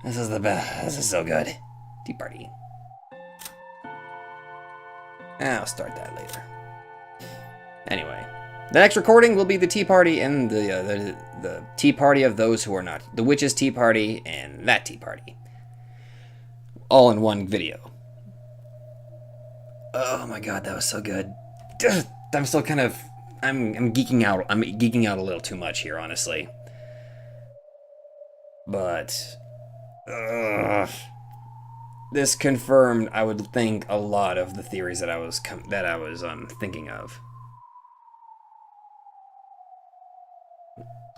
This is the best. This is so good. Tea party. I'll start that later. Anyway. The next recording will be the tea party and the tea party of those who are not. The witch's tea party and that tea party. All in one video. Oh my god, that was so good. I'm still kind of... I'm geeking out. I'm geeking out a little too much here, honestly. But... this confirmed, I would think, a lot of the theories that I was thinking of.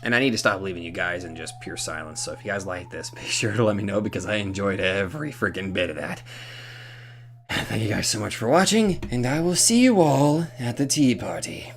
And I need to stop leaving you guys in just pure silence, so if you guys like this, be sure to let me know, because I enjoyed every freaking bit of that. Thank you guys so much for watching, and I will see you all at the tea party.